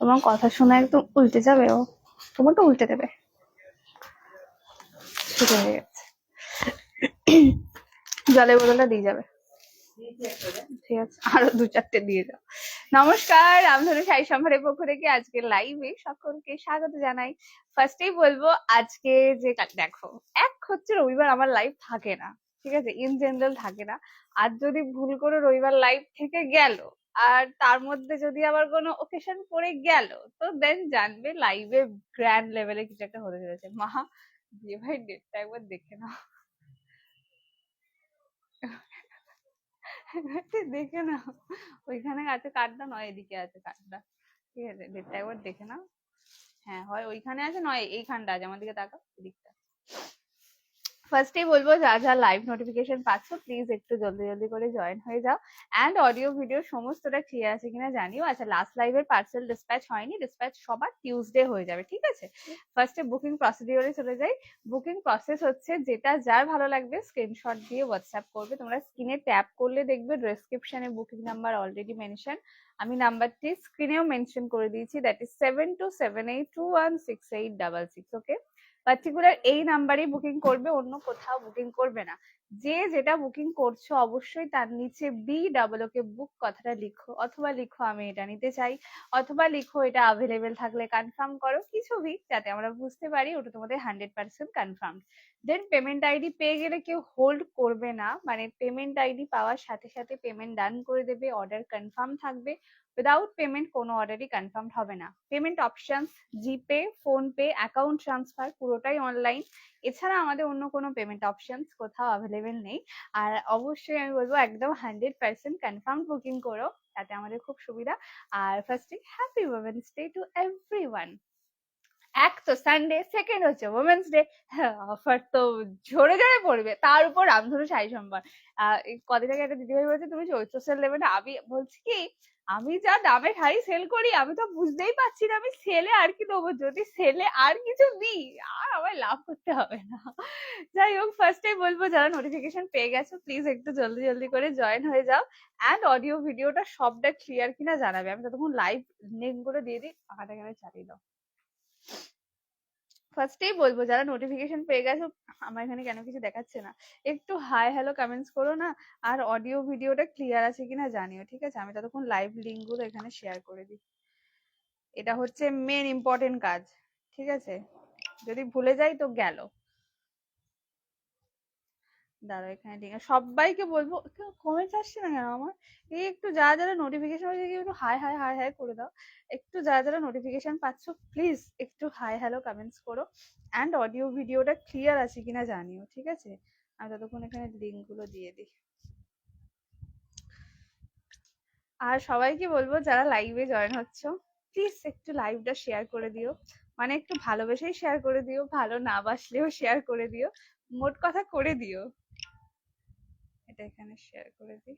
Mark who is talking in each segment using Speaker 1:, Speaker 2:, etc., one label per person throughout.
Speaker 1: তোমার কথা শোনা একদম উল্টে যাবে, ও তোমাকে উল্টে দেবে। শুরু হয়ে গেছে। জলের বোতলটা দিয়ে যাবে, ঠিক আছে? আরো 2-4টে দিয়ে যাও। নমস্কার, রামধনু শাড়ি সম্ভারের পক্ষ থেকে আজকে লাইভে সকলকে স্বাগত জানাই। ফার্স্টেই বলবো, আজকে যে দেখো, এক হচ্ছে রবিবার আমার লাইভ থাকে না, ঠিক আছে? ইন জেনারেল থাকে না। আর যদি ভুল করে রবিবার লাইভ থেকে গেল, আর তার মধ্যে যদি আবার কোনো ওকেশন পড়ে গেল, তো দেন জানবে লাইভে গ্র্যান্ড লেভেলে কিছু একটা হতে চলেছে। মাহা বিয়ে ভাই ডেটটা একবার দেখে নাও, দেখে নাও। ওইখানে আছে কার্ডটা, নয় এদিকে আছে কার্ডটা, ঠিক আছে? ডেটটা একবার দেখে নাও। হ্যাঁ, হয় ওইখানে আছে, নয় এইখানটা আছে। আমার দিকে তাকাও, এদিকটা। ফার্স্টেই বলবো, যা যা লাইভ নোটিফিকেশন পাচ্ছ প্লিজ একটু জলদি জলদি করে জয়েন হয়ে যাও। অ্যান্ড অডিও ভিডিও সমস্তটা ক্লিয়ার আছে কিনা জানিও। আচ্ছা, লাস্ট লাইভের পার্সেল ডিসপ্যাচ হয়নি, ডিসপ্যাচ সবার টিউসডে হয়ে যাবে, ঠিক আছে? ফার্স্টে বুকিং প্রসিডিওরে চলে যাই। বুকিং প্রসেস হচ্ছে, যেটা যার ভালো লাগবে স্ক্রিনশট দিয়ে হোয়াটসঅ্যাপ করবে। তোমরা স্ক্রিনে ট্যাপ করলে দেখবে ডেসক্রিপশনে বুকিং নাম্বার অলরেডি মেনশন। আমি নাম্বারটি স্ক্রিনেও মেনশন করে দিয়েছি, দ্যাট ইজ 7278216866। ওকে, পার্টিকুলার এই নাম্বারেই বুকিং করবে, অন্য কোথাও বুকিং করবে না। যে যেটা বুকিং করছো অবশ্যই তার নিচে BOOK বুক কথাটা লিখো, অথবা লিখো আমি এটা নিতে চাই, অথবা লিখো এটা অ্যাভেলেবেল থাকলে কনফার্ম করো, কিছু ভি, যাতে আমরা বুঝতে পারি ওটা তোমাদের 100% কনফার্ম। দেন পেমেন্ট আইডি পেয়ে গেলে কেউ হোল্ড করবে না, মানে পেমেন্ট আইডি পাওয়ার সাথে সাথে পেমেন্ট ডান করে দেবে, অর্ডার কনফার্ম থাকবে। উইদাউট পেমেন্ট কোনো অর্ডারই কনফার্ম হবে না। পেমেন্ট অপশনস জিপে, ফোনপে, অ্যাকাউন্ট ট্রান্সফার পুরোটাই অনলাইন। এছাড়া আমাদের অন্য কোনো পেমেন্ট অপশনস কোথাও অ্যাভেলেবেল নেই। আর অবশ্যই আমি বলবো একদম 100% কনফার্ম বুকিং করো, তাতে আমাদের খুব সুবিধা। আর ফার্স্টে happy women's day to everyone. এক তো সানডে, সেকেন্ড হচ্ছে উইমেন্স ডে, অফার তো ঝরে ঝরে পড়বে, তার উপর রামধনু শাড়ি সম্ভার। কদিন আগে একটা দিদিভাই বলছে তুমি চৈত্র সেল দেবে না, আমি বলছি কি, আমি যা দামে শাড়ি সেল করি আমি তো বুঝতেই পারছি না আমি সেলে আর কি দেবো। যদি সেলে আর কিছু দিই, আর আমার লাভ করতে হবে না। যাই হোক, ফার্স্টে বলবো যারা নোটিফিকেশন পেয়ে গেছো প্লিজ একটু জলদি জলদি করে জয়েন হয়ে যাও। অ্যান্ড অডিও ভিডিওটা সবটা ক্লিয়ার কিনা জানাবে। আমি ততক্ষণ লাইভ লিঙ্ক গুলো দিয়ে দিই, ফাঁকাটা কেন চালিয়ে দাও। ফার্স্টেই বলবো, যারা নোটিফিকেশন পেয়ে গেছো, আমার এখানে কেন কিছু দেখাচ্ছে না, একটু হাই হ্যালো কমেন্টস করো না। আর অডিও ভিডিওটা ক্লিয়ার আছে কিনা জানিও, ঠিক আছে? আমি ততক্ষণ লাইভ লিঙ্ক গুলো এখানে শেয়ার করে দিই। এটা হচ্ছে মেন ইম্পর্টেন্ট কাজ, ঠিক আছে? যদি ভুলে যাই তো গেল। দাঁড়াও, এখানে ঠিক আছে। সবাইকে বলবো, কমেন্টস আসছে না কেন আমার? এই একটু যারা যারা নোটিফিকেশন হয়েছে একটু হাই হাই হাই হাই করে দাও। একটু যারা যারা নোটিফিকেশন পাচ্ছ প্লিজ একটু হাই হ্যালো কমেন্টস করো। অ্যান্ড অডিও ভিডিওটা ক্লিয়ার আছে কিনা জানিও, ঠিক আছে? আমি ততক্ষণ এখানে লিঙ্ক গুলো দিয়ে দিই। আর সবাইকে বলবো যারা লাইভে জয়েন হচ্ছ প্লিজ একটু লাইভটা শেয়ার করে দিও, মানে একটু ভালোবেসেই শেয়ার করে দিও, ভালো না বাসলেও শেয়ার করে দিও, মোট কথা করে দিও। এটা এখানে শেয়ার করে দিই।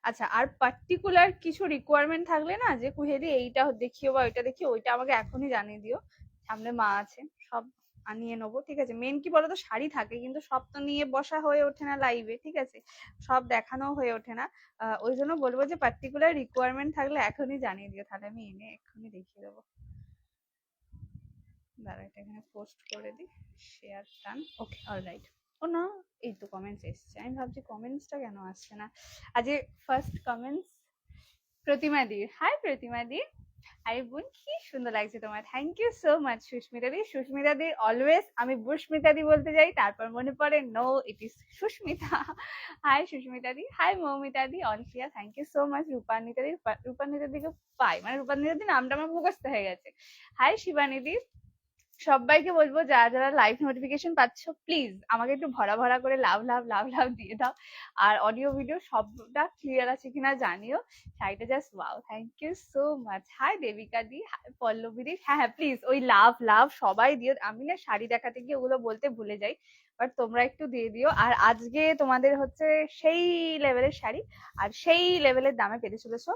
Speaker 1: আচ্ছা, আর পার্টিকুলার কিছু রিকোয়ারমেন্ট থাকলে না, যে কুহেলি এইটা দেখিও বা ওইটা দেখিও, ওইটা আমাকে এখনই জানিয়ে দিও। সামনে মা আছে, সব আনিয়ে নেবো, ঠিক আছে? মেন কি বলতো, শাড়ি থাকে কিন্তু সব তো নিয়ে বসা হয়ে ওঠে না লাইভে, ঠিক আছে? সব দেখানো হয়ে ওঠে না। ওই জন্য বলবো যে পার্টিকুলার রিকোয়ারমেন্ট থাকলে এখনই জানিয়ে দিও, তাহলে আমি এনে এক্ষুনি দেখিয়ে দেবো। দাঁড়া, এটা এখানে পোস্ট করে দিই, শেয়ার ডান। ওকে, অলরাইট। ও না, এই তো কমেন্টস এসছে, আমি ভাবছি কমেন্টসটা কেন আসছে না। আজকে ফার্স্ট কমেন্টস প্রতিমা দির। হাই প্রতিমা দি, হাই বোন, কি সুন্দর লাগছে তোমার, thank you so much. Susmita di, Susmita দির অলওয়েজ আমি বুস্মিতা দি বলতে যাই, তারপর মনে পড়ে no it is Susmita. Hi Susmita di, hi Moumita di, Anpriya, thank you so much. Rupanwita di, Rupanwita দিকে পাই, মানে রূপান্বিতা দি নামটা আমার মুখস্থ হয়ে গেছে। হাই শিবানী দি। সবাইকে বলবো যারা যারা লাইভ নোটিফিকেশন পাচ্ছ প্লিজ আমাকে একটু ভরা ভরা করে লাভ লাভ লাভ লাভ দিয়ে দাও। আর অডিও ভিডিও সবটা ক্লিয়ার আছে কিনা জানিও। শাড়িটা just wow, thank you so much. Hi Debika di, hi Pallavi di. হ্যাঁ হ্যাঁ, প্লিজ ওই লাভ লাভ সবাই দিও। আমি না শাড়ি দেখাতে গিয়ে ওগুলো বলতে ভুলে যাই, বাট তোমরা একটু দিয়ে দিও। আর আজকে তোমাদের হচ্ছে সেই লেভেলের শাড়ি আর সেই লেভেলের দামে পেতে চলেছো।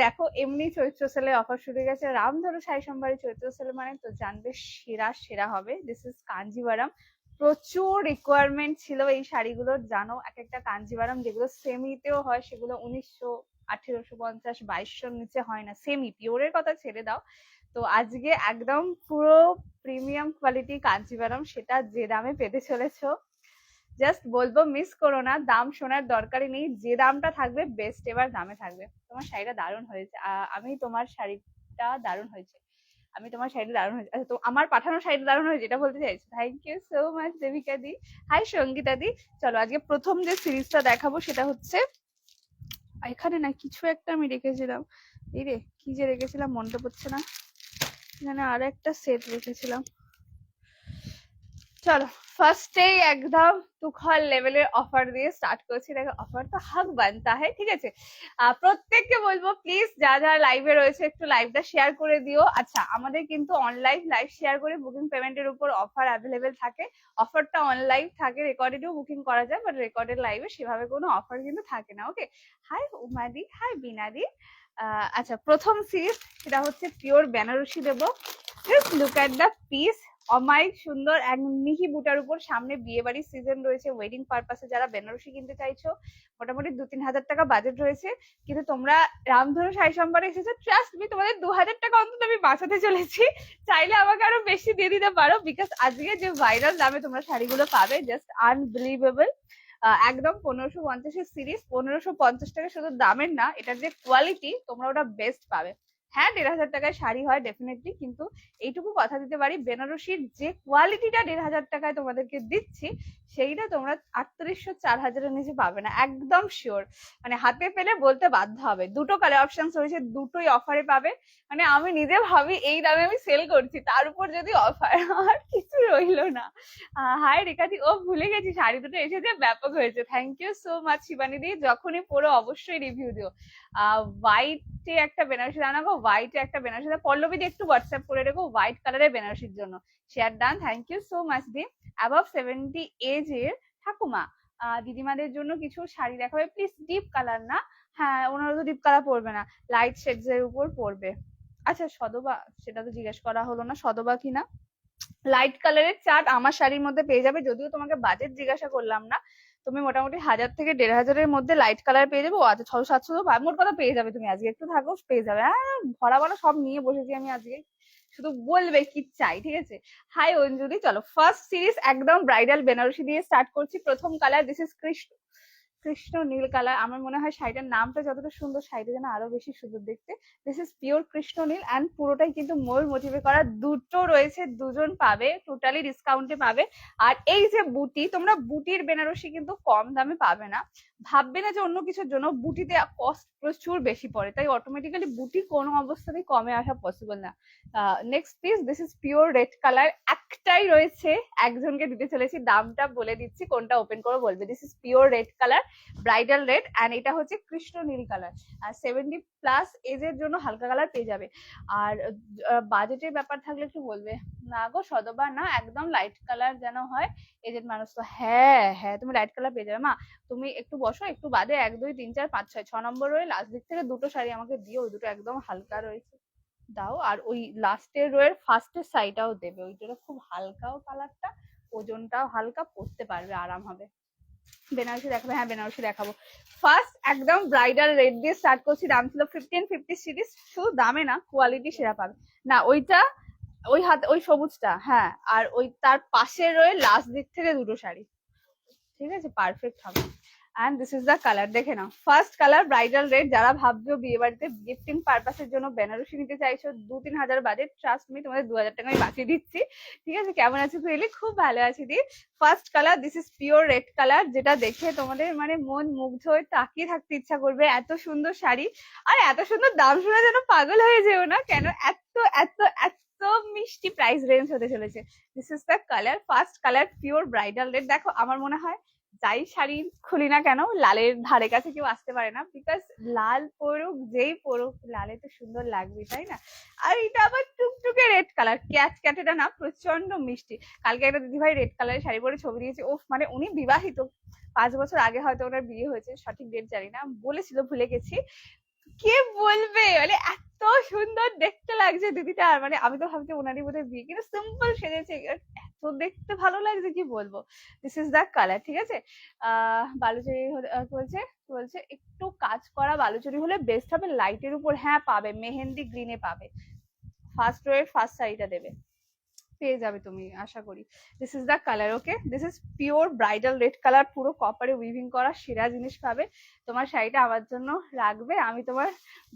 Speaker 1: দেখো, এমনি চৈত্র সেলে অফার শুরু হয়ে গেছে, রামধনু শাড়ি সম্ভারে চৈত্র সেলে মানে তো জানবে সেরা সেরা হবে। দিস ইজ কাঞ্জিভারাম, প্রচুর রিকোয়ারমেন্ট ছিল এই শাড়িগুলোর, জানো এক একটা কাঞ্জিভারাম যেগুলো সেমিতেও হয় সেগুলো 1900, 1850, 2200 নিচে হয় না, সেমি পিওরের কথা ছেড়ে দাও। তো আজকে একদম পুরো প্রিমিয়াম কোয়ালিটি কাঞ্জিভারাম, সেটা যে দামে পেতে চলেছো জাস্ট বলবো মিস করো না, দাম শোনার দরকারই নেই, যে দামটা থাকবে বেস্ট এবার দামে থাকবে। তোমার শাড়িটা দারুণ হয়েছে, আমি তোমার শাড়িটা দারুণ হয়েছে, আমি তোমার শাড়িটা দারুণ হয়েছে, আচ্ছা তো আমার পাঠানো শাড়িটা দারুণ হয়েছে এটা বলতে চাইছো, thank you so much Debika di. Hi Sangita di. চলো আজকে প্রথম যে সিরিজটা দেখাবো সেটা হচ্ছে, এখানে না কিছু একটা আমি রেখেছিলাম, এই রে কি যে রেখেছিলাম মনটা পড়ছে না, এখানে আর একটা সেট রেখেছিলাম। চলো ফার্স্টেই একদম তুখল লেভেলের অফার দিয়ে স্টার্ট করছি, দেখো অফার তো হাক বানতা হয়, ঠিক আছে। প্রত্যেককে বলবো প্লিজ যা যা লাইভে রয়েছে একটু লাইভটা শেয়ার করে দিও। আচ্ছা আমাদের কিন্তু অনলাইন লাইভ শেয়ার করে বুকিং পেমেন্টের উপর অফার অ্যাভেলেবেল থাকে, অফারটা অনলাইন থাকে, রেকর্ডেডও বুকিং করা যায়, বাট রেকর্ডেড লাইভে সেভাবে কোনো অফার কিন্তু থাকে না। ওকে, হাই উমাদি, হাই বিনাদি। আচ্ছা প্রথম সিরিজ সেটা হচ্ছে পিওর বেনারসি দেবো, just look at the piece, অমায়িক সুন্দর এক মিহি বুটার উপর, সামনে বিয়ে বাড়ির সিজন রয়েছে, ওয়েডিং পারপাসে যারা বেনারসি কিনতে চাইছো মোটামুটি 2-3 হাজার টাকা বাজেট রয়েছে, কিন্তু তোমরা রামধনু শাড়ি সম্ভারে এসেছো, ট্রাস্ট মি তোমাদের 2000 টাকা অন্তত আমি বাঁচাতে চলেছি, চাইলে আমাকে আরো বেশি দিয়ে দিতে পারো, বিকজ আজকে যে ভাইরাল দামে তোমরা শাড়িগুলো পাবে জাস্ট আনবিলিভেবল। একদম 1550 সিরিজ, 1550 টাকা শুধু দামের না, এটার যে কোয়ালিটি তোমরা ওটা বেস্ট পাবে। হ্যাঁ 1500 টাকায় শাড়ি হয় ডেফিনেটলি, কিন্তু এইটুকু কথা দিতে পারি বেনারসির যে কোয়ালিটিটা 1500 টাকায় তোমাদেরকে দিচ্ছি সেইটা তোমরা 3800, 4000-এর নিচে পাবে না, একদম শিওর। মানে হাতে পেলে বলতে বাধ্য হবে। দুটো কালার অপশন রয়েছে, দুটোই অফারে পাবে, মানে আমি নিজে ভাবি এই দামে আমি সেল করছি, তার উপর যদি অফার, আর কিছু রইলো না। হাই রেখাদি, ও ভুলে গেছি শাড়ি দুটো এসেছে, ব্যাপক হয়েছে, thank you so much Shivani di, যখনই পড়ো অবশ্যই রিভিউ দিও। হোয়াইটে একটা বেনারসি দাও না গো, হোয়াইটে একটা বেনারসি দাও, পল্লবী দি একটু হোয়াটসঅ্যাপ করে রেখো হোয়াইট কালারের বেনারসির জন্য, share done, thank you so much দি। অ্যাবভ 70 এজ এর ঠাকুমা দিদিমাদের জন্য কিছু শাড়ি দেখাবে প্লিজ, ডিপ কালার না, হ্যাঁ ওনারা তো ডিপ কালার পরবে না, লাইট শেডস এর উপর পরবে। আচ্ছা সদবা, সেটা তো জিজ্ঞেস করা হলো না, সদবা কিনা। লাইট কালারের চার্ট আমার শাড়ির মধ্যে পেয়ে যাবে, যদিও তোমাকে বাজেট জিজ্ঞাসা করলাম না, তুমি মোটামুটি 1000 থেকে 1500-এর মধ্যে লাইট কালার পেয়ে যাবে, ও আচ্ছা 600-700 মোট কথা পেয়ে যাবে, তুমি আজকে একটু থাকো পেয়ে যাবে, হ্যাঁ ভরা ভরা সব নিয়ে বসেছি আমি আজকে, শুধু বলবে কি চাই, ঠিক আছে। হাই অঞ্জলি, চলো ফার্স্ট সিরিজ একদম ব্রাইডাল বেনারসি দিয়ে স্টার্ট করছি। প্রথম কালার দিস ইজ কৃষ্ণ, কৃষ্ণ নীল কালার, আমার মনে হয় শাড়িটার নামটা যতটা সুন্দর শাড়িটা যেন আরো বেশি সুন্দর দেখতে। দিস ইজ পিওর কৃষ্ণ নীল অ্যান্ড পুরোটাই কিন্তু ময়ূর মোটিভে করা, দুটো রয়েছে, দুজন পাবে, টোটালি ডিসকাউন্টে পাবে। আর এই যে বুটি, তোমরা বুটির বেনারসি কিন্তু কম দামে পাবে না, ভাববে না যে অন্য কিছুর জন্য, বুটিতে কস্ট প্রচুর বেশি পড়ে, তাই অটোমেটিক্যালি বুটি কোনো অবস্থাতেই কমে আসা পসিবল না। Next piece this is pure red colour, একটাই রয়েছে, একজনকে দিতে চলেছি, দামটা বলে দিচ্ছি, কোনটা ওপেন করে বলবে। This is pure red colour, bridal red, and এটা হচ্ছে কৃষ্ণ নীল কালার, আর 70+ এজের জন্য হালকা কালার পেয়ে যাবে। আর বাজেটের ব্যাপার থাকলে একটু বলবে, না গো সদবা না, একদম লাইট কালার যেন হয়, এজেড মানুষ তো, হ্যাঁ হ্যাঁ তুমি লাইট কালার পেয়ে যাবে মা, তুমি একটু বসো, একটু বাদে 1 2 3 4 5 6 6 নম্বর রয়ে লাস্ট দিক থেকে দুটো শাড়ি আমাকে দিও, ওই দুটো একদম হালকা রয়েছে দাও, আর ওই লাস্টের রোয়ের ফার্স্টের সাইডটাও দেবে, ওইটা খুব হালকাও কালারটা, ওজনটাও হালকা, পরতে পারবে, আরাম হবে। বেনারসি দেখাবে, হ্যাঁ বেনারসি দেখাবো। ফার্স্ট একদম ব্রাইডাল রেড দিয়ে স্টার্ট করছি, দাম ছিল 1550 সিরিজ, শুধু দামে না কোয়ালিটি সেরা পাবে না, ওইটা ওই হাতে ওই সবুজটা, হ্যাঁ, আর ওই তার পাশে রয়ে লাস্ট দিক থেকে দুটো শাড়ি, ঠিক আছে পারফেক্ট হবে। And this is the colour, দেখে নাও ফার্স্ট কালার ব্রাইডাল রেড, যারা ভাবছো বিয়ে বাড়িতে গিফটিং পারপাসের জন্য বেনারসি নিতে চাইছো, 2-3 হাজার বাজেট, ট্রাস্ট মি তোমাদের 2000 টাকা আমি বাঁচিয়ে দিচ্ছি, ঠিক আছে। কেমন আছো কুইলি, খুব ভালো আছি দি। First colour this is pure red colour, যেটা দেখে তোমাদের মানে মন মুগ্ধ হয়ে তাকিয়ে থাকতে ইচ্ছা করবে, এত সুন্দর শাড়ি, আর এত সুন্দর দাম শুনে যেন পাগল হয়ে যেও না, কেন এত এত এত মিষ্টি প্রাইস রেঞ্জ হতে চলেছে। This is the colour, first colour pure bridal red. দেখো আমার মনে হয় যাই শাড়ি খুলি না কেন লালের ধারে কাছে কেউ আসতে পারে না, বিকজ লাল পরুক যেই পরুক লালে তো সুন্দর লাগবে, তাই না। আর এটা আবার টুকটুকে রেড কালার, ক্যাট ক্যাটেটা না প্রচন্ড মিষ্টি। কালকে একটা দিদিভাই রেড কালারের শাড়ি পরে ছবি দিয়েছে, ও মানে উনি বিবাহিত, 5 বছর আগে হয়তো ওনার বিয়ে হয়েছে, সঠিক ডেট জানি না, বলেছিল ভুলে গেছি, কে বলবে মানে এত সুন্দর দেখতে লাগছে দিদিটা, মানে আমি তো ভাবছি ওনারই বোধহয় বিয়ে, কিন্তু সিম্পল সেজেছে, এত দেখতে ভালো লাগছে কি বলবো। দিস ইজ দ্য কালার, ঠিক আছে। বালুচরি বলছে বলছে একটু কাজ করা বালুচরি হলে বেস্ট হবে, লাইটের উপর। হ্যাঁ পাবে, মেহেন্দি গ্রিনে পাবে। ফার্স্ট রো এর ফার্স্ট শাড়িটা দেবে, পেয়ে যাবে তুমি আশা করি। This is the colour, okay. This is pure bridal red colour, পুরো কপারে উইভিং করা সেরা জিনিস পাবে। তোমার শাড়িটা আমার জন্য রাখবে, আমি তোমার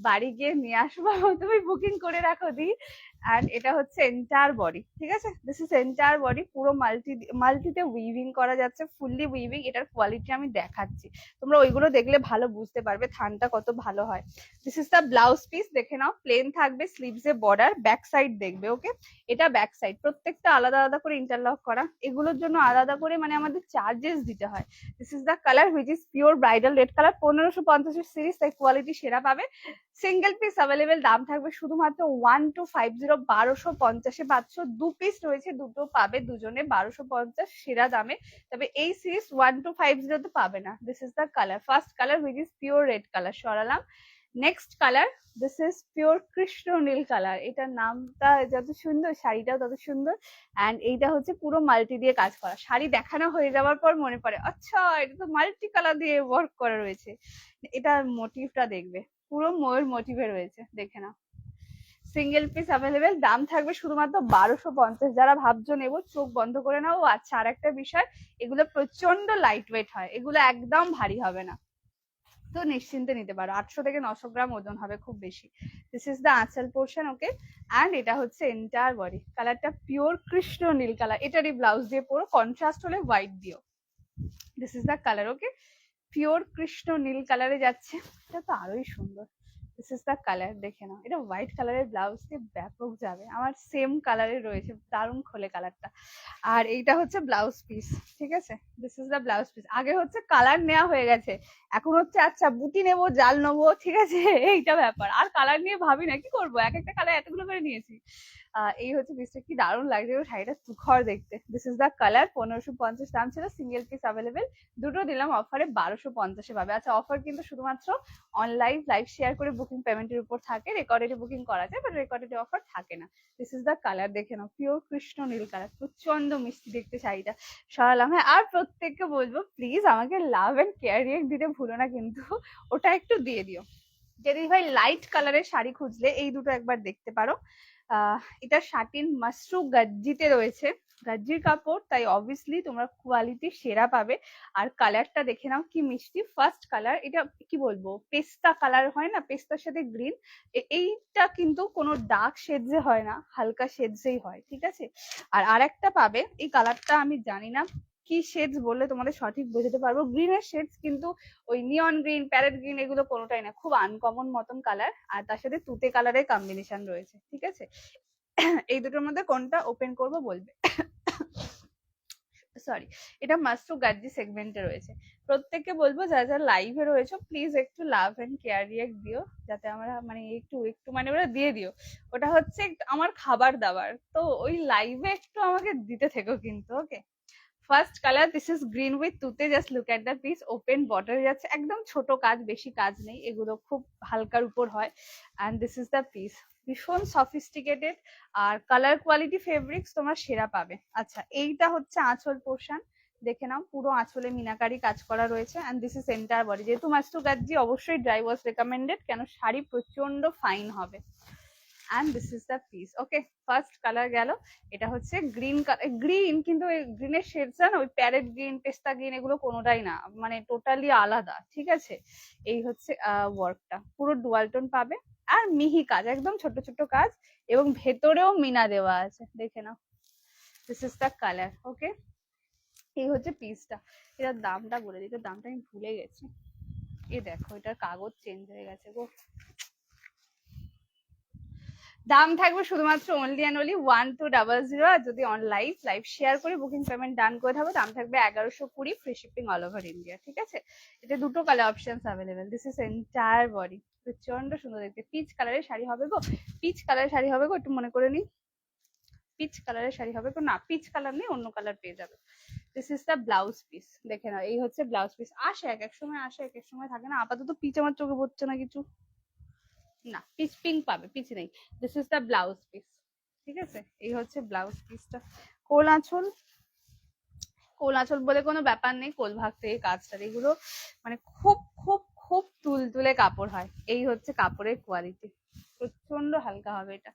Speaker 1: বাড়ি গিয়ে নিয়ে আসবো, তুমি বুকিং করে রাখো দি। অ্যান্ড এটা হচ্ছে এন্টায়ার বডি, ঠিক আছে। দিস ইজ এন্টায়ার বডি, পুরো মাল্টিতে উইভিং করা যাচ্ছে, ফুললি উইভিং। এটার কোয়ালিটি আমি দেখাচ্ছি, তোমরা ওইগুলো দেখলে ভালো বুঝতে পারবে থানটা কত ভালো হয়। This is the blouse piece, দেখে নাও। প্লেন থাকবে, স্লিভস এ বর্ডার, ব্যাক সাইড দেখবে, ওকে। এটা ব্যাক সাইড, প্রত্যেকটা আলাদা আলাদা করে ইন্টারলক করা, এগুলোর জন্য আলাদা করে মানে আমাদের চার্জেস দিতে হয়। This is the colour which is pure bridal red colour, 1550 series, তাই কোয়ালিটি সেরা পাবে। সিঙ্গেল পিস অ্যাভেলেবেল, দাম থাকবে শুধুমাত্র 1250, 1250 পাচ্ছ। দু পিস রয়েছে, দুটো পাবে দুজনে 1250 সেরা দামে। তবে এই সিরিজ 1250 পাবে না। This is the colour, first colour which is pure red colour, সরালাম। Next colour, this is pure কৃষ্ণ নীল কালার। এটার নামটা যত সুন্দর, শাড়িটাও তত সুন্দর। অ্যান্ড এইটা হচ্ছে পুরো মাল্টি দিয়ে কাজ করা। শাড়ি দেখানো হয়ে যাওয়ার পর মনে পড়ে, আচ্ছা এটা তো মাল্টি কালার দিয়ে ওয়ার্ক করা রয়েছে। এটার মোটিভটা দেখবে, পুরো ময়ূর মোটিভে রয়েছে, দেখে না। সিঙ্গেল পিস অ্যাভেলেবেল, দাম থাকবে শুধুমাত্র 1250। যারা ভাবছো নেবো, চোখ বন্ধ করে নাও। আচ্ছা, আর একটা বিষয়, এগুলো প্রচন্ড লাইট ওয়েট হয়, এগুলো একদম ভারী হবে না, তো নিশ্চিন্তে নিতে পারো। 800 থেকে 900 গ্রাম ওজন হবে খুব বেশি। দিস ইজ দ্য আঁচল পোর্শন, ওকে। অ্যান্ড এটা হচ্ছে এন্টায়ার বডি, কালারটা পিওর কৃষ্ণ নীল কালার। এটারই ব্লাউজ দিয়ে পুরো কন্ট্রাস্ট হলে হোয়াইট দিও। This is the colour, okay. Pure কৃষ্ণ নীল কালারে যাচ্ছে, এটা তো আরোই সুন্দর। দিস ইজ দ্য কালার, দেখে নাও। এটা হোয়াইট কালারের ব্লাউজ দিয়ে ব্যাপক যাবে, আমার সেম কালারের রয়েছে, দারুণ খোলে কালারটা। আর এইটা হচ্ছে ব্লাউজ পিস, ঠিক আছে। This is the blouse piece. আগে হচ্ছে কালার নেওয়া হয়ে গেছে, এখন হচ্ছে আচ্ছা বুটি নেবো, জাল নেবো, ঠিক আছে, এইটা ব্যাপার। আর কালার নিয়ে ভাবি না, কি করবো, এক একটা কালার এতগুলো করে নিয়েছি। এই হচ্ছে পিসটা, কি দারুণ লাগছে শাড়িটা, তুখর দেখতে। দিস ইজ দ্য কালার, 1550 দাম ছিল, সিঙ্গেল পিস অ্যাভেলেবেল। দুটো দিলাম অফারে, 1250 পাবে। আচ্ছা, অফার কিন্তু শুধুমাত্র অনলাইন লাইভ শেয়ার করে বুকিং পেমেন্টের উপর থাকে, রেকর্ডেড বুকিং করা যায়, বাট রেকর্ডেড অফার থাকে না। দিস ইজ দ্য কালার, দেখে নাও। পিওর কৃষ্ণ নীল কালার, প্রচন্ড মিষ্টি দেখতে শাড়িটা, সরালাম। হ্যাঁ, আর প্রত্যেককে বলবো প্লিজ আমাকে লাভ এন্ড কেয়ার রিয়েক্ট দিতে ভুলো না কিন্তু, ওটা একটু দিয়ে দিও। যদি ভাই লাইট কালারের শাড়ি খুঁজলে এই দুটো একবার দেখতে পারো। এটা শাটিন মাশরু গাজ্জিতে রয়েছে, গাজ্জির কাপড়, তাই অবভিয়াসলি তোমরা কোয়ালিটি সেরা পাবে। আর কালারটা দেখে নাও কি মিষ্টি, ফার্স্ট কালার। এটা কি বলবো, পেস্তা কালার হয় না, পেস্তার সাথে গ্রিন। এইটা কিন্তু কোনো ডার্ক শেডসে হয় না, হালকা শেডসেই হয়, ঠিক আছে। আর আরেকটা পাবে, এই কালারটা আমি জানি না কি শেডস বললে তোমাদের সঠিক বোঝাতে পারবো। গ্রিনের শেডস কিন্তু ওই নিয়ন গ্রিন, প্যারেট গ্রিন, এগুলো কোনোটাই না, খুব আনকমন মতন কালার। আর তার সাথে তুতে কালারের কম্বিনেশন রয়েছে, ঠিক আছে। এই দুটোর মধ্যে কোনটা ওপেন করবো বলবে। সরি, এটা মাশরু গাজ্জি সেগমেন্টে রয়েছে। প্রত্যেককে বলবো যারা যারা লাইভে রয়েছে প্লিজ একটু লাভ এন্ড কেয়ার রিয়েক্ট দিও, যাতে আমরা মানে একটু একটু মানে ওরা দিয়ে দিও। ওটা হচ্ছে আমার খাবার দাবার, তো ওই লাইভে একটু আমাকে দিতে থেকো কিন্তু, okay. First colour, this is green with তুতে, just look at the piece, open বর্ডারে যাচ্ছে, একদম ছোট কাজ, বেশি কাজ নেই, এগুলো খুব হালকার উপর হয়। And this is the piece, ভীষণ সফিস্টিকেটেড। আর কালার কোয়ালিটি ফেব্রিক্স তোমার সেরা পাবে। আচ্ছা, এইটা হচ্ছে আঁচল পোর্শন, দেখে নাও, পুরো আঁচলে মিনাকারি কাজ করা রয়েছে। And this is entire body, যেহেতু মাস্টু গাজ্জি অবশ্যই ড্রাই ওয়াশ রেকমেন্ডেড, কেন শাড়ি প্রচন্ড ফাইন হবে। And this is the piece, okay. First colour গেল, এটা হচ্ছে গ্রিন কালার, গ্রিন কিন্তু গ্রিনের শেডস না, ওই প্যারেট গ্রিন, পেস্তা গ্রিন, এগুলো কোনোটাই না, মানে টোটালি আলাদা, ঠিক আছে। এই হচ্ছে ওয়ার্কটা, পুরো ডুয়াল টোন পাবে। আর মিহি কাজ, একদম ছোট ছোট কাজ, এবং ভেতরেও মিনা দেওয়া আছে, দেখে নাও। This is the colour, okay. এই হচ্ছে পিসটা। এটার দামটা বলে দিতে, দামটা আমি ভুলে গেছি। এ দেখো, এটার কাগজ চেঞ্জ হয়ে গেছে গো। দাম থাকবে শুধুমাত্র অনলি অ্যান্ড অনলি 1200। আর যদি লাইভ শেয়ার করে বুকিং পেমেন্ট ডান করে থাকবে, দাম থাকবে 1120, free shipping all over India, ঠিক আছে। এটা দুটো colour options available. This is entire body, প্রচন্ড সুন্দর দেখতে। পিচ কালারের শাড়ি হবে গো, পিচ কালারের শাড়ি হবে গো, একটু মনে করে নি। পিচ কালারের শাড়ি হবে গো, না পিচ কালার নেই, অন্য কালার পেয়ে যাবে। This is the blouse piece, দেখে নাও। এই হচ্ছে ব্লাউজ পিস, আসে এক এক সময়, আসে এক এক সময় থাকে না। আপাতত পিচ আমার চোখে পড়ছে না কিছু, না পিচ পিঙ্ক পাবে, পিচ নেই। This is the blouse piece, ঠিক আছে। এই হচ্ছে ব্লাউজ পিসটা, কোল আঁচল, কোল আঁচল বলে কোনো ব্যাপার নেই, কোল ভাগ থেকে কাজটা, এগুলো মানে খুব খুব খুব তুলতুলে কাপড় হয়। এই হচ্ছে কাপড়ের কোয়ালিটি, প্রচন্ড হালকা হবে এটা।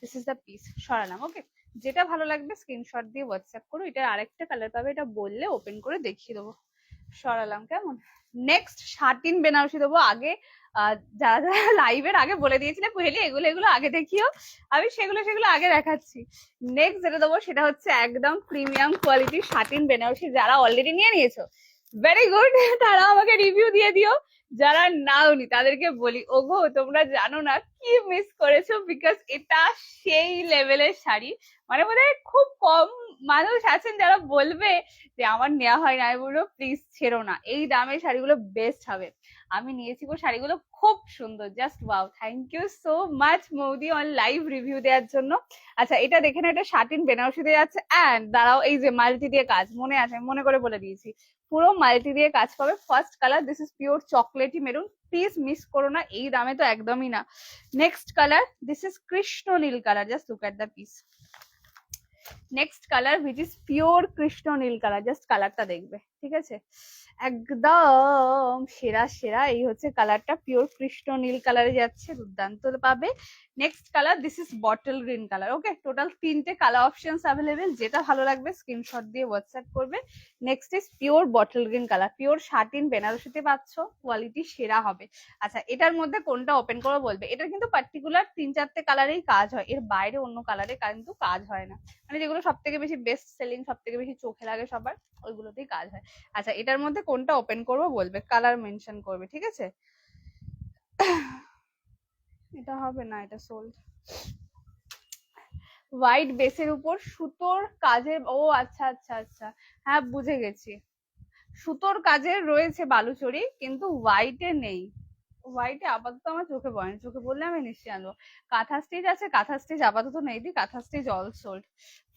Speaker 1: This is the piece. সরালাম। ওকে, যেটা ভালো লাগবে স্ক্রিনশট দিয়ে হোয়াটসঅ্যাপ করো। এটার আরেকটা কালার পাবে, এটা বললে ওপেন করে দেখিয়ে দেবো। সরালাম। কেমন? নেক্সট শাটিন বেনারসি দেবো। আগে যারা যারা লাইভের আগে বলে দিয়েছিলে কুহেলি এগুলো এগুলো আগে দেখিও, আমি সেগুলো আগে দেখাচ্ছি। নেক্সট যেটা দেবো সেটা হচ্ছে একদম প্রিমিয়াম কোয়ালিটির শাটিন বেনারসি। যারা অলরেডি নিয়ে নিয়েছো ভেরি গুড, তারা আমাকে রিভিউ দিয়ে দিও। যারা নাওনি তাদেরকে বলি, ওগো তোমরা জানো না কি মিস করেছো, বিকজ এটা সেই লেভেলের শাড়ি। মানে বোধহয় খুব কম মানুষ আছেন যারা বলবে যে আমার নেওয়া হয় না। আমি বলবো প্লিজ ছেড়ো না, এই দামের শাড়িগুলো বেস্ট হবে। আমি নিয়েছি গো, শাড়িগুলো খুব সুন্দর, just wow. Thank you so much Moudi on live review দেওয়ার জন্য। আচ্ছা এটা দেখে না, এটা শাটিন বেনারসি দিয়ে যাচ্ছে। অ্যান্ড দাঁড়াও, এই যে মাল্টি দিয়ে কাজ, মনে আছে মনে করে বলে দিয়েছি, পুরো মাল্টি দিয়ে কাজ পাবে। First colour this is pure চকলেটি মেরুন, প্লিজ মিস করো না, এই দামে তো একদমই না। নেক্সট কালার দিস ইজ কৃষ্ণ নীল colour, just look at the piece. Next colour which is pure কৃষ্ণ নীল কালার, জাস্ট কালারটা দেখবে, ঠিক আছে? একদম সেরা সেরা। এই হচ্ছে কালারটা, পিওর কৃষ্ণ নীল কালারে যাচ্ছে, দুর্দান্ত পাবে। Next colour this is bottle green colour. Okay, total 3টে কালার অপশনস অ্যাভেলেবেল, যেটা ভালো লাগবে স্ক্রিনশট দিয়ে হোয়াটসঅ্যাপ করবে। Next is pure bottle green colour, pure satin বেনারসিতে পাচ্ছ, কোয়ালিটি সেরা হবে। আচ্ছা এটার মধ্যে কোনটা ওপেন করে বলবে। এটার কিন্তু পার্টিকুলার 3-4টে কালারেই কাজ হয়, এর বাইরে অন্য কালারে কিন্তু কাজ হয় না। মানে যেগুলো সব থেকে বেশি বেস্ট সেলিং, সব থেকে বেশি চোখে লাগে সবার, ওইগুলোতেই কাজ হয়। আচ্ছা এটার মধ্যে কোনটা ওপেন করবো বলবে, কালার মেনশন করবে, ঠিক আছে? এটা হবে না, এটা সোল্ড। হোয়াইট বেসের উপর সুতোর কাজের, ও আচ্ছা আচ্ছা আচ্ছা, হ্যাঁ বুঝে গেছি। সুতোর কাজের রয়েছে বালুচরি, কিন্তু হোয়াইটে নেই। হোয়াইটে আপাতত আমার চোখে পড়েনি, চোখে বললে আমি নিশ্চয়ই আনবো। কাঁথা স্টিচ আছে, কাঁথা স্টিচ আপাতত নেই, the kantha stitch all sold.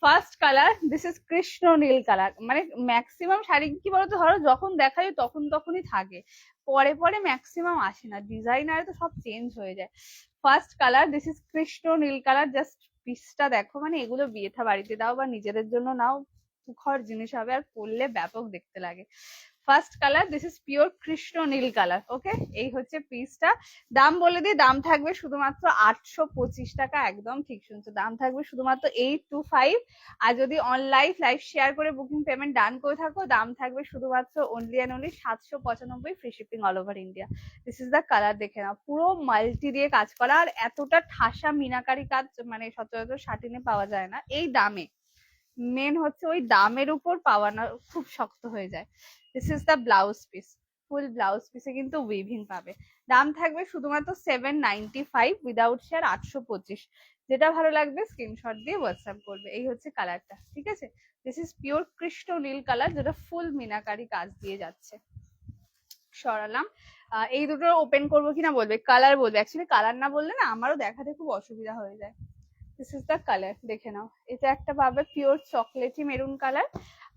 Speaker 1: First colour this is কৃষ্ণ নীল কালার। মানে ম্যাক্সিমাম শাড়ি কি বলতো, ধরো যখন দেখাই তখন তখনই থাকে, পরে পরে ম্যাক্সিমাম আসে না, ডিজাইনারে তো সব চেঞ্জ হয়ে যায়। ফার্স্ট কালার দিস ইজ কৃষ্ণ নীল কালার, জাস্ট পিসটা দেখো, মানে এগুলো বিয়ে থা বাড়িতে দাও বা নিজেদের জন্য নাও, মুখর জিনিস হবে, আর পরলে ব্যাপক দেখতে লাগে। First colour this is pure কৃষ্ণ নীল কালার। ওকে, এই হচ্ছে পিসটা। দাম বলে দিই, দাম থাকবে শুধুমাত্র 825 টাকা। একদম ঠিক শুনছো, দাম থাকবে শুধুমাত্র 825। আর যদি অনলাইন লাইভ শেয়ার করে বুকিং পেমেন্ট ডান করে থাকো, দাম থাকবে শুধুমাত্র only and only 795, free shipping all over India. This is the colour, দেখে নাও, পুরো মাল্টি দিয়ে কাজ করা, আর এতটা ঠাসা মিনাকারি কাজ মানে সচরাচর শাটিনে পাওয়া যায় না এই দামে। মেন হচ্ছে ওই দামের উপর পাওয়ানো খুব শক্ত হয়ে যায়। This is the blouse piece, full blouse পিসে কিন্তু উইভিং পাবে। দাম থাকবে শুধুমাত্র 795 উইদাউট শেয়ার 825। যেটা ভালো লাগবে স্ক্রিনশট দিয়ে হোয়াটসঅ্যাপ করবে। এই হচ্ছে কালারটা, ঠিক আছে? দিস ইজ পিওর কৃষ্ণ নীল কালার, যেটা ফুল মিনাকারি কাজ দিয়ে যাচ্ছে। সরালাম। এই দুটো ওপেন করবো কিনা বলবে, কালার বলবে। অ্যাকচুয়ালি কালার না বললে না আমারও দেখাতে খুব অসুবিধা হয়ে যায়। দিস ইজ দ্য কালার, দেখে নাও। এটা একটা পাবে পিওর চকলেটি মেরুন কালার,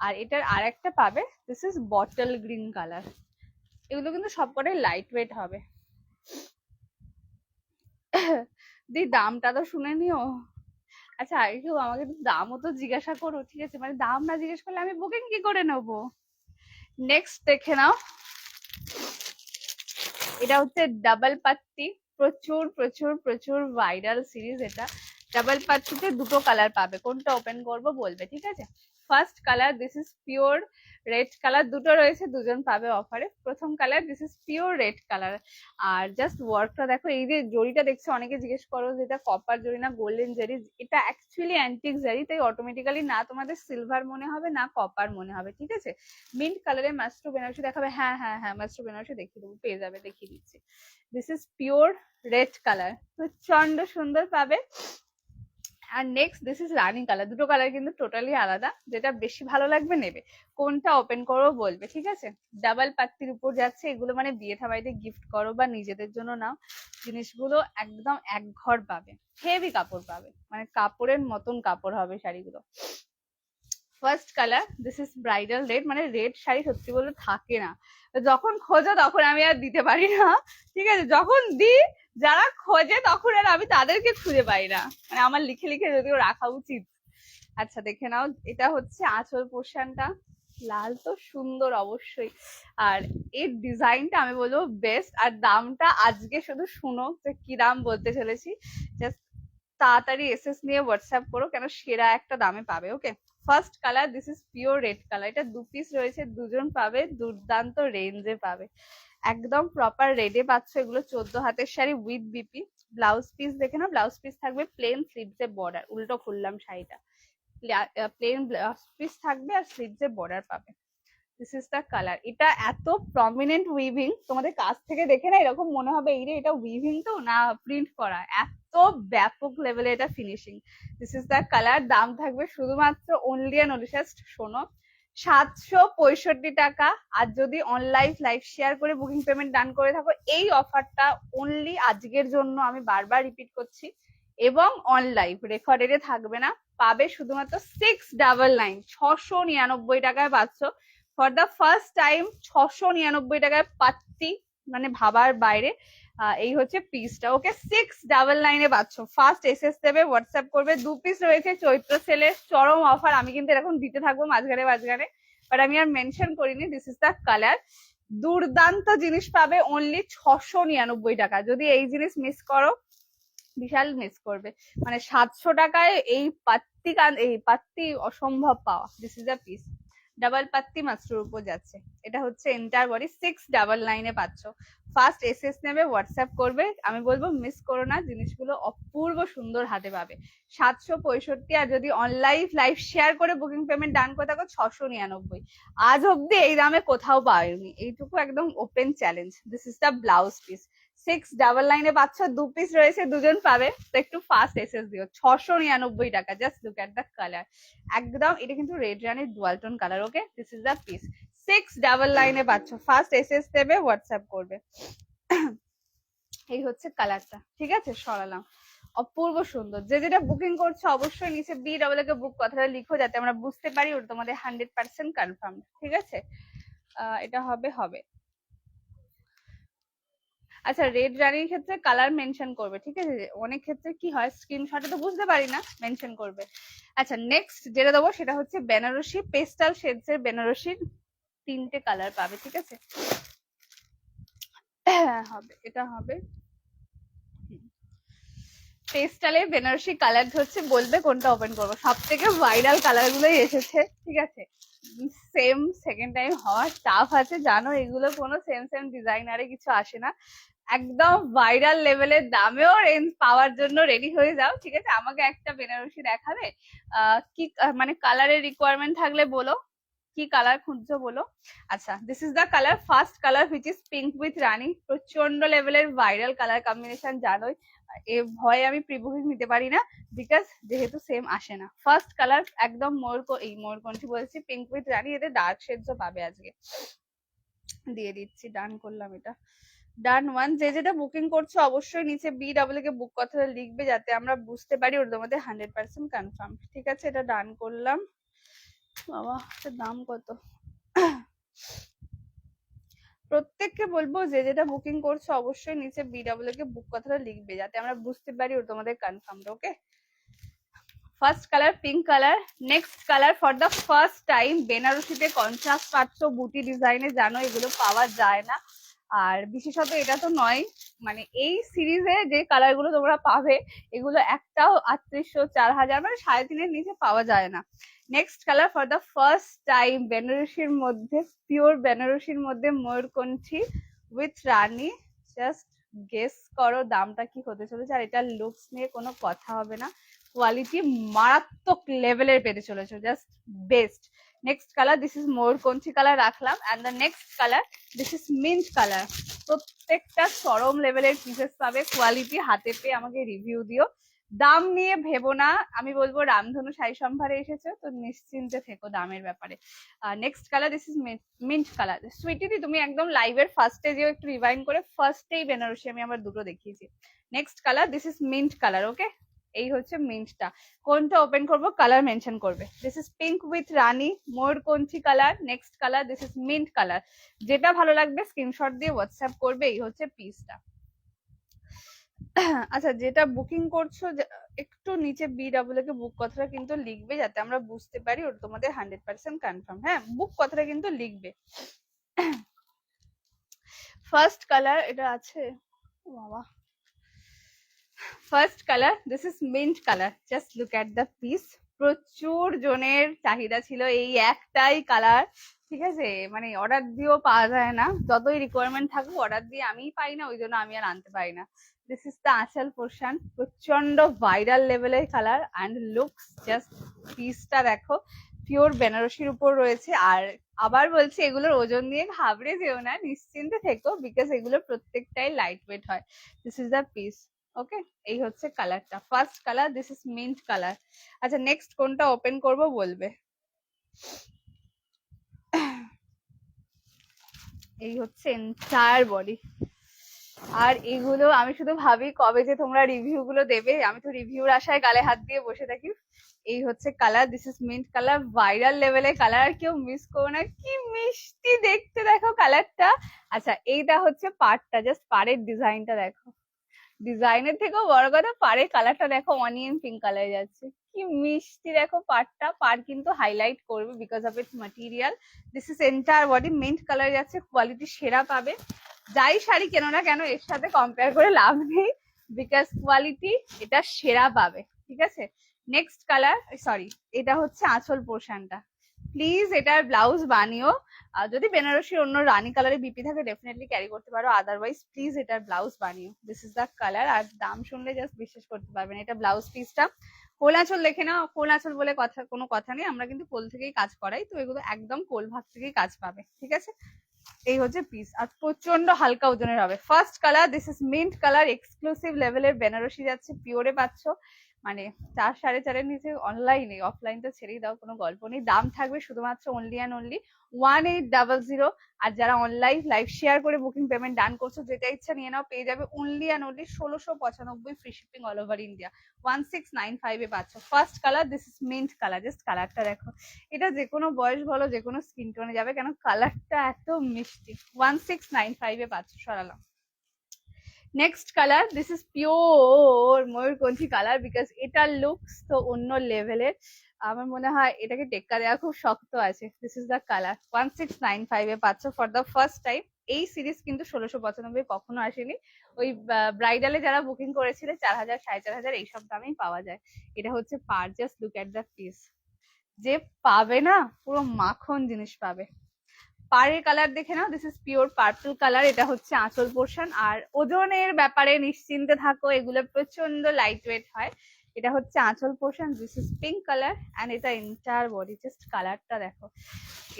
Speaker 1: আর এটার আর একটা পাবে this is bottle green colour. এগুলো কিন্তু সবকটাই লাইট ওয়েট হবে। দি দামটা তো শুনে নিও। আচ্ছা একটু আমাকে দামও তো জিজ্ঞাসা করো, ঠিক আছে? মানে দাম না জিজ্ঞেস করলে আমি বুকিং কি করে নেবো? নেক্সট দেখে নাও, এটা হচ্ছে ডাবল পাত্তি, প্রচুর প্রচুর প্রচুর ভাইরাল সিরিজ এটা। ডাবল পাত্তিতে দুটো কালার পাবে, কোনটা ওপেন করবো বলবে, ঠিক আছে? First colour this is pure red colour, দুটো রয়েছে, দুজন পাবে অফারে। প্রথম colour this is pure red colour. আর জাস্ট ওয়ার্কটা দেখো, এই যে জরিটা দেখছো, অনেকে জিজ্ঞেস করো যে এটা কপার জরি না গোল্ডেন জরি, এটা অ্যাকচুয়ালি অ্যান্টিক জরি, তাই অটোমেটিক্যালি না তোমাদের সিলভার মনে হবে না কপার মনে হবে, ঠিক আছে? মিন্ট কালারের মাস্ট্রো বেনারসি দেখাবে, হ্যাঁ হ্যাঁ হ্যাঁ মাস্ট্রো বেনারসি দেখিয়ে দেবো, পেয়ে যাবে, দেখিয়ে দিচ্ছি। This is pure red colour, প্রচন্ড সুন্দর পাবে। আর নেক্সট দিস ইজ রানি কালার। দুটো কালার কিন্তু টোটালি আলাদা, যেটা বেশি ভালো লাগবে নেবে। কোনটা ওপেন করবো বলবে, ঠিক আছে? ডাবল পাত্তির উপর যাচ্ছে, এগুলো মানে বিয়ে থা বাড়িতে গিফট করো বা নিজেদের জন্য নাও, জিনিসগুলো একদম এক ঘর পাবে, হেভি কাপড় পাবে, মানে কাপড়ের মতন কাপড় হবে শাড়িগুলো। First colour this is bridal red. মানে রেড শাড়ি সত্যি বলতে থাকে না, যখন খোঁজো তখন আমি আর দিতে পারি না, ঠিক আছে? যখন দিই, যারা খোঁজে তখন আর আমি তাদেরকে খুঁজে পাই না, মানে আমার লিখে লিখে যদিও রাখা উচিত। আচ্ছা দেখে নাও, এটা হচ্ছে আঁচল পোর্শনটা, লাল তো সুন্দর অবশ্যই, আর এর ডিজাইনটা আমি বলবো বেস্ট, আর দামটা আজকে শুধু শুনো যে কি দাম বলতে চলেছি, জাস্ট তাড়াতাড়ি এসএস নিয়ে হোয়াটসঅ্যাপ করো, কেন সেরা একটা দামে পাবে। Okay, first colour, this is pure red colour, এটা 2 পিস রয়েছে, দুজন পাবে, দুর্দান্ত রেঞ্জে পাবে, একদম প্রপার রেডে পাচ্ছ। এগুলো 14 হাতের sari with BP. Blouse piece দেখে না, ব্লাউজ পিস থাকবে প্লেন, স্লিভসে বর্ডার, উল্টো খুললাম শাড়িটা, প্লেন ব্লাউজ পিস থাকবে আর স্লিভসে বর্ডার পাবে। This is the colour. এটা এত প্রমিনেন্ট উইভিং, তোমাদের কাছ থেকে দেখে না এরকম মনে হবে এই রে এটা উইভিং তো না প্রিন্ট করা, এত ব্যাপক লেভেলে এটা finishing. This is the colour. দাম থাকবে শুধুমাত্র অনলি অ্যান্ড অনলি, জাস্ট শোনো, 765 টাকা। আর যদি অনলাইন লাইভ শেয়ার করে বুকিং পেমেন্ট ডান করে থাকো, এই অফারটা অনলি আজকের জন্য, আমি বারবার রিপিট করছি, এবং অন লাইভ রেকর্ডেডে থাকবে না, পাবে শুধুমাত্র 699, 699 টাকায় পাচ্ছ। ফর দ্য ফার্স্ট টাইম 699 টাকায় পাত্তি, মানে ভাবার বাইরে। এই হচ্ছে পিসটা। ওকে, 699 পাচ্ছ। ফার্স্ট এসএস দেবে, হোয়াটসঅ্যাপ করবে। 2 পিস রয়েছে, চৈত্র সেলের চরম অফার, আমি কিন্তু এরকম দিতে থাকবো মাঝখানে মাঝখানে, বাট আমি আর মেনশন করিনি। This is the colour. দুর্দান্ত জিনিস পাবে অনলি 699 টাকা। যদি এই জিনিস মিস করো, বিশাল মিস করবে, মানে 700 টাকায় এই পাত্তি এই পাত্তি অসম্ভব পাওয়া। This is a piece, double পাত্তি মাস্টার উপর যাচ্ছে, এটা হচ্ছে এন্টার বডি, 699 এ পাচ্ছ। ফার্স্ট এসএস নেবে, হোয়াটসঅ্যাপ করবে, আমি বলবো মিস করো না, জিনিসগুলো অপূর্ব সুন্দর হাতে পাবে। 765, আর যদি অনলাইন লাইভ শেয়ার করে বুকিং পেমেন্ট ডান করে থাকো 699। আজ অব্দি এই দামে কোথাও পাওনি, এইটুকু একদম open challenge. This is the blouse piece, 699 এ পাচ্ছ। 2 পিস রয়েছে, দুজন পাবে, তো একটু ফাস্ট এসএস দিও। 699 টাকা, just look at the colour, একদম এটা কিন্তু রেড রানির dual tone colour. Okay, this is the piece, 699 এ পাচ্ছ। ফার্স্ট এসএস দেবে, হোয়াটসঅ্যাপ করবে। এই হচ্ছে কালারটা, ঠিক আছে, সরালাম, অপূর্ব সুন্দর। যে যেটা বুকিং করছো অবশ্যই নিচে বি ডাবল কে বুক কথাটা লিখো, যাতে আমরা বুঝতে পারি ওটা তোমাদের 100% কনফার্ম, ঠিক আছে। এটা হবে হবে। আচ্ছা, রেড রানির ক্ষেত্রে কালার মেনশন করবে, ঠিক আছে, অনেক ক্ষেত্রে কি হয় স্ক্রিনশটে তো বুঝতে পারি না, মেনশন করবে। আচ্ছা, নেক্সট যেটা দেবো সেটা হচ্ছে বেনারসি, পেস্টাল শেডস এর বেনারসির 3টে কালার পাবে, ঠিক আছে। হবে, এটা হবে পেস্টালের বেনারসি কালার হচ্ছে, বলবে কোনটা ওপেন করবো, সব থেকে ভাইরাল কালার গুলোই এসেছে, ঠিক আছে। সেম সেকেন্ড টাইম হওয়ার টাফ আছে, জানো, এগুলো কোনো সেম সেম ডিজাইনারে কিছু আসে না, একদম ভাইরাল লেভেলের দামেও রেঞ্জ পাওয়ার জন্য রেডি হয়ে যাও, ঠিক আছে। আমাকে একটা বেনারসি দেখাবে, কি মানে কালারের রিকোয়ারমেন্ট থাকলে বলো, কি কালার খুঁজছো বলো। আচ্ছা, this is the colour, first colour which is pink with রানি, প্রচন্ড লেভেলের ভাইরাল কালার কম্বিনেশন, জানোই এ ভয়ে আমি প্রি বুকিং নিতে পারি না, বিকজ যেহেতু সেম আসে না। ফার্স্ট কালার একদম এই ময়ূরকণ্ঠী বলছি, পিঙ্ক উইথ রানি, এতে ডার্ক শেডসও পাবে আজকে, দিয়ে দিচ্ছি, ডান করলাম এটা, ডান ওয়ান। যে যেটা বুকিং করছো অবশ্যই নিচে বি ডাবল কে বুক কথাটা লিখবে, যাতে আমরা বুঝতে পারি ওর মধ্যে 100% কনফার্ম, ঠিক আছে। এটা ডান করলাম। বাবা, এটার দাম কত? প্রত্যেককে বলবো যে যেটা বুকিং করছো অবশ্যই নিচে বি ডাবল কে বুক কথাটা লিখবে, যাতে আমরা বুঝতে পারি ওর তোমাদের confirm. Okay, first colour pink colour. Next colour, for the first time বেনারসিতে কন্ট্রাস্ট পাচ্ছ বুটি ডিজাইনে, জানো এগুলো পাওয়া যায় না, আর বিশেষত এটা তো নয়, মানে এই সিরিজে যে কালার গুলো তোমরা পাবে এগুলো একটাও 3800, 4000, মানে 3.5-এর নিচে পাওয়া যায় না। Next colour, for the first time বেনারসির মধ্যে, পিওর বেনারসির মধ্যে ময়ূরকণ্ঠী উইথ রানী, জাস্ট গেস করো দামটা কি হতে চলেছে, আর এটা লুকস নিয়ে কোনো কথা হবে না, কোয়ালিটি মারাত্মক লেভেলের পেতে চলেছে, just best. Next colour, this is ময়ূরকণ্ঠী কালার রাখলাম, and the next colour, this is mint colour. প্রত্যেকটা চরম লেভেলের পিসেস পাবে, কোয়ালিটি হাতে পেয়ে আমাকে রিভিউ দিও। দাম নিয়ে ভেবো না, আমি বলবো রামধনু শাড়ি সম্ভারে এসেছে তো নিশ্চিন্তে থেকো দামের ব্যাপারে। Next colour, this is mint colour. সুইটিদি, তুমি একদম লাইভের ফার্স্টে যেও, একটু রিভাইন্ড করে, ফার্স্টেই বেনারসি আমি আমার দুটো দেখিয়েছি। Next colour, this is mint colour. Okay, এই হচ্ছে মিন্টটা, কোনটা ওপেন করবো কালার মেনশন করবে। This is pink with rani, mayurkanthi colour. Next colour, this is mint colour. যেটা ভালো লাগবে স্ক্রিনশট দিয়ে হোয়াটসঅ্যাপ করবে। এই হচ্ছে পিসটা, আচ্ছা, যেটা বুকিং করছো একটু নিচে BW কে বুক কথাটা কিন্তু লিখবে, যাতে আমরা বুঝতে পারি ওটা তোমাদের 100% কনফার্ম। হ্যাঁ, বুক কথাটা কিন্তু লিখবে। ফার্স্ট কালার এটা আছে, ও বাবা, first colour this is mint colour. Just look at the piece. প্রচুর জনের চাহিদা ছিল এই একটাই কালার, ঠিক আছে? মানে অর্ডার দিয়েও পাওয়া যায় না, যতই রিকোয়ারমেন্ট থাকুক অর্ডার দিয়ে আমিই পাই না, ওই জন্য আমি আর আনতে পারি না। দিস ইজ দ্য আঁচল পোর্শন, প্রচন্ড ভাইরাল লেভেলের কালার অ্যান্ড লুকস জাস্ট, পিসটা দেখো, পিওর বেনারসির উপর রয়েছে। আর আবার বলছি, এগুলোর ওজন নিয়ে ঘাবড়ে যেও না, নিশ্চিন্তে থেকো, বিকজ এগুলো প্রত্যেকটাই লাইট ওয়েট হয়। This is the piece. Okay, এই হচ্ছে কালারটা, first colour, this is mint colour. আচ্ছা, নেক্সট কোনটা ওপেন করব বলবে। এই হচ্ছে এন্টায়ার বডি। আর এগুলো আমি শুধু ভাবি কবে যে তোমরা রিভিউ গুলো দেবে, আমি তো রিভিউর আশায় গালে হাত দিয়ে বসে থাকি। এই হচ্ছে colour, this is mint colour, viral লেভেলের কালার, কেউ মিস করো না। কি মিষ্টি দেখতে দেখো কালারটা। আচ্ছা, এইটা হচ্ছে পাড়টা, জাস্ট পাড়ের ডিজাইনটা দেখো, ডিজাইনের থেকেও বড় কথা পাড়ের কালারটা দেখো, অনিয়ন পিঙ্ক কালার যাচ্ছে, কি মিষ্টি দেখো পাড়টা। পাড় কিন্তু হাইলাইট করবে because of its material. This is entire body mint colour যাচ্ছে, কোয়ালিটি সেরা পাবে। যাই শাড়ি কেনো না কেন এর সাথে কম্পেয়ার করে লাভ নেই, বিকজ কোয়ালিটি এটা সেরা পাবে, ঠিক আছে? নেক্সট কালার, সরি, এটা হচ্ছে আঁচল পোর্শনটা। প্লিজ এটার ব্লাউজ বানিও। আর যদি বেনারসির অন্য রানী কালারে বিপি থাকে ডেফিনেটলি ক্যারি করতে পারো, আদারওয়াইজ প্লিজ এটার ব্লাউজ বানিও। This is the colour. আর দাম শুনলে জাস্ট বিশ্বাস করতে পারবেন। এটা ব্লাউজ পিসটা, কোল আঁচল দেখে নাও, কোল আঁচল বলে কোনো কথা নেই, আমরা কিন্তু কোল থেকেই কাজ করাই, তো এগুলো একদম কোল ভাগ থেকেই কাজ পাবে, ঠিক আছে? এই হচ্ছে পিস, আর প্রচন্ড হালকা ওজনের হবে। First colour, this is mint colour, exclusive লেভেলের বেনারসি যাচ্ছে, পিওরে পাচ্ছ, মানে 4-4.5 নিচে অনলাইনে, অফলাইন তো ছেড়েই দাও, কোনো গল্প নেই। দাম থাকবে শুধুমাত্র অনলি অ্যান্ড অনলি 1800। আর যারা অনলাইন লাইভ শেয়ার করে বুকিং পেমেন্ট ডান করছো, যেটা ইচ্ছা নিয়ে নাও, পেয়ে যাবে only and only 1695, free shipping all over India. 1695 এ পাচ্ছ। First colour, this is mint colour, just কালারটা দেখো, এটা যে কোনো বয়স বলো, যে কোনো স্কিন টোনে যাবে, কেন কালারটা এত মিষ্টি। 1695 এ পাচ্ছ, সরালাম। Next colour, this is pure mayurkanthi colour, because এটার লুকস তো অন্য লেভেলের। আমার মনে হয় এটাকে টেক্কা দেওয়া খুব শক্ত আছে। দিস ইজ দ্য কালার, 1695 এ পাচ্ছ ফর দ্য ফার্স্ট টাইম। এই সিরিজ কিন্তু 1695 কখনো আসেনি। ওই ব্রাইডালে যারা বুকিং করেছিল 4000, 4500 এইসব দামেই পাওয়া যায়। এটা হচ্ছে পার, just look at the piece. যে পাবে না, পুরো মাখন জিনিস পাবে। পাড়ের কালার দেখে নাও, this is pure purple colour. এটা হচ্ছে আঁচল পোর্শন। আর ওজনের ব্যাপারে নিশ্চিন্তে থাকো, এগুলো প্রচন্ড লাইট ওয়েট হয়। এটা হচ্ছে আঁচল portion, this is pink colour and এটা এন্টায়ার বডি। জাস্ট কালারটা দেখো,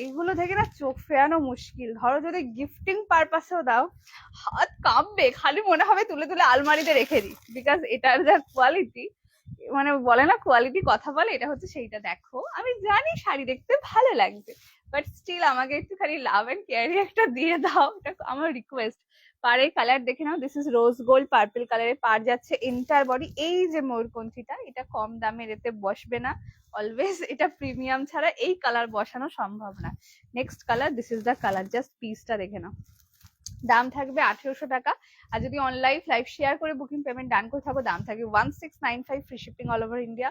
Speaker 1: এগুলো থেকে না চোখ ফেরানো মুশকিল। ধরো যদি গিফটিং পারপাসেও দাও, হাত কাঁপবে, খালি মনে হবে তুলে তুলে আলমারিতে রেখে দিই, বিকজ এটার যা কোয়ালিটি, মানে বলে না কোয়ালিটি কথা বলে, এটা হচ্ছে সেইটা। দেখো, আমি জানি শাড়ি দেখতে ভালো লাগবে, বাট স্টিল আমাকে একটুখানি লাভ এন্ড কেয়ারি একটা দিয়ে দাও, এটা আমার রিকোয়েস্ট। পাড়ের কালার দেখে নাও, this is rose gold purple কালারের পাড় যাচ্ছে, এন্টার বডি। এই যে ময়ূরকণ্ঠীটা, এটা কম দামের এতে বসবে না, অলওয়েজ এটা প্রিমিয়াম ছাড়া এই কালার বসানো সম্ভব না। Next colour, this is the colour, just পিসটা দেখে নাও। দাম থাকবে 1800 টাকা। আর যদি অনলাইন লাইভ শেয়ার করে বুকিং পেমেন্ট ডান করে থাকো, দাম থাকবে 1695, free shipping all over India.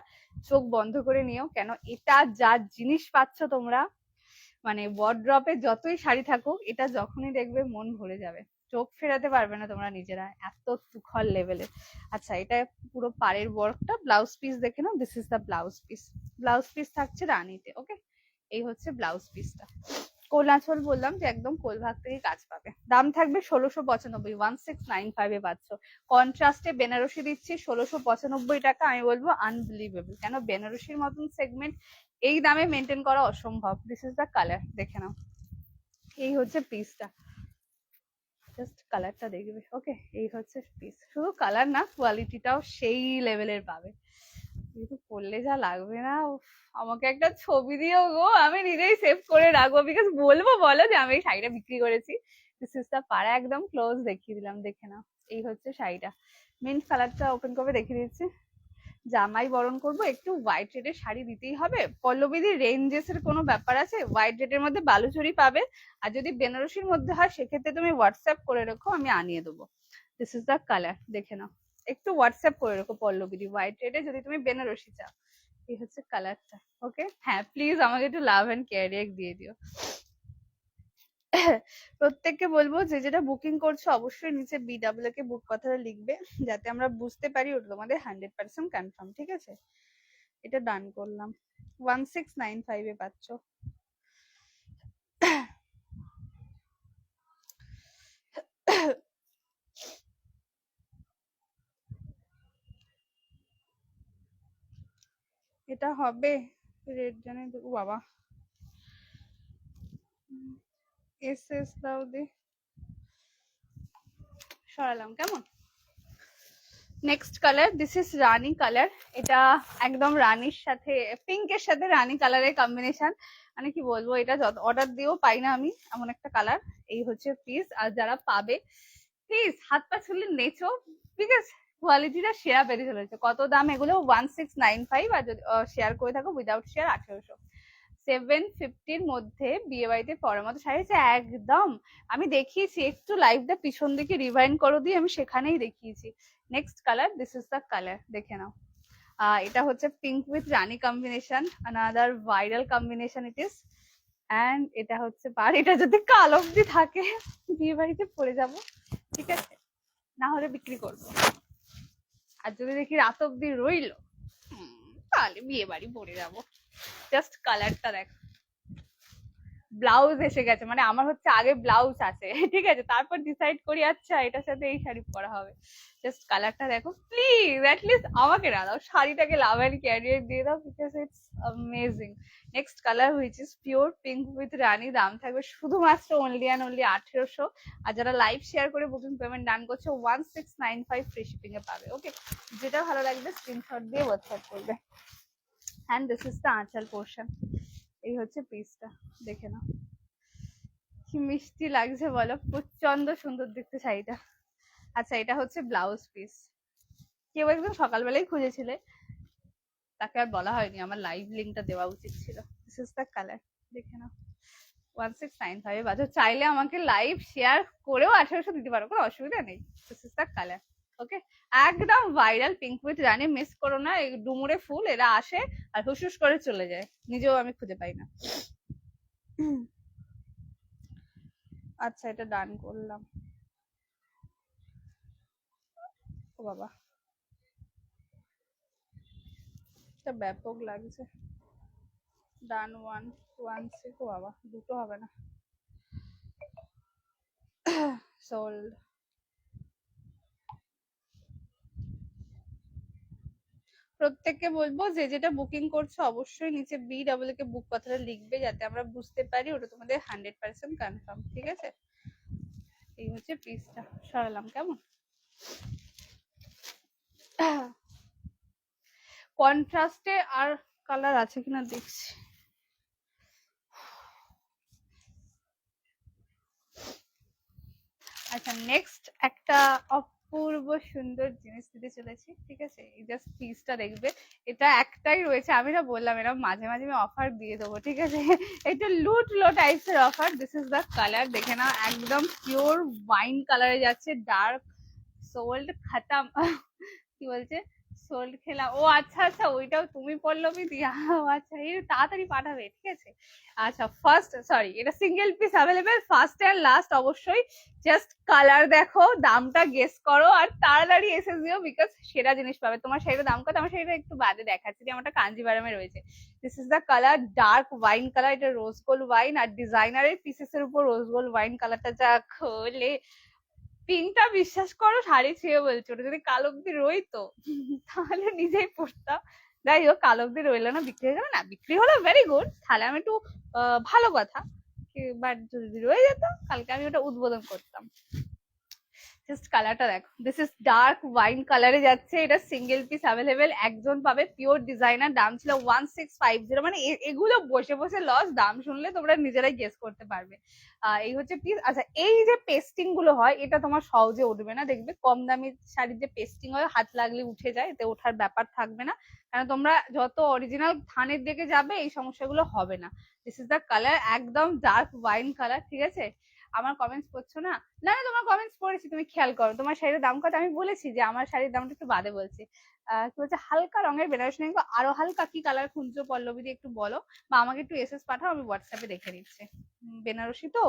Speaker 1: চোখ বন্ধ করে নিও, কেন এটা যা জিনিস পাচ্ছ তোমরা, মানে ওয়ার্ড্রপে যতই শাড়ি থাকুক, এটা যখনই দেখবে মন ভরে যাবে, চোখ ফেরাতে পারবে না তোমরা নিজেরা, এত তুখর লেভেলের। আচ্ছা, এটা পুরো পাড়ের ওয়ার্কটা, ব্লাউজ পিস দেখে নাও, this is the blouse piece. Blouse piece থাকছে রানীতে, ওকে? এই হচ্ছে ব্লাউজ পিসটা। কোল আঁচল বললাম যে একদম কোল ভাগ থেকে কাজ পাবে। দাম থাকবে 1695, 1695 এ পাচ্ছ। কন্ট্রাস্টে বেনারসি দিচ্ছি 1695 টাকা। আমি বলবো আনবিলিভেবল, কেন বেনারসির মতন সেগমেন্ট এই দামে মেনটেন করা অসম্ভব। দিস ইজ দ্য কালার, দেখে নাও। এই হচ্ছে পিসটা, জাস্ট কালারটা দেখবে, ওকে? এই হচ্ছে পিস। শুধু কালার না, কোয়ালিটিটাও সেই লেভেলের পাবে। কিন্তু পড়লে যা লাগবে না, আমাকে একটা ছবি দিও গো, আমি নিজেই সেভ করে রাখবো, বিকজ বলবো বলো যে আমি এই শাড়িটা বিক্রি করেছি। দিস ইজ দ্য পাড়া, একদম ক্লোজ দেখিয়ে দিলাম, দেখে নাও। এই হচ্ছে শাড়িটা, মিন্ট কালারটা ওপেন করে দেখিয়ে দিচ্ছি। জামাই বরণ করবো, একটু হোয়াইট রেডের শাড়ি দিতেই হবে। পল্লবীদি রেঞ্জেস এর কোনো ব্যাপার আছে, হোয়াইট রেডের মধ্যে বালুচুরি পাবে। আর যদি বেনারসির মধ্যে হয় সেক্ষেত্রে তুমি হোয়াটসঅ্যাপ করে রেখো, আমি আনিয়ে দেবো। দিস ইজ দ্য কালার, দেখে নাও। একটু হোয়াটসঅ্যাপ করে রাখো পল্লবীদি, হোয়াইট রেডে যদি তুমি বেনারসি চাও। এই হচ্ছে কালারটা। ওকে, হ্যাঁ প্লিজ আমাকে একটু লাভ অ্যান্ড কেয়ার দিয়ে দিও। প্রত্যেককে বলবো যে যেটা বুকিং করছো অবশ্যই নিচে BW কে বুক কথাটা লিখবে, যাতে আমরা বুঝতে পারি ওটা তোমাদের 100% কনফার্ম। ঠিক আছে, এটা ডান করলাম। 1695 এ পাচ্ছ। এটা হবে রেড জানে ও বাবা, এস দাও দে, সরালাম কেমন। Next colour, this is rani colour. এটা একদম রানীর সাথে পিঙ্কের সাথে রানী কালারের কম্বিনেশন। মানে কি বলবো, এটা যত অর্ডার দিয়েও পাই না আমি এমন একটা কালার। এই হচ্ছে পিস, আর যারা পাবে প্লিজ হাত পা ছুলে নেচো, ঠিক আছে। কোয়ালিটিটা সেরা বেরিয়ে চলেছে। কত দাম এগুলো? 1695, আর যদি শেয়ার করে থাকো উইদাউট শেয়ার 1800। 750-র মধ্যে বিয়ে বাড়িতে পরার মতো শাড়ি একদম। আমি দেখিয়েছি, একটু লাইভটা পিছন দিকে রিভাইন্ড করো দিয়ে, আমি সেখানেই দেখিয়েছি। Next colour, this is the colour, দেখে নাও। এটা হচ্ছে pink with rani combination, another viral combination it is. And এটা হচ্ছে পার, এটা যদি কাল অব্দি থাকে বিয়ে বাড়িতে পরে যাবো, ঠিক আছে, না হলে বিক্রি করবো। আর যদি দেখি রাত অব্দি রইলো তাহলে বিয়ে বাড়ি পরে যাবো। জাস্ট কালারটা দেখ, ব্লাউজ এসে গেছে, মানে আমার হচ্ছে আগে ব্লাউজ আছে, ঠিক আছে, তারপর ডিসাইড করি আচ্ছা এটার সাথে এই শাড়ি পরা হবে। জাস্ট কালারটা দেখো প্লিজ, অ্যাটলিস্ট আমাকে না দাও, শাড়িটাকে লাভ অ্যান্ড ক্যারিয়ার দিয়ে দাও, because it's amazing. Next colour which is pure pink with rani, দাম থাকবে শুধুমাত্র অনলি অ্যান্ড অনলি 1800। আর যারা লাইভ শেয়ার করে বুকিং পেমেন্ট ডান করছে 1695 ফ্রি শিপিং এ পাবে। ওকে, যেটা ভালো লাগবে স্ক্রিনশট দিয়ে হোয়াটসঅ্যাপ করবে। অ্যান্ড দিস ইজ দ্য আঁচল পোর্শন। এই হচ্ছে পিসটা, দেখে নাও কি মিষ্টি লাগছে বলো, প্রচন্ড সুন্দর দেখতে শাড়িটা। আচ্ছা, এটা হচ্ছে ব্লাউজ পিস। কেউ একদম সকালবেলায় খুঁজেছিলে, তাকে আর বলা হয়নি, আমার লাইভ লিঙ্কটা দেওয়া উচিত ছিল। দিস ইজ দ্য কালার, দেখে নাও। 1695 বাজো, চাইলে আমাকে লাইভ শেয়ার করেও 1800 দিতে পারো, কোনো অসুবিধা নেই। This is the colour. Okay, একদম viral pink with rani, miss করো না। এই ডুমুরে ফুল এরা আসে আর হুসুস করে চলে যায়, নিজেও আমি খুঁজে পাই না। আচ্ছা, এটা ডান করলাম। ও বাবা, এটা ব্যাপক লাগছে। ডান 116, ও বাবা দুটো হবে না, সোল্ড। প্রত্যেককে বলবো যে যেটা বুকিং করছো অবশ্যই নিচে BW কে বুক কথাটা লিখবে, যাতে আমরা বুঝতে পারি ওটা তোমাদের 100% কনফার্ম। ঠিক আছে, এই হচ্ছে পিসটা, সরালাম কেমন। কন্ট্রাস্টে আর কালার আছে কিনা দেখছি। আচ্ছা, নেক্সট একটা অপূর্ব সুন্দর জিনিস দিতে চলেছি, ঠিক আছে। এই জাস্ট পিসটা দেখবে, এটা একটাই রয়েছে, আমি না বললাম এরকম মাঝে মাঝে আমি অফার দিয়ে দেবো, ঠিক আছে। এটা লুট লো টাইপস এর offer. This is the colour, দেখে নাও, একদম পিওর ওয়াইন কালারে যাচ্ছে, ডার্ক সোল্ড খাতাম কি বলছে, সোল্ড খেলা, ও আচ্ছা আচ্ছা, ওইটাও তুমি পল্লবী দিয়া, ও আচ্ছা, এই তাড়াতাড়ি পাঠাবে, ঠিক আছে। আচ্ছা, ফার্স্ট সরি, এটা single piece available, first and last অবশ্যই। জাস্ট কালার দেখো, দামটা গেস করো, আর তাড়াতাড়ি এসে দিও, বিকজ সেরা জিনিস পাবে। তোমার শাড়ির দাম কত? আমার শাড়িটা একটু বাদে দেখাচ্ছি, যে আমারটা কাঞ্জিবারামে রয়েছে। This is the colour, dark wine colour, এটা রোজ গোল্ড ওয়াইন, আর ডিজাইনারের পিসেস এর উপর রোজ গোল্ড ওয়াইন কালারটা যা খোলে, পিঙ্কটা বিশ্বাস করো শাড়ি ছেয়ে বলছো, ওটা যদি কাল অব্দি রইতো তাহলে নিজেই পড়তাম। যাই হোক, কাল অব্দি রইলো না, বিক্রি হয়ে যাবে না, বিক্রি হলো ভেরি গুড, তাহলে আমি একটু ভালো কথা, বাট যদি রয়ে যেত কালকে আমি ওটা উদ্বোধন করতাম। জাস্ট কালারটা দেখো, দিস ইজ ডার্ক ওয়াইন কালারে যাচ্ছে, এটা সিঙ্গেল পিস অ্যাভেলেবেল, একজন পাবে, পিওর ডিজাইনার, দাম ছিল 1650। মানে এগুলো বসে বসে লস, দাম শুনলে তোমরা নিজেরাই গেস করতে পারবে। এই হচ্ছে পিস। আচ্ছা, এই যে পেস্টিং গুলো হয়, এটা তোমার সহজে উঠবে না, দেখবে কম দামি শাড়ির যে পেস্টিং হয় হাত লাগলে উঠে যায়, এতে ওঠার ব্যাপার থাকবে না, কারণ তোমরা যত অরিজিনাল থানের দিকে যাবে এই সমস্যাগুলো হবে না। দিস ইজ দ্য কালার, একদম ডার্ক ওয়াইন কালার, ঠিক আছে। আমার কমেন্টস পড়ছো না? না না, তোমার কমেন্টস পড়ে করেছি তুমি খেয়াল করো। তোমার শাড়ির দাম কত? আমি বলেছি যে আমার শাড়ির দামটা একটু বাদে বলছি। কি বলছে, হালকা রঙের বেনারসি নেই গো, আরো হালকা কি কালার খুঁজছো পল্লবী দিয়ে একটু বলো, বা আমাকে একটু এসএস পাঠাও, আমি হোয়াটসঅ্যাপে দেখে নিচ্ছি। বেনারসি তো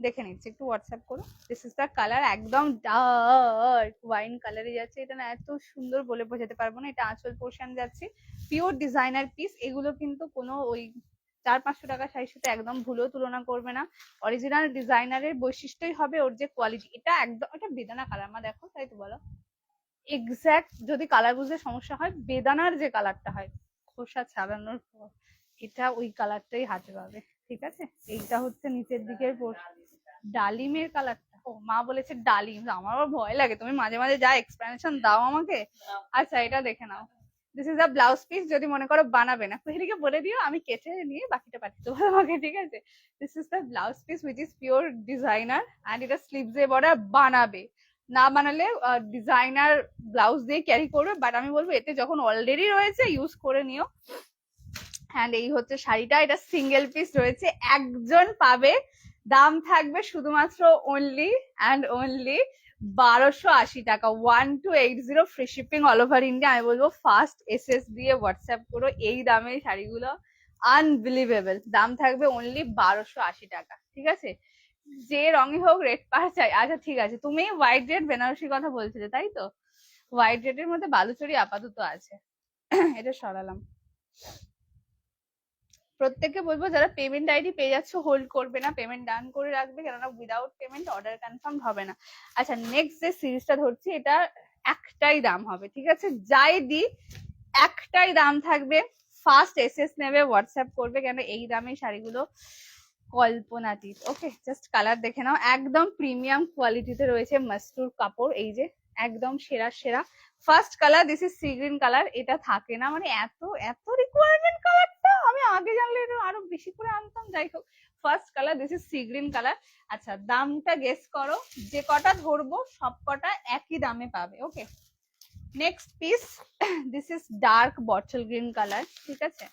Speaker 1: দেখে নিচ্ছি, একটু হোয়াটসঅ্যাপ করো। দিস ইজ দ্য কালার, একদম ডার্ক ওয়াইন কালারে যাচ্ছে। এটা না এত সুন্দর বলে বোঝাতে পারবো না। এটা আঁচল পোর্শন যাচ্ছে, পিওর ডিজাইনার পিস। এগুলো কিন্তু কোনো ওই 400-500 টাকা শাড়ির সাথে একদম ভুলেও তুলনা করবে না। অরিজিনাল ডিজাইনারের বৈশিষ্ট্যই হবে ওর যে কোয়ালিটি। এটা একদম, এটা বেদানা কালার, মা দেখো, তাই তো বলো। এক্স্যাক্ট যদি কালার বুঝতে সমস্যা হয়, বেদানার যে কালারটা হয় খোসা ছাড়ানোর পর, এটা ওই কালারটাই হাতে পাবে, ঠিক আছে। এইটা হচ্ছে নিচের দিকের ডালিমের কালারটা। ও মা বলেছে ডালিম, আমারও ভয় লাগে, তুমি মাঝে মাঝে যা এক্সপ্লেনেশন দাও আমাকে। আচ্ছা এটা দেখে নাও, this is the blouse piece. যদি মনে করো বানাবে না, কুহেলিকে বলে দিও আমি কেটে নিয়ে বাকিটা পাঠিয়ে দেবো তোমাকে, ঠিক আছে। This is the blouse piece which is pure designer, and এটা স্লিভসে বর্ডার বানাবে। না বানালে ডিজাইনার ব্লাউজ দিয়ে ক্যারি করবে, বাট আমি বলবো এতে যখন অলরেডি রয়েছে ইউজ করে নিও। হ্যান্ড এই হচ্ছে শাড়িটা, এটা সিঙ্গেল পিস রয়েছে, একজন পাবে। দাম থাকবে শুধুমাত্র অনলি অ্যান্ড অনলি 1280 টাকা, 1280, free shipping all over India. আমি বলবো ফার্স্ট এসএস দিয়ে হোয়াটসঅ্যাপ করো, এই দামে শাড়িগুলো আনবিলিভেবল। দাম থাকবে অনলি 1280 টাকা, ঠিক আছে। যে রঙই হোক রেড পাওয়া চাই। আচ্ছা ঠিক আছে, তুমি হোয়াইট রেড বেনারসির কথা বলছিলে তাই তো। হোয়াইট রেডের মধ্যে বালুচরি আপাতত আছে, এটা সরালাম। প্রত্যেককে বলবো যারা পেমেন্ট আইডি পেয়ে যাচ্ছে হোল্ড করবে না, পেমেন্ট ডান করে রাখবে, কেননা উইদাউট পেমেন্ট অর্ডার কনফার্ম হবে না। আচ্ছা নেক্সট যে সিরিজটা ধরছি, এটা একটাই দাম হবে, ঠিক আছে। যাই দি একটাই দাম থাকবে, ফার্স্ট এসএস নেবে, হোয়াটসঅ্যাপ করবে, কেন এই দামে শাড়িগুলো কল্পনাতীত। ওকে, জাস্ট কালার দেখে নাও, একদম প্রিমিয়াম কোয়ালিটিতে রয়েছে মাস্টুর কাপড়, এই যে একদম সেরা সেরা। First colour, this is sea green colour. এটা থাকে না, মানে এত এত রিকোয়ারমেন্ট কালারটা, আমি আগে জানলে এটা আরো বেশি করে আনতাম। যাই হোক, first colour, this is sea green colour. আচ্ছা দামটা গেস করো, যে কটা ধরবো সব কটা একই দামে পাবে। Okay, next piece, this is dark bottle green colour, ঠিক আছে,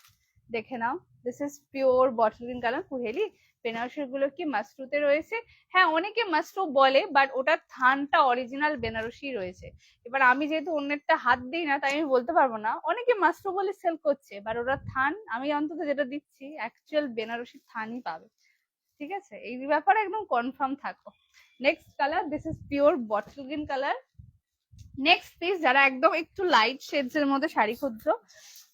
Speaker 1: দেখে নাও। This is pure bottle green colour. Kuheli Banarasi গুলো কি মাসরুতে রয়েছে? হ্যাঁ অনেকে মাসরু বলে, বাট ওটার থানটা অরিজিনাল বেনারসি রয়েছে। এবার আমি যেহেতু অন্যেরটা হাত দিই না, তাই আমি বলতে পারবো না। অনেকে মাসরু বলে সেল করছে, বাট ওটার থান আমি অন্তত যেটা দিচ্ছি অ্যাকচুয়াল বেনারসি থানই পাবে, ঠিক আছে। এই ব্যাপারে একদম কনফার্ম থাকো। Next colour, this is pure bottle green colour. Next piece, যারা একদম একটু লাইট শেডস এর মধ্যে শাড়ি খুঁজছো,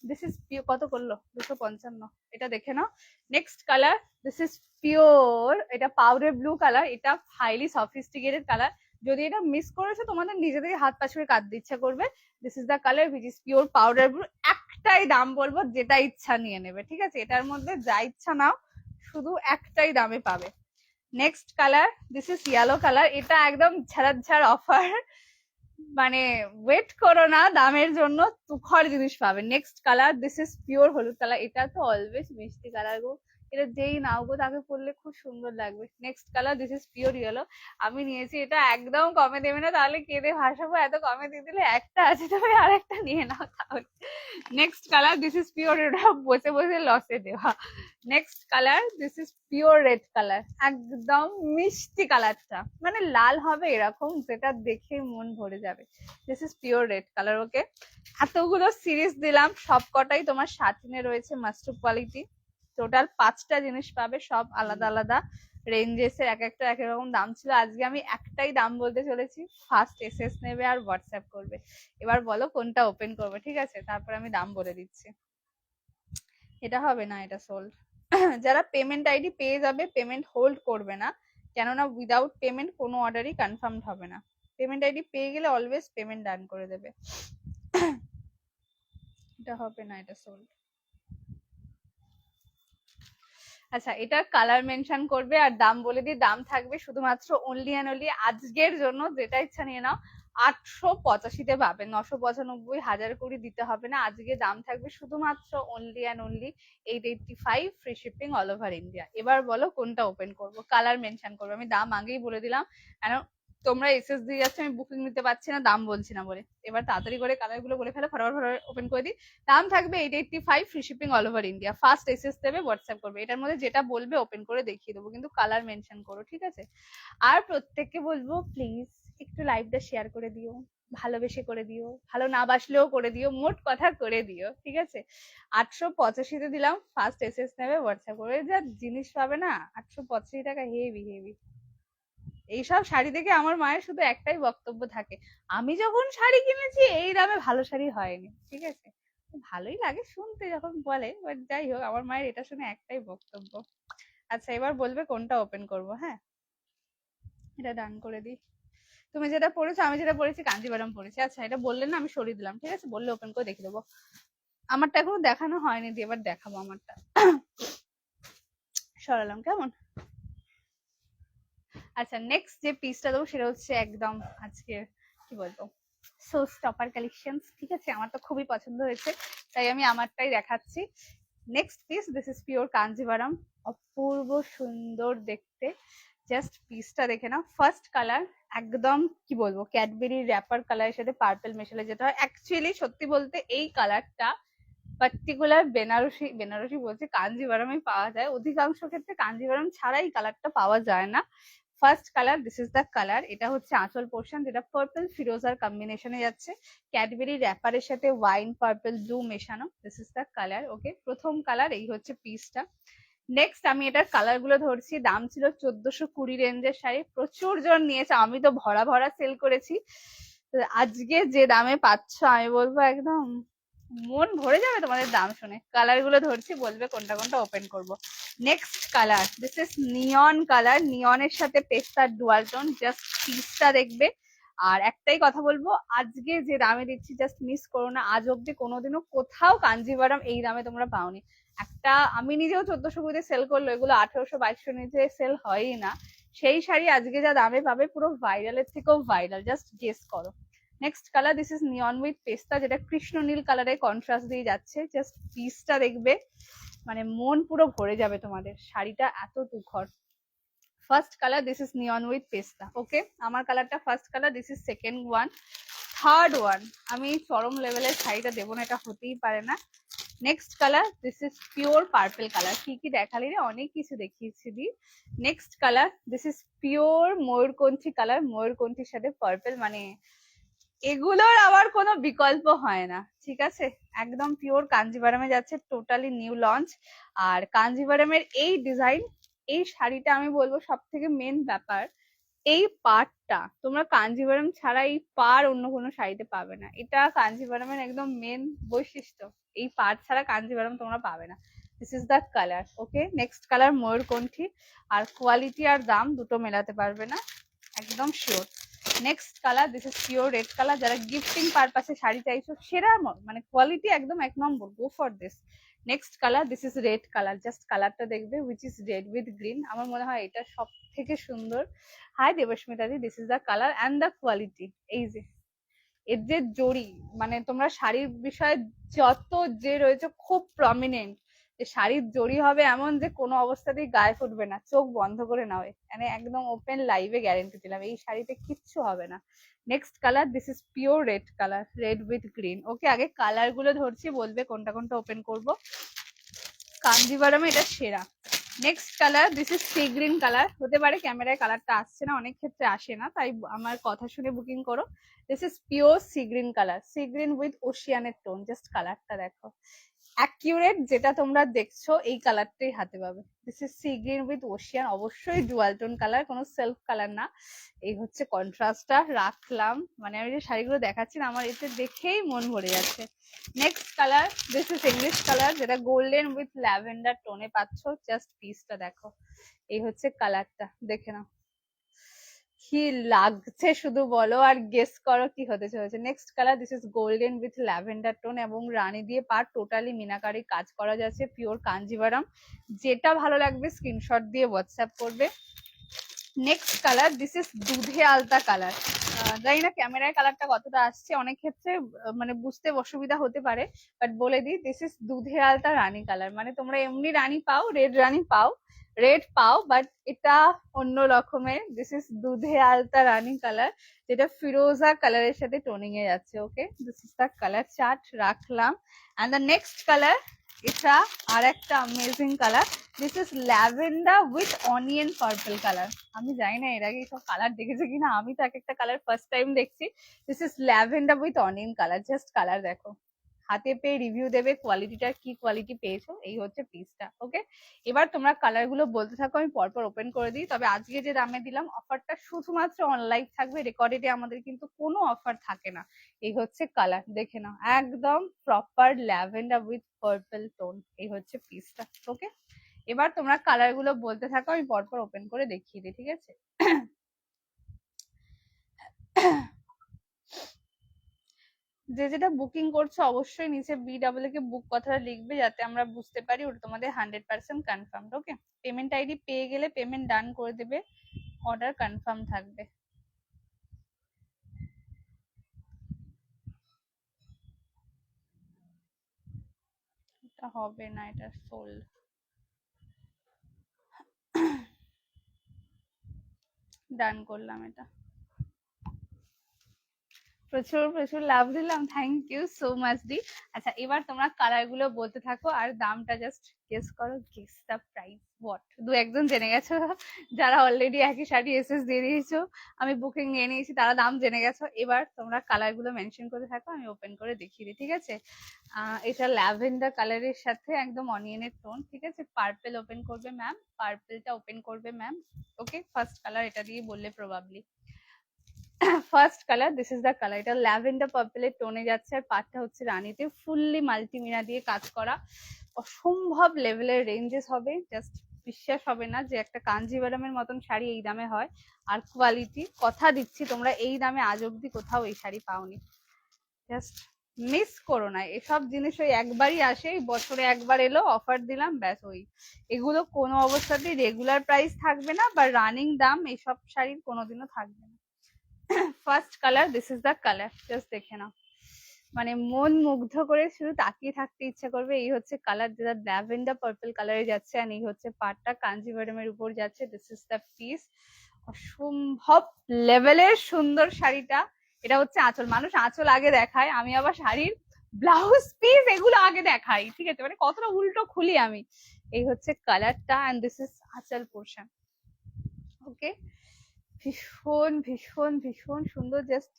Speaker 1: দিস ইজ কত করলো, 255, এটা দেখে নাও। Next colour, this is pure, এটা পাউডার ব্লু কালার, এটা হাইলি সফিস্টিকেটেড কালার। যদি এটা মিস করেছো তোমাদের নিজেদের হাত পাশ করে কাটতে ইচ্ছা করবে। This is the colour which is pure powder blue. একটাই দাম বলবো, যেটা ইচ্ছা নিয়ে নেবে, ঠিক আছে। এটার মধ্যে যা ইচ্ছা নাও, শুধু একটাই দামে পাবে। Next colour, this is yellow colour. এটা একদম ঝাড় অফার, মানে ওয়েট করো না দামের জন্য, তুখর জিনিস পাবে। Next colour, this is pure হলুদ কালার। এটা তো অলওয়েজ মিষ্টি কালার গো, এটা যেই নাও গো তাকে পরলে খুব সুন্দর লাগবে। Next colour, this is pure yellow. আমি নিয়েছি এটা, একদম কমে দেবে না, তাহলে কেঁদে ভাসাবো। এত কমে দিয়ে দিলে, একটা আছে তুমি আরেকটা নিয়ে নাও তাহলে। Next colour, this is pure, এটা বসে বসে লসে দেওয়া। Next colour, this is pure red colour, একদম মিষ্টি কালারটা, মানে লাল হবে এরকম, যেটা দেখে মন ভরে যাবে। This is pure red colour. Okay, এতগুলো সিরিজ দিলাম, সব কটাই তোমার সাটিনে রয়েছে, মাস্টার কোয়ালিটি। টোটাল 5টা জিনিস পাবে, সব আলাদা আলাদা রেঞ্জেস এর, এক একটা এক রকম দাম ছিল। আজকে আমি একটাই দাম বলতে চলেছি, ফার্স্ট এসএস নেবে আর হোয়াটসঅ্যাপ করবে। এবার বলো কোনটা ওপেন করবে, ঠিক আছে, তারপর আমি দাম বলে দিচ্ছি। এটা হবে না, এটা সোল্ড। যারা পেমেন্ট আইডি পেয়ে যাবে, পেমেন্ট হোল্ড করবে না, কেননা উইদাউট পেমেন্ট কোনো অর্ডারই কনফার্ম হবে না। পেমেন্ট আইডি পেয়ে গেলে অলওয়েজ পেমেন্ট ডান করে দেবে। এটা হবে না, এটা সোল্ড। আচ্ছা, এটা কালার মেনশন করবে আর দাম বলে দিই। দাম থাকবে শুধুমাত্র অনলি অ্যান্ড অনলি আজকের জন্য, যেটা ইচ্ছা নিয়ে নাও, 885-তে পাবেন। 995, 1020 দিতে হবে না। আজকে দাম থাকবে শুধুমাত্র only and only 885, free shipping all over India. এবার বলো কোনটা ওপেন করবো, কালার মেনশন করবে। আমি দাম আগেই বলে দিলাম, কারণ তোমরা এসএস দিয়ে যাচ্ছে, আমি বুকিং নিতে পারছি না দাম বলছি না বলে। এবার তাড়াতাড়ি করে কালার গুলো বলে ফেলে, ফটাফট ওপেন করে দিই। দাম থাকবে 885, free shipping all over India. First SS দেবে, হোয়াটসঅ্যাপ করবে, এটার মধ্যে যেটা বলবে ওপেন করে দেখিয়ে দেবো, কিন্তু কালার মেনশন করো, ঠিক আছে। আর প্রত্যেককে বলবো প্লিজ একটু লাইভটা শেয়ার করে দিও, ভালোবেসে করে দিও, ভালো না বাসলেও করে দিও, মোট কথা করে দিও, ঠিক আছে? 885-তে দিলাম, ফার্স্ট এসএস নেবে, হোয়াটসঅ্যাপ করে যা জিনিস পাবে না, 885 টাকা, হেভি হেভি। এইসব শাড়ি দেখে আমার মায়ের শুধু একটাই বক্তব্য থাকে, আমি যখন শাড়ি কিনেছি এই দামে ভালো শাড়ি হয়নি, ঠিক আছে? ভালোই লাগে শুনতে যখন বলে, বাট যাই হোক, আমার মায়ের এটা শুনে একটাই বক্তব্য। আচ্ছা, এবার বলবে কোনটা ওপেন করব। হ্যাঁ, এটা ডান করে দিই। তুমি যেটা পড়েছো, আমি যেটা পড়েছি কাঞ্জিভারাম পড়েছি। আচ্ছা, এটা বললে না আমি সরিয়ে দিলাম, ঠিক আছে? বললে ওপেন করে দেখে দেবো। আমারটা এখনো দেখানো হয়নি, দিয়ে এবার দেখাবো আমারটা। সরালাম, কেমন? আচ্ছা, নেক্সট যে পিসটা দেবো সেটা হচ্ছে একদম আজকে কি বলবো, সো স্টপার কালেকশনস, ঠিক আছে? আমার তো খুবই পছন্দ হয়েছে, তাই আমি আমারটাই দেখাচ্ছি। Next piece, this is pure Kanjeevaram, অপূর্ব সুন্দর দেখতে। জাস্ট পিসটা দেখে নাও। ফার্স্ট কালার একদম কি বলবো, ক্যাডবেরি র্যাপার কালারের সাথে পার্পল মেশালে যেটা হয়, অ্যাকচুয়ালি সত্যি বলতে এই কালারটা পার্টিকুলার বেনারসি বলছি, কাঞ্জিভারামে পাওয়া যায়। অধিকাংশ ক্ষেত্রে কাঞ্জিভারাম ছাড়া এই কালারটা পাওয়া যায় না। First colour, this is the colour. এটা হচ্ছে আঁচল পোর্শন, যেটা পার্পল ফিরোজার কম্বিনেশনে যাচ্ছে, ক্যাডবেরি র্যাপারের সাথে ওয়াইন পার্পল ব্লু মেশানো। This is the colour. Okay, প্রথম কালার, এই হচ্ছে পিসটা। নেক্সট আমি এটার কালার গুলো ধরছি। দাম ছিল 1420 রেঞ্জের শাড়ি, প্রচুর জন নিয়েছে, আমি তো ভরা ভরা সেল করেছি। আজকে যে দামে পাচ্ছ, আমি বলবো একদম মন ভরে যাবে তোমাদের দাম শুনে। কালার গুলো ধরছি, বলবে কোনটা কোনটা ওপেন করব। Next colour, this is neon colour, নিয়নের সাথে পেস্তার ডুয়াল টোন। জাস্ট পিসটা দেখবে। আর একটাই কথা বলবো, আজকে যে দামে দিচ্ছি জাস্ট মিস করো না। আজ অব্দি কোনোদিনও কোথাও কাঞ্জিভারাম এই দামে তোমরা পাওনি। একটা আমি নিজেও 1420 সেল করলো, এগুলো 1800-2200 নিচে সেল হয়ই না। সেই শাড়ি আজকে যা দামে পাবে, পুরো ভাইরালের থেকেও ভাইরাল, জাস্ট গেস করো। Next colour, this is neon with পেস্তা, যেটা কৃষ্ণ নীল কালারে কন্ট্রাস্ট দিয়ে যাচ্ছে। জাস্ট পিসটা দেখবে, মানে মন পুরো ভরে যাবে তোমাদের, শাড়িটা এত তুখর। First colour, this is neon with pista. Okay, আমার কালারটা first colour, this is second one. Third one, আমি চরম লেভেলের শাড়িটা দেবো না, এটা হতেই পারে না। Next colour, this is pure purple colour. কি কি দেখালি রে, অনেক কিছু দেখিয়েছি দি। Next colour, this is pure mayurkanthi colour, ময়ূরকণ্ঠীর সাথে পার্পল, মানে এগুলোর আবার কোনো বিকল্প হয় না, ঠিক আছে? একদম পিওর কাঞ্জিভারামে যাচ্ছে, টোটালি নিউ লঞ্চ। আর কাঞ্জিভারামের এই ডিজাইন, এই শাড়িটা আমি বলবো সব থেকে মেন ব্যাপার, এই পাড়টা তোমরা কাঞ্জিভারাম ছাড়া এই পাড় অন্য কোনো শাড়িতে পাবে না। এটা কাঞ্জিভারামের একদম মেন বৈশিষ্ট্য, এই পাড় ছাড়া কাঞ্জিভারাম তোমরা পাবে না। This is the colour. Okay, next colour mayurkanthi. আর কোয়ালিটি আর দাম দুটো মেলাতে পারবে না, একদম sure. Next colour, this is pure red colour. যারা গিফটিং পারপাসে শাড়ি চাইছো, সেরা মানে কোয়ালিটি একদম এক নম্বর, go for this. Next colour, this is red colour. Just কালারটা দেখবে, which is red with green. আমার মনে হয় এটা সব থেকে সুন্দর। Hi Debasmita di, this is the colour and the quality. এই যে এর যে জড়ি, মানে তোমরা শাড়ির বিষয়ে যত যে রয়েছে খুব প্রমিনেন্ট, যে শাড়ির জড়ি হবে এমন যে কোনো অবস্থাতেই গায়ে ফুটবে না, চোখ বন্ধ করে নাও, মানে একদম ওপেন লাইভে গ্যারেন্টি দিলাম এই শাড়িতে কিচ্ছু হবে না। Next colour, this is pure red colour, red with green. Okay, আগে কালার গুলো ধরছি, বলবে কোনটা কোনটা ওপেন করব। কাঞ্জিভারামে এটা সেরা। Next colour, this is sea green colour. হতে পারে ক্যামেরায় কালারটা আসছে না, অনেক ক্ষেত্রে আসে না, তাই আমার কথা শুনে বুকিং করো। This is pure sea green colour, sea green with ওশিয়ানের টোন। জাস্ট কালারটা দেখো, অ্যাকিউরেট যেটা তোমরা দেখছো এই কালারটাই হাতে পাবে। This is sea green with Ocean, অবশ্যই ডুয়াল টোন কালার, কোনো সেলফ কালার না। এই হচ্ছে কন্ট্রাস্টটা রাখলাম, মানে আমি যে শাড়িগুলো দেখাচ্ছি না, আমার এতে দেখেই মন ভরে যাচ্ছে। Next colour, this is English colour, যেটা গোল্ডেন উইথ ল্যাভেন্ডার টোনে পাচ্ছ। জাস্ট পিসটা দেখো, এই হচ্ছে কালারটা, দেখে নাও কি লাগছে শুধু বলো, আর গেস করো কি হতে চলেছে। Next colour, this is golden with lavender tone এবং রানী দিয়ে পার টোটালি মিনাকারি কাজ করা যাচ্ছে, পিওর কাঞ্জিভারাম। যেটা ভালো লাগবে স্ক্রিনশট দিয়ে হোয়াটসঅ্যাপ করবে। নেক্সট কালার, দিস ইজ দুধে আলতা কালার। জানি না ক্যামেরায় কালারটা কতটা আসছে, অনেক ক্ষেত্রে মানে বুঝতে অসুবিধা হতে পারে, বাট বলে দিই, দিস ইজ দুধে আলতা রানী কালার। মানে তোমরা এমনি রানী পাও, রেড রানী পাও, রেড পাও, বাট এটা অন্য রকমের। দিস ইজ দুধে আলতা রানী কালার, যেটা ফিরোজা কালারের সাথে টোনিং এ যাচ্ছে। Okay, this is the colour chart রাখলাম। অ্যান্ড দ্য নেক্সট কালার, এটা আর একটা amazing colour, this is lavender with onion purple colour. আমি জানি না এর আগে সব কালার দেখেছে কিনা, আমি তো এক একটা কালার ফার্স্ট টাইম দেখছি। This is lavender with onion colour, just colour দেখো, হাতে পেয়ে রিভিউ দেবে কোয়ালিটিটার কি কোয়ালিটি পেয়েছো। এই হচ্ছে পিসটা। ওকে, এবার তোমরা কালার গুলো বলতে থাকো, আমি পরপর ওপেন করে দিই। তবে আজকে যে দামে দিলাম অফারটা শুধুমাত্র অনলাইন থাকবে, রেকর্ডেডে আমাদের কিন্তু কোনো অফার থাকে না। এই হচ্ছে কালার, দেখে নাও, একদম proper lavender with purple tone. এই হচ্ছে পিসটা। ওকে, এবার তোমরা কালার গুলো বলতে থাকো, আমি পরপর ওপেন করে দেখিয়ে দিই, ঠিক আছে? যে যেটা বুকিং করছো অবশ্যই নিচে BW কে বুক কথাটা লিখবে, যাতে আমরা বুঝতে পারি ওটা তোমাদের 100% কনফার্ম। ওকে, পেমেন্ট আইডি পেয়ে গেলে পেমেন্ট ডান করে দেবে, অর্ডার কনফার্ম থাকবে। এটা হবে না, এটা সোল্ড। ডান করলাম এটা। প্রচুর প্রচুর লাভ দিলাম, থ্যাংক ইউ সো মাচ দি। আচ্ছা, এবার তোমরা কালার গুলো বলতে থাকো আর দামটা জাস্ট গেস করো, গেস দা প্রাইস হোয়াট। দু একজন জেনে গেছো, যারা অলরেডি একই শাড়ি এসএস দিয়ে দিয়েছো, আমি বুকিং নিয়ে নিয়েছি, তারা দাম জেনে গেছো। এবার তোমরা কালার গুলো মেনশন করে থাকো, আমি ওপেন করে দেখিয়ে দিই, ঠিক আছে? এটা ল্যাভেন্ডার কালারের সাথে একদম অনিয়নের টোন, ঠিক আছে? পার্পেল ওপেন করবে ম্যাম, পার্পেলটা ওপেন করবে ম্যাম। ওকে, ফার্স্ট কালার এটা দিয়ে বললে probably. First colour, this is the colour. এটা ল্যাভেন্ডার পার্পলের টোনে যাচ্ছে, আর পাটটা হচ্ছে রানীতে, ফুললি মাল্টিমিনা দিয়ে কাজ করা, অসম্ভব লেভেলের রেঞ্জেস হবে। জাস্ট বিশ্বাস হবে না যে একটা কাঞ্জিভারামের মতন শাড়ি এই দামে হয়। আর কোয়ালিটি, কথা দিচ্ছি তোমরা এই দামে আজ অব্দি কোথাও এই শাড়ি পাওনি। জাস্ট মিস করো না, এসব জিনিস ওই একবারই আসে, বছরে একবার এলো, অফার দিলাম, ব্যাস। ওই এগুলো কোনো অবস্থাতেই রেগুলার প্রাইস থাকবে না, বা রানিং দাম এসব শাড়ির কোনোদিনও থাকবে না। First colour, this is the colour, just দেখে নাও, মানে মন মুগ্ধ করে শুধু তাকিয়ে থাকতে ইচ্ছা করবে। এই হচ্ছে কালার, যেটা ল্যাভেন্ডার পার্পল কালারে যাচ্ছে, আর এই হচ্ছে পাটটা কাঞ্জিভারমের উপর যাচ্ছে। দিস ইজ দ্য পিস, অসম্ভব লেভেলের সুন্দর শাড়িটা। এটা হচ্ছে আঁচল, মানুষ আঁচল আগে দেখায়, আমি আবার শাড়ির ব্লাউজ পিস এগুলো আগে দেখাই, ঠিক আছে? মানে কতটা উল্টো খুলি আমি। এই হচ্ছে কালারটা, এন্ড দিস ইজ আঁচল পোর্শন। ওকে, ভীষণ ভীষণ ভীষণ সুন্দর, জাস্ট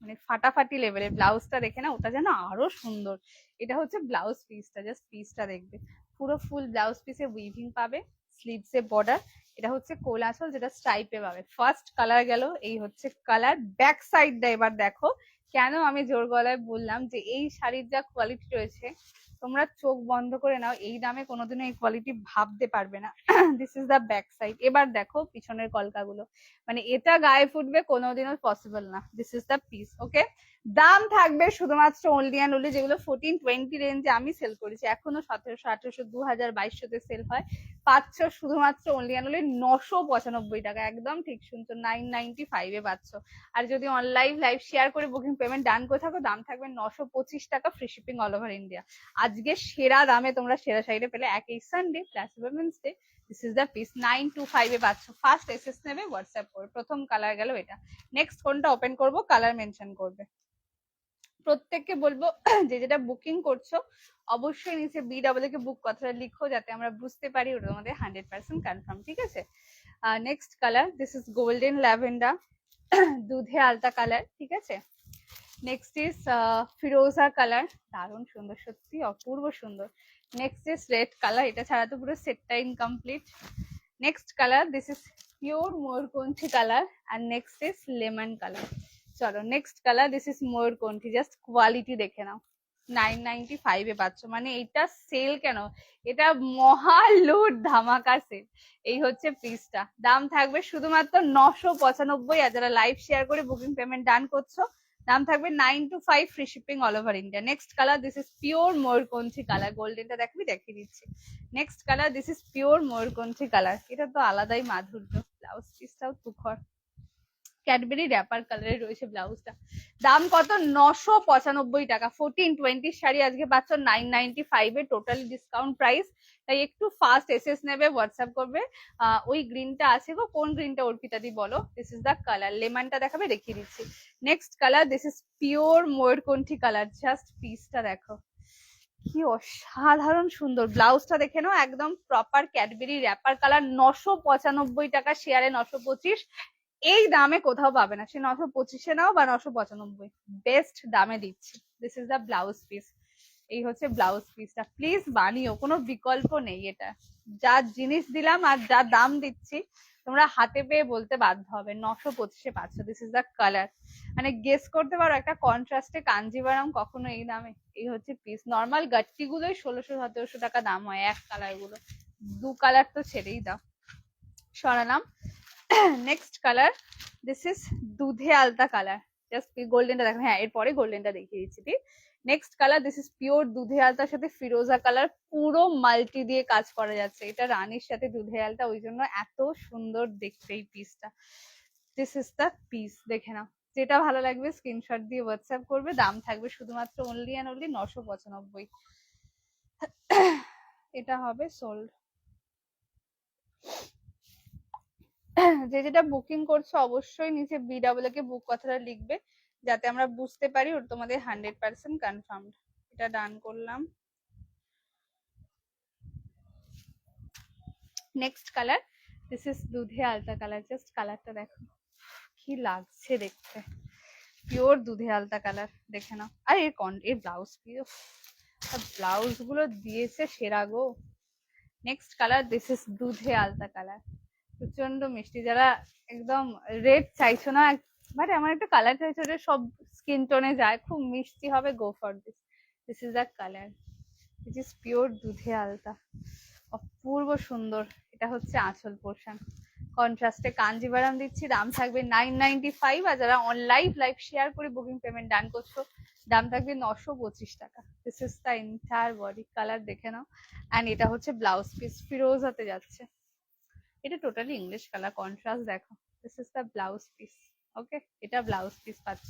Speaker 1: মানে ফাটাফাটি লেভেলের। ব্লাউজটা দেখে না, ওটা যেন আরো সুন্দর। এটা হচ্ছে ব্লাউজ পিসটা, জাস্ট পিসটা দেখবে, পুরো ফুল ব্লাউজ পিসে উইভিং পাবে, স্লিভসে বর্ডার। এটা হচ্ছে কোল আঁচল, যেটা স্ট্রাইপে পাবে। ফার্স্ট কালার গেল, এই হচ্ছে কালার। ব্যাক সাইডটা এবার দেখো, কেন আমি জোর গলায় বললাম যে এই শাড়ির যা কোয়ালিটি রয়েছে, তোমরা চোখ বন্ধ করে নাও, এই দামে কোনোদিনও এই কোয়ালিটি ভাবতে পারবে না। This is the back side. এবার দেখো পিছনের কলকাগুলো, মানে এটা গায়ে ফুটবে কোনোদিনও পসিবল না। This is the piece. Okay, দাম থাকবে শুধুমাত্র অনলি অ্যান্ড অনলি, যেগুলো 14-20 রেঞ্জে আমি সেল করেছি, এখনো 1700, 1800, 2000, 2200 সেল হয়, পাচ্ছ শুধুমাত্র অনলি অ্যান্ড অনলি 995 টাকা। একদম ঠিক শুনছো, 995 এ পাচ্ছ। আর যদি অনলাইন লাইভ শেয়ার করে বুকিং পেমেন্ট ডান করে থাকো, দাম থাকবে 925 টাকা, free shipping all over India. আজকে সেরা দামে তোমরা সেরা শাড়িটা পেলে, একই Sunday plus women's day. This is the piece, 925 এ পাচ্ছ। ফার্স্ট এসএস নেবে হোয়াটসঅ্যাপ করে। প্রথম কালার গেল এটা। নেক্সট কোনটা ওপেন করব, কালার মেনশন করবে। প্রত্যেককে বলবো যে যেটা বুকিং করছো অবশ্যই নিচে BW কে বুক কথাটা লিখো, যাতে আমরা বুঝতে পারি ওটা তোমাদের 100% কনফার্ম, ঠিক আছে? Next colour, this is golden lavender, দুধে আলতা কালার, ঠিক আছে? নেক্সট ইজ ফিরোজা কালার, দারুণ সুন্দর, সত্যি অপূর্ব সুন্দর। নেক্সট ইজ রেড কালার, এটা ছাড়া তো পুরো সেটটা incomplete. Next colour, this is pure mayurkanthi colour, আর নেক্সট ইজ লেমন কালার। চলো next colour, this is mayurkanthi, just quality দেখে নাও, 995 এ পাচ্ছ। মানে এটা সেল কেন, এটা মহা লুট ধামাকা সেল। এই হচ্ছে পিসটা, দাম থাকবে শুধুমাত্র 995। আর যারা লাইভ শেয়ার করে বুকিং পেমেন্ট ডান করছো, দাম থাকবে 925, free shipping all over India. Next colour, this is pure mayurkanthi colour, গোল্ডেনটা দেখবি, দেখিয়ে দিচ্ছি। Next colour, this is pure mayurkanthi colour, এটা তো আলাদাই মাধুর্য। ব্লাউজ পিসটাও তুখর, ক্যাডবেরি র্যাপার কালারে রয়েছে ব্লাউজটা। দাম কত, 995 টাকা। 14-20 শাড়ি আজকে পাচ্ছ 995 এ, টোটালি ডিসকাউন্ট প্রাইস। তাই একটু ফাস্ট এসএস নেবে, হোয়াটসঅ্যাপ করবে। ওই গ্রিনটা আছে গো, কোন গ্রিনটা অর্পিতা দি বলো? দিস ইজ দ্য কালার, লেমনটা দেখাবে, দেখিয়ে দিচ্ছি। Next colour, this is pure mayurkanthi colour, just পিসটা দেখো, কি অসাধারণ সুন্দর। ব্লাউজটা দেখে নাও, একদম প্রপার ক্যাডবেরি র্যাপার কালার। 995 টাকা শেয়ারে 925, এই দামে কোথাও পাবে না। সে 925-এ নাও বা 995, বেস্ট দামে দিচ্ছি। This is the blouse piece. এই হচ্ছে ব্লাউজ পিসটা, প্লিজ বানিও, কোনো বিকল্প নেই। এটা যা জিনিস দিলাম আর যা দাম দিচ্ছি তোমরা হাতে পেয়ে বলতে বাধ্য হবে 925-এ পাচ্ছ। This is the colour. মানে গেস করতে পারো একটা কন্ট্রাস্টে কাঞ্জিভারাম কখনো এই দামে। এই হচ্ছে পিস। নর্মাল গাট্টি গুলোই 1600-1700 টাকা দাম হয়, এক কালার গুলো। দু কালার তো ছেড়েই দাও। সরালাম। নেক্সট কালার, দিস ইজ দুধে আলতা কালার। জাস্ট গোল্ডেনটা দেখো, হ্যাঁ এরপরে গোল্ডেনটা দেখিয়ে দিচ্ছি। Next colour, this is pure দুধে আলতার সাথে ফিরোজা কালার, পুরো মাল্টি দিয়ে কাজ করা যাচ্ছে। এটা রানীর সাথে দুধে আলতা, ওই জন্য এত সুন্দর দেখতে এই পিসটা। দিস ইজ দ্য পিস, দেখে নাও। যেটা ভালো লাগবে স্ক্রিনশট দিয়ে হোয়াটসঅ্যাপ করবে। দাম থাকবে শুধুমাত্র অনলি অ্যান্ড অনলি 995। এটা হবে সোল্ড। যে যেটা বুকিং করছো অবশ্যই নিচে BW কে বুক কথাটা লিখবে, যাতে আমরা বুঝতে পারি ওর তোমাদের 100% কনফার্ম। এটা ডান করলাম। নেক্সট কালার, দিস ইজ দুধে আলতা কালার। জাস্ট কালারটা দেখো কি লাগছে দেখতে, পিওর দুধে আলতা কালার। দেখে নাও। আর এর ব্লাউজ পিও, ব্লাউজ গুলো দিয়েছে সেরা গো। নেক্সট কালার, দিস ইজ দুধে আলতা কালার, প্রচন্ড মিষ্টি। যারা একদম রেড চাইছো না, মানে আমার একটা কালার চাইছো ওটা সব স্কিন টোনে যায়, খুব মিষ্টি হবে, গো for this. This is the colour, it is pure দুধে আলতা, অপূর্ব সুন্দর। এটা হচ্ছে আঁচল পোর্শন। কন্ট্রাস্টে কাঞ্জিভারাম দিচ্ছি, দাম থাকবে 995। আর যারা অনলাইন লাইভ শেয়ার করে বুকিং পেমেন্ট ডান করছো, দাম থাকবে 925 টাকা। This is the entire body. Colour দেখে নাও। অ্যান্ড এটা হচ্ছে ব্লাউজ পিস, ফিরোজাতে যাচ্ছে। এটা টোটালি ইংলিশ কালার, কন্ট্রাস্ট দেখো। This is the blouse piece. Okay, এটা ব্লাউজ পিস পাচ্ছ।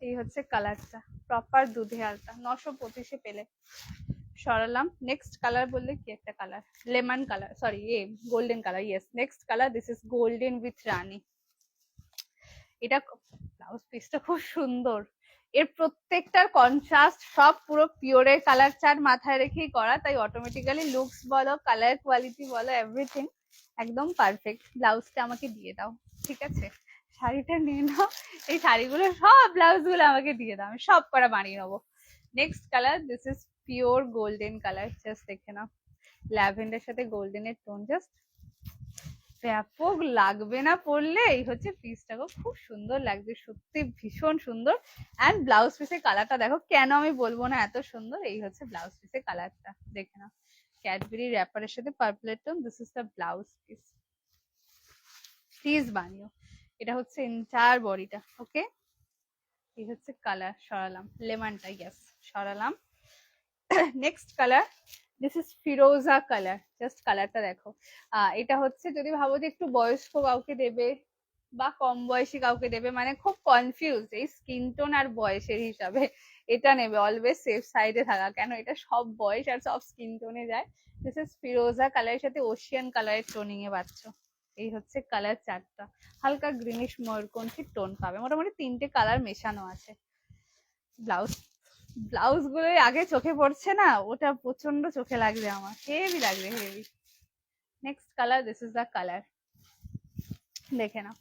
Speaker 1: এই হচ্ছে কালারটা, প্রপার দুধে আলতা, 925-এ পেলে। সরালাম। নেক্সট কালার বললে কি একটা colour, lemon colour, sorry golden colour. Yes, next colour, this is golden with rani. এটা ব্লাউজ পিসটা খুব সুন্দর। এর প্রত্যেকটার কন্ট্রাস্ট সব পুরো পিওরের কালার চার্ট মাথায় রেখেই করা, তাই অটোমেটিক্যালি লুকস বলো, কালার কোয়ালিটি বলো, এভরিথিং একদম পারফেক্ট। ব্লাউজটা আমাকে দিয়ে দাও, ঠিক আছে? শাড়িটা নিয়ে নাও, এই শাড়িগুলো সব ব্লাউজ গুলো আমাকে দিয়ে দাও, আমি সব করা বানিয়ে নেবো। Next colour, this is pure golden colour. Just দেখে নাও, ল্যাভেন্ডার সাথে গোল্ডেনের টোন, জাস্ট ব্যাপক লাগবে না পরলে। এই হচ্ছে পিসটা গো, খুব সুন্দর লাগছে সত্যি, ভীষণ সুন্দর। অ্যান্ড ব্লাউজ পিসের কালারটা দেখো, কেন আমি বলবো না এত সুন্দর। এই হচ্ছে ব্লাউজ পিসের কালারটা, দেখে নাও। ক্যাডবেরি র্যাপারের সাথে পার্পলের tone, this is the blouse piece. Please বানিও। এটা হচ্ছে এন্টায়ার বডিটা। ওকে, এই হচ্ছে কালার। সরালাম লেমনটা, ইয়েস সরালাম। Next colour, this is Firoza colour. Just কালারটা দেখো। এটা হচ্ছে যদি ভাবো যে একটু বয়স্ক কাউকে দেবে বা কম বয়সী কাউকে দেবে, মানে খুব কনফিউজ এই স্কিন টোন আর বয়সের হিসাবে, এটা নেবে। অলওয়েজ সেফ সাইডে থাকা, কেন এটা সব বয়স আর সব স্কিন টোনে যায়। দিস ইজ ফিরোজা কালারের সাথে ওশিয়ান কালারের টোনিং এ পাচ্ছ। এই হচ্ছে কালার চারটা, হালকা গ্রিনিশ ময়ূরকণ্ঠী টোন পাবে, মোটামুটি 3টে কালার মেশানো আছে। ব্লাউজ ব্লাউজ গুলো আগে চোখে পড়ছে না, ওটা প্রচন্ড চোখে লাগবে আমার, হেভি লাগবে, heavy. Next colour, this is the colour, দেখে নাও।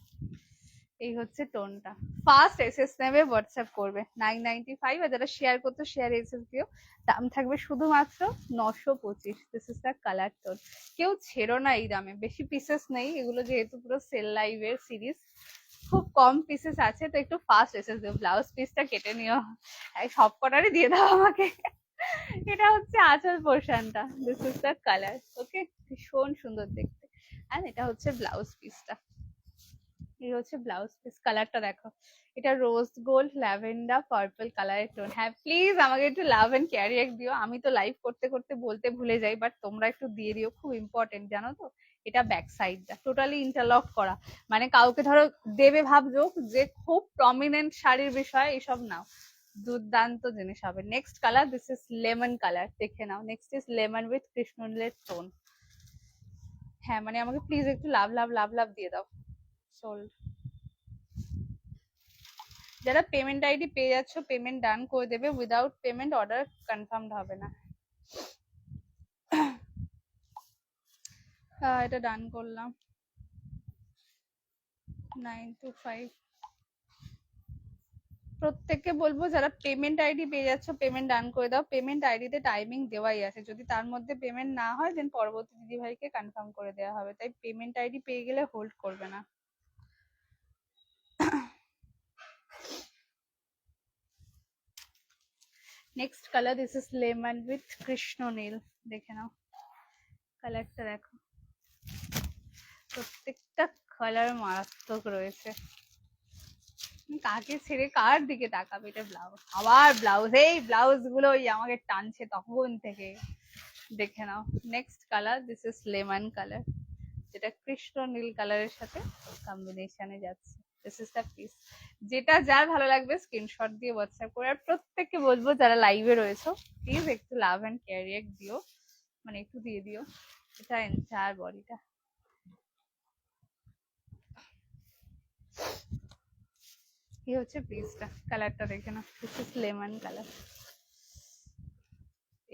Speaker 1: এই হচ্ছে টোনটা। ফার্স্ট এসএস নেবে, হোয়াটসঅ্যাপ করবে 995। আর যারা শেয়ার করতো শেয়ার এসএস দিও, দাম থাকবে শুধুমাত্র 925। This is the colour tone. কেউ ছেড়ো না এই দামে, বেশি পিসেস নেই এগুলো, যেহেতু পুরো সেল লাইভের সিরিজ, খুব কম পিসেস আছে, তো একটু ফাস্ট এসেস দিও। ব্লাউজ পিসটা কেটে নিও, সব কটারই দিয়ে দাও আমাকে। এটা হচ্ছে আঁচল পোর্শনটা, দিস ইজ দ্য কালার। ওকে, ভীষণ সুন্দর দেখতে। আর এটা হচ্ছে ব্লাউজ পিসটা। এই হচ্ছে ব্লাউজ পিস। কালারটা দেখো, এটা রোজ গোল্ড ল্যাভেন্ডার পার্পল কালারের টোন। হ্যাঁ প্লিজ আমাকে একটু লাভ এন্ড ক্যারি এক দিও, আমি তো লাইভ করতে করতে বলতে ভুলে যাই, বাট তোমরা একটু দিয়ে দিও, খুব ইম্পর্টেন্ট জানো তো। এটা ব্যাক সাইডটা টোটালি ইন্টারলক করা, মানে কাউকে ধরো দেবে ভাবছো যে খুব প্রমিনেন্ট শাড়ির বিষয়, এইসব নাও, দুর্দান্ত জিনিস হবে। Next colour, this is lemon colour, দেখে নাও। নেক্সট ইজ লেমন উইথ কৃষ্ণনীলের টোন। হ্যাঁ মানে আমাকে প্লিজ একটু লাভ লাভ লাভ লাভ দিয়ে দাও। সোল্ড। যারা পেমেন্ট আইডি পেয়ে যাচ্ছ পেমেন্ট ডান করে দেবে, উইদাউট পেমেন্ট অর্ডার কনফার্মড হবে না। এটা ডান করলাম 925। প্রত্যেককে বলবো যারা পেমেন্ট আইডি পেয়ে যাচ্ছ পেমেন্ট ডান করে দাও। পেমেন্ট আইডিতে টাইমিং দেওয়াই আছে, যদি তার মধ্যে পেমেন্ট না হয় দেন পরবর্তী দিদিভাইকে কনফার্ম করে দেওয়া হবে, তাই পেমেন্ট আইডি পেয়ে গেলে হোল্ড করবে না। Next colour, this is lemon with krishna neel. দেখে নাও কালারটা, দেখো প্রত্যেকটা কালার মারাত্মক রয়েছে। কাকে ছেড়ে কার দিকে তাকাবে? এটা ব্লাউজ, আবার ব্লাউজ, এই ব্লাউজ গুলো আমাকে টানছে তখন থেকে। দেখে নাও next colour, this is lemon colour, যেটা কৃষ্ণ নীল কালারের সাথে কম্বিনেশনে যাচ্ছে। This is the piece. যেটা যার ভালো লাগবে স্ক্রিনশট দিয়ে হোয়াটসঅ্যাপ করে। আর প্রত্যেককে বলবো যারা লাইভে রয়েছো প্লিজ একটু লাভ অ্যান্ড কেয়ার রিঅ্যাক্ট দিও, মানে একটু দিয়ে দিও। এটা এন্টায়ার বডিটা। এই হচ্ছে পিসটা, কালারটা দেখে নাও, দিস ইজ লেমন কালার।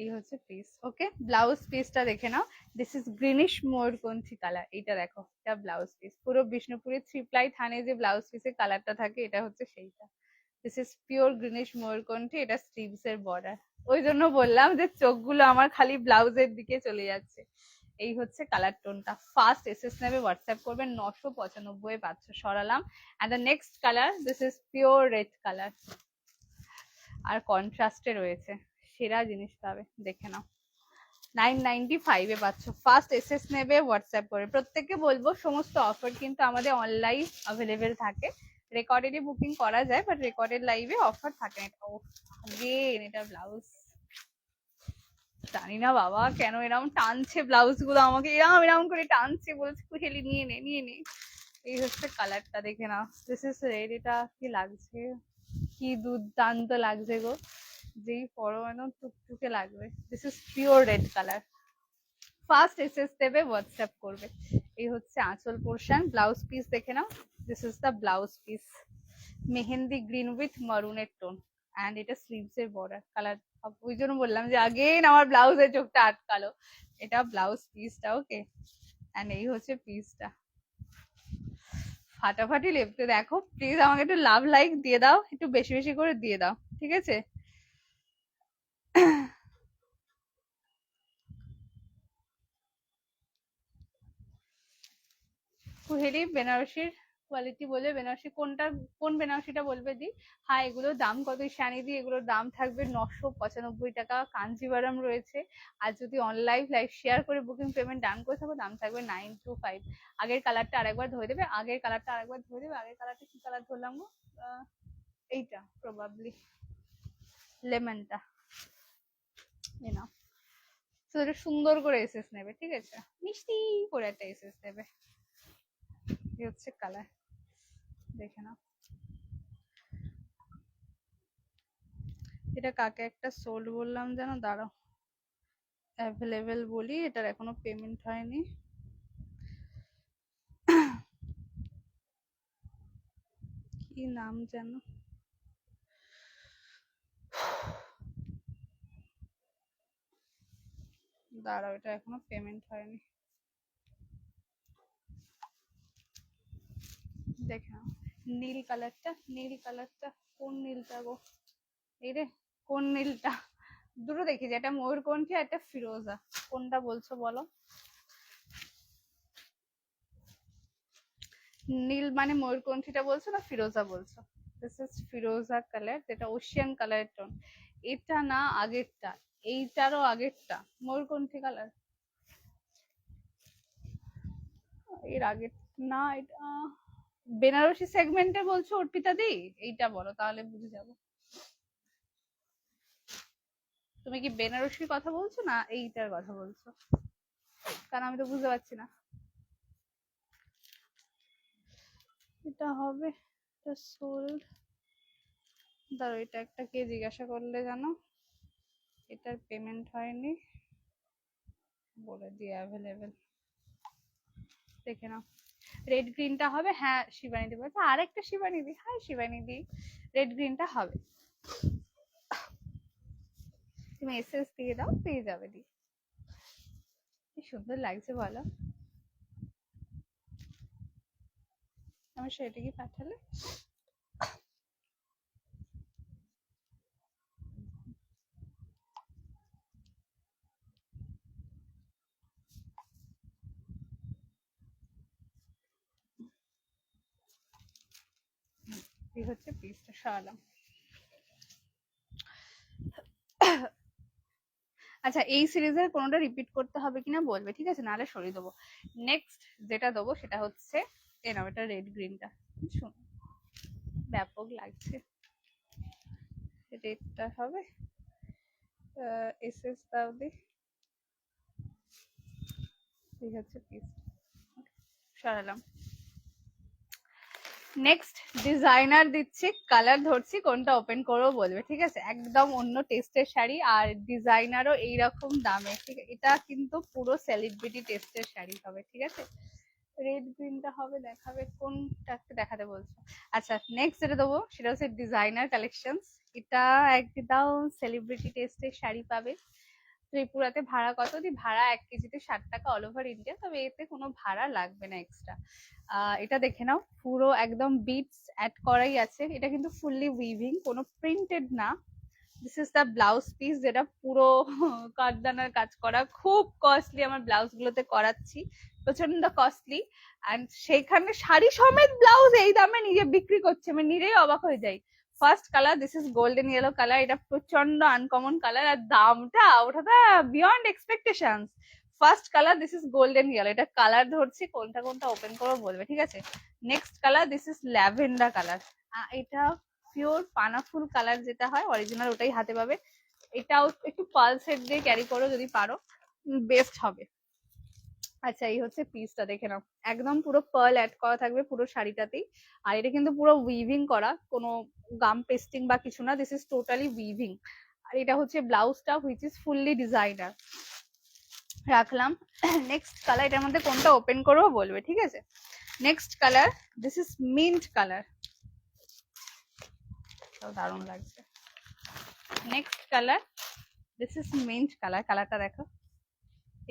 Speaker 1: এই হচ্ছে পিস। ওকে, ব্লাউজ পিসটা দেখে নাও, দিস ইজ গ্রিনিশ ময়ূরকণ্ঠী কালার। এটা দেখো, এটা ব্লাউজ পিস। পুরো বিষ্ণুপুরের 3 প্লাই থানে যে ব্লাউজ পিসের কালারটা থাকে এটা হচ্ছে সেইটা। This is pure greenish mayurkanthi. এটা স্লিভস এর বর্ডার। ওই জন্য বললাম যে চোখগুলো আমার খালি ব্লাউজের দিকে চলে যাচ্ছে। এই হচ্ছে কালার টোনটা। ফার্স্ট এসএস নেবে হোয়াটসঅ্যাপ করবেন, 995 পাচ্ছ, সরালাম। And the next colour, this is pure red colour, আর কন্ট্রাস্টে রয়েছে, সেরা জিনিস পাবে, দেখে নাও। 995 পাচ্ছ। ফার্স্ট এসএস নেবে হোয়াটসঅ্যাপ করে। প্রত্যেককে বলবো সমস্ত অফার কিন্তু আমাদের অনলাইন অ্যাভেলেবেল থাকে, রেকর্ডেডই বুকিং করা যায়, বাট রেকর্ডেড লাইভে অফার থাকে না। এটা ব্লাউজ, জানি না বাবা কেন এরকম টানছে ব্লাউজ গুলো আমাকে, এরকম করে টানছে, বলছে কুহেলি নিয়ে নে নিয়ে নে। এই হচ্ছে কালারটা, দেখে নাও, দিস ইজ রেড। এটা কি লাগছে, কি দুর্দান্ত লাগছে গো, যেই পরো একদম টুকটুকে লাগবে। This is pure red colour. First SS দেবে হোয়াটসঅ্যাপ করবে। এই হচ্ছে আঁচল পোর্শন। ব্লাউজ পিস দেখে নাও, this is the blouse piece, mehndi green with মারুনের টোন। অ্যান্ড এটা স্লিভস এর বর্ডার কালার। ওই জন্য বললাম যে আগেন আমার ব্লাউজের চোখটা আটকালো। এটা ব্লাউজ পিসটা। ওকে, অ্যান্ড এই হচ্ছে পিসটা। ফাটাফাটি লেপতে দেখো, প্লিজ আমাকে একটু লাভ লাইক দিয়ে দাও, একটু বেশি বেশি করে দিয়ে দাও, ঠিক আছে? কুহেলি বেনারসির কোয়ালিটি বলে, বেনারসি কোনটা, কোন বেনারসিটা বলবে দি? হ্যাঁ, এগুলোর দাম কত শানি দি? এগুলোর দাম থাকবে 995 টাকা। কাঞ্জিভারাম রয়েছে। আর যদি অনলাইন লাইভ শেয়ার করে বুকিং পেমেন্ট ডান করে থাকো দাম থাকবে 925। আগের কালারটা আরেকবার ধরে দেবে, আগের কালারটা আরেকবার ধরে দেবে। আগের কালারটা কি কালার ধরলাম গো? এইটা প্রবাবলি লেমনটা। এ নাও। তো এটা সুন্দর করে এসএস নেবে, ঠিক আছে? মিষ্টি করে একটা এসএস নেবে। এই হচ্ছে কালার, দেখে নাও। এটা কাকে একটা সোল্ড বললাম যেন, দাঁড়াও অ্যাভেলেবেল বলি, এটার এখনো পেমেন্ট হয়নি। কি নাম যেন, দাঁড়াও, এটা এখনো পেমেন্ট হয়নি, দেখে নাও। নীল কালারটা, নীল কালারটা কোন নীলটা গো? এই রে, কোন নীলটা? দুটো দেখি, যেটা ময়ূরকণ্ঠী আর একটা ফিরোজা, কোনটা বলছো বলো? নীল মানে ময়ূরকণ্ঠীটা বলছো না ফিরোজা বলছো? দিস ইজ ফিরোজা কালার, যেটা ওশিয়ান কালারের টোন। এটা না আগেরটা, এইটারও আগেরটা ময়ূরকণ্ঠী কালার, এর আগে না। এটা বেনারসি সেগমেন্টে বলছো অর্পিতা দি? এইটা বলো তাহলে বুঝে যাবো। তুমি কি বেনারসির কথা বলছো না এইটার কথা বলছো? কারণ আমি তো বুঝতে পারছি না। এটা হবে, এটা সোল্ড। দাঁড়ো, এটা একটা কে জিজ্ঞাসা করলে জানো, এটার পেমেন্ট হয়নি বলে দিয়ে অ্যাভেলেবেল, দেখে নাও। রেড গ্রিনটা হবে, হ্যাঁ শিবানীদি বলছে আরেকটা শিবানীদি, হ্যাঁ শিবানীদি রেড গ্রিনটা হবে। তুমি এসএস দিয়ে দাও, পেয়ে যাবে দি। কি সুন্দর লাগছে বলো, আমার সেটা কি পাঠালে। এই হচ্ছে পিসটা সরালাম। আচ্ছা এই সিরিজের কোনোটা রিপিট করতে হবে কিনা বলবে, ঠিক আছে, নাহলে সরিয়ে দেবো। নেক্সট যেটা দেবো সেটা হচ্ছে এ নাও, এটা রেড গ্রিনটা, ব্যাপক লাগছে। রেডটা হবে এসএস দাও দি। ঠিক আছে পিস সরালাম। নেক্সট ডিজাইনার দিচ্ছি, কালার ধরছি, কোনটা ওপেন করবো বলবে, ঠিক আছে, একদম অন্য টেস্টের শাড়ি আর ডিজাইনারও এইরকম দামে, ঠিক আছে, এটা কিন্তু পুরো সেলিব্রিটি টেস্টের শাড়ি হবে, ঠিক আছে। রেড গ্রিনটা হবে, দেখাবে কোনটাকে দেখাতে বলছো। আচ্ছা নেক্সট যেটা দেবো সেটা হচ্ছে ডিজাইনার কালেকশন, এটা একদম সেলিব্রিটি টেস্টের শাড়ি পাবে। ত্রিপুরাতে ভাড়া কত দি, ভাড়া 1 কেজিতে 60 টাকা অল ওভার ইন্ডিয়া, তবে এতে কোনো ভাড়া লাগবে না এক্সট্রা। এটা দেখে নাও, পুরো একদম বিটস অ্যাড করাই আছে, এটা কিন্তু ফুললি উইভিং, কোনো প্রিন্টেড না। This is the blouse piece, যেটা পুরো কাঠদানার কাজ করা, খুব কস্টলি, আমার ব্লাউজ গুলোতে করাচ্ছি, প্রচন্ড কস্টলি। অ্যান্ড সেইখানে শাড়ি সমেত ব্লাউজ এই দামে নিজে বিক্রি করছে, আমি নিজেই অবাক হয়ে যাই। First colour, this is golden yellow colour, এটা প্রচন্ড আনকমন কালার, আর দামটা ওটা beyond expectation. First colour, this is golden yellow, এটা কালার ধরছি, কোনটা কোনটা ওপেন করবো বলবে, ঠিক আছে। Next colour, this is lavender colour, এটা পিওর পানাফুল কালার যেটা হয় অরিজিনাল, ওটাই হাতে পাবে। এটাও একটু পার্ল সেট দিয়ে ক্যারি করো যদি পারো, বেস্ট হবে। আচ্ছা এই হচ্ছে পিসটা, দেখে নাও, একদম পুরো পার্ল অ্যাড করা থাকবে পুরো শাড়িটাতেই, আর এটা কিন্তু পুরো উইভিং করা, কোনো গাম পেস্টিং বা কিছু না, দিস ইজ টোটালি উইভিং। আর এটা হচ্ছে ব্লাউজটা, হুইচ ইজ ফুললি ডিজাইনার, রাখলাম। নেক্সট কালার, এটার মধ্যে কোনটা ওপেন করবো বলবে, ঠিক আছে। Next colour, this is mint colour, দারুণ লাগছে। Next colour, this is mint colour, কালারটা দেখো,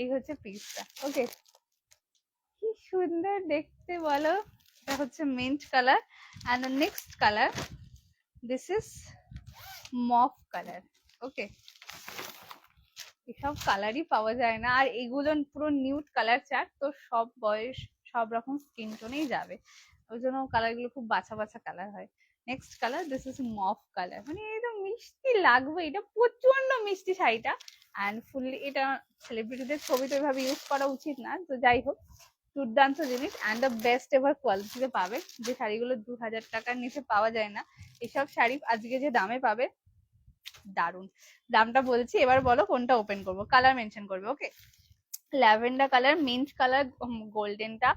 Speaker 1: এই হচ্ছে পিসটা, ওকে, কি সুন্দর দেখতে বলো। এটা হচ্ছে mint colour, and the next colour, this is mauve colour, okay. এসব কালারই পাওয়া যায় না, আর এগুলো পুরো নিউড কালার চার্ট, তো সব বয়স সব রকম স্কিন টোনেই যাবে, ওই জন্য কালার গুলো খুব বাছা বাছা কালার হয়। Next colour, this is mauve colour, মানে একদম মিষ্টি লাগবে, এটা প্রচন্ড মিষ্টি শাড়িটা। অ্যান্ড ফুললি এটা সেলিব্রিটিদের ছবি তো এভাবে ইউজ করা উচিত না, তো যাই হোক, দুর্দান্ত জিনিস অ্যান্ড দ্য বেস্ট এভার কোয়ালিটিতে পাবে, যে শাড়িগুলো 2000 টাকার নিচে পাওয়া যায় না, এসব শাড়ি আজকে যে দামে পাবে, দারুন। দামটা বলছি, এবার বলো কোনটা ওপেন করবো, কালার মেনশন করবে, okay. Lavender colour, mint colour, গোল্ডেনটা,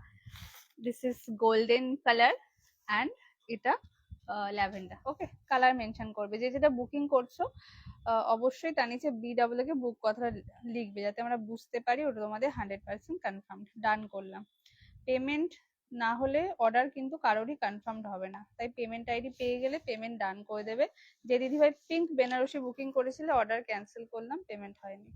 Speaker 1: this is golden colour, and এটা ল্যাভেন্ডার, ওকে। কালার মেনশন করবে, যে যেটা বুকিং করছো অবশ্যই তার নিচে BW কে বুক কথাটা লিখবে, যাতে আমরা বুঝতে পারি ওটা তোমাদের 100% কনফার্ম। ডান করলাম। পেমেন্ট না হলে অর্ডার কিন্তু কারোরই কনফার্মড হবে না, তাই পেমেন্ট আইডি পেয়ে গেলে পেমেন্ট ডান করে দেবে। যে দিদিভাই পিঙ্ক বেনারসি বুকিং করেছিল, অর্ডার ক্যান্সেল করলাম, পেমেন্ট হয়নি,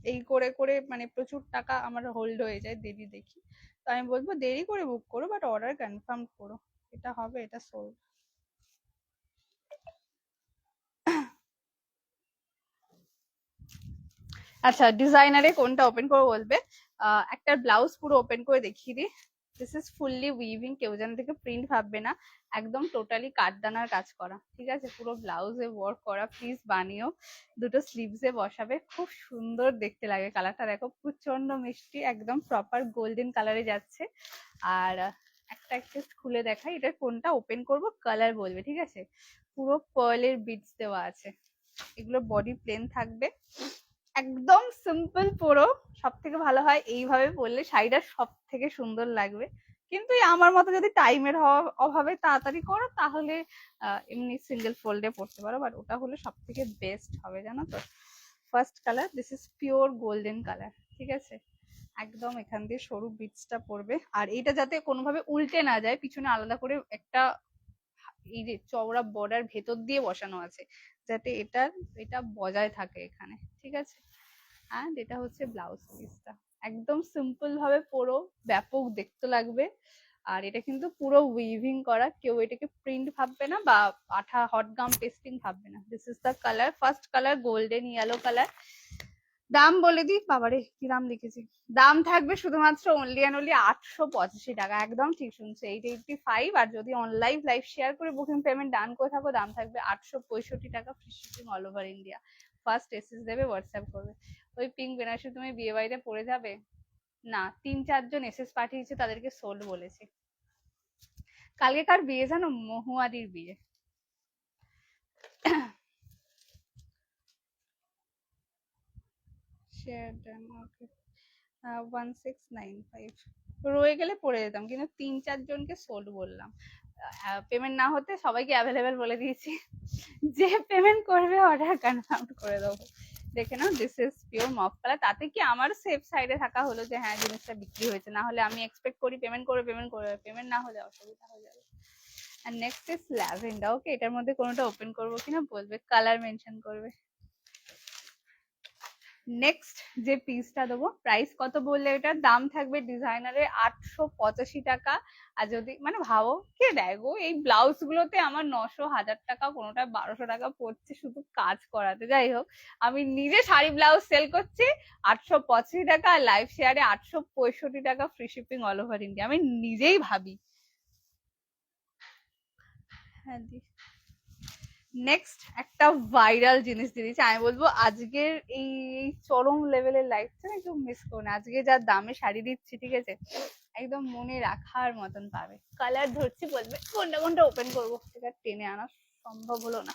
Speaker 1: এই করে করে মানে প্রচুর টাকা আমার হোল্ড হয়ে যায় দেরি দেখি, তো আমি বলবো দেরি করে বুক করো, বাট অর্ডার কনফার্ম করো, এটা হবে, এটা সোল্ড। আচ্ছা ডিজাইনারে কোনটা ওপেন করে বলবে, একটা ব্লাউজ পুরো ওপেন করে দেখিয়ে দিই, দিস ইজ ফুললি উইভিং, কেউ যেন থেকে প্রিন্ট ভাববে না, একদম টোটালি কাঠদানার কাজ করা, ঠিক আছে, পুরো ব্লাউজে ওয়ার্ক করা, প্লিজ বানিও, দুটো স্লিভসে বসাবে, খুব সুন্দর দেখতে লাগে, কালারটা দেখো প্রচন্ড মিষ্টি, একদম প্রপার গোল্ডেন কালারে যাচ্ছে। আর একটা একটা খুলে দেখাই, এটা কোনটা ওপেন করব কালার বলবে, ঠিক আছে। পুরো পার্লের বিটস দেওয়া আছে, এগুলো বডি প্লেন থাকবে, একদম সিম্পল পরো, সব থেকে ভালো হয় এইভাবে পরলে শাড়িটা সব থেকে সুন্দর লাগবে। কিন্তু আমার মতো যদি টাইমের অভাবে তাড়াতাড়ি করো, তাহলে এমনি সিঙ্গেল ফোল্ডে পরতে পারো, বাট ওটা হলে সব থেকে বেস্ট হবে, জানো তো। First colour, this is pure golden colour, ঠিক আছে, একদম এখান দিয়ে সরু বিটসটা পড়বে, আর এটা যাতে কোনোভাবে উল্টে না যায়, পিছনে আলাদা করে একটা এই যে চওড়া বর্ডার ভেতর দিয়ে বসানো আছে, যাতে এটা বজায় থাকে এখানে, ঠিক আছে। এন্ড এটা হচ্ছে ব্লাউজ পিসটা, একদম সিম্পল ভাবে পরো, ব্যাপক দেখতে লাগবে। আর এটা কিন্তু পুরো উইভিং করা, কেউ এটাকে প্রিন্ট ভাববে না বা আঠা হট গাম পেস্টিং ভাববে না। This is the colour, first colour golden yellow colour. দাম বলে দিই, বাবারে কি দাম লিখেছি। দাম থাকবে শুধুমাত্র অনলি অ্যান্ড অনলি 885 টাকা, একদম ঠিক শুনছে, 885। আর যদি অনলাইন লাইভ শেয়ার করে বুকিং পেমেন্ট ডান করে থাকো, দাম থাকবে 865 টাকা, free shipping all over India. First SS দেবে, হোয়াটসঅ্যাপ করবে। ওই পিঙ্ক বেনারসি তুমি বিয়ে বাড়িতে পরে যাবে না? 3-4 জন এসএস পাঠিয়েছে, তাদেরকে সোল্ড বলেছি। কালকে কার বিয়ে জানো? মহুয়াদির বিয়ে। শেয়ার ডান, ওকে। 1695 রয়ে গেলে পড়ে যেতাম, কিন্তু 3-4 জনকে সোল্ড বললাম। পেমেন্ট না হতে সবাইকে অ্যাভেলেবেল বলে দিয়েছি, যে পেমেন্ট করবে অর্ডার কনফার্ম করে দেবো। দেখে নাও, this is pure mauve colour. তাতে কি আমার সেফ সাইডে থাকা হলো যে হ্যাঁ জিনিসটা বিক্রি হয়েছে, না হলে আমি এক্সপেক্ট করি পেমেন্ট করবে, পেমেন্ট না হলে অসুবিধা হয়ে যাবে। আর নেক্সট ইজ ল্যাভেন্ডার। ওকে, এটার মধ্যে কোনোটা ওপেন করবো কিনা বলবে, কালার মেনশন করবে। নেক্সট যে পিসটা দেবো, প্রাইস কত বললে এটার দাম থাকবে ডিজাইনারের 885 টাকা। আর যদি মানে ভাবো কে দেয় গো এই ব্লাউজ গুলোতে, আমার 900-1000 টাকা, কোনোটা 1200 টাকা পড়ছে শুধু কাজ করাতে। যাই হোক, আমি নিজে শাড়ি ব্লাউজ সেল করছি 885 টাকা, আর লাইভ শেয়ারে 865 টাকা, free shipping all over India. আমি নিজেই ভাবি। হ্যাঁ দি, নেক্সট একটা ভাইরাল জিনিস দিয়েছি, আমি বলবো আজকের এই চরম লেভেলের লাইফটা একদম মিস করো না। আজকে যা দামে শাড়ি দিচ্ছি, ঠিক আছে, একদম মনে রাখার মতন পাবে। কালার ধরছি, বলবে কোনটা কোনটা ওপেন করবো, সেটা টেনে আনা সম্ভব হলো না।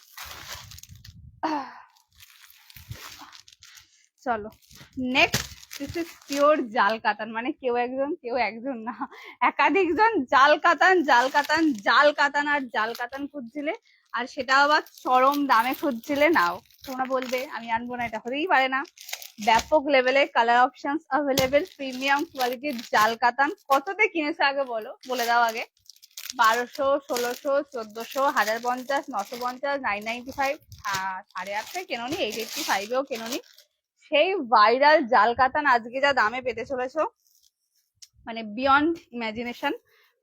Speaker 1: চলো নেক্সট, দিস ইজ পিওর জাল কাতান, মানে কেউ একজন না, একাধিকজন জাল কাতান, আর জাল কাতান খুঁজছিলে, আর সেটা আবার চরম দামে খুঁজছিলে, নাও। তোমরা বলবে আমি আনবো না, এটা হতেই পারে না। ব্যাপক লেভেলের কালার অপশনস অ্যাভেলেবেল, প্রিমিয়াম কোয়ালিটির জাল কাতান। কততে কিনেছো আগে বলো, বলে দাও আগে। 1200, 1600, 1400, 1050, 950, 995, 850 কেননি, 885-এও কেননি। সেই ভাইরাল জাল কাতান আজকে যা দামে পেতে চলেছো, মানে বিয়ন্ড ইমাজিনেশন।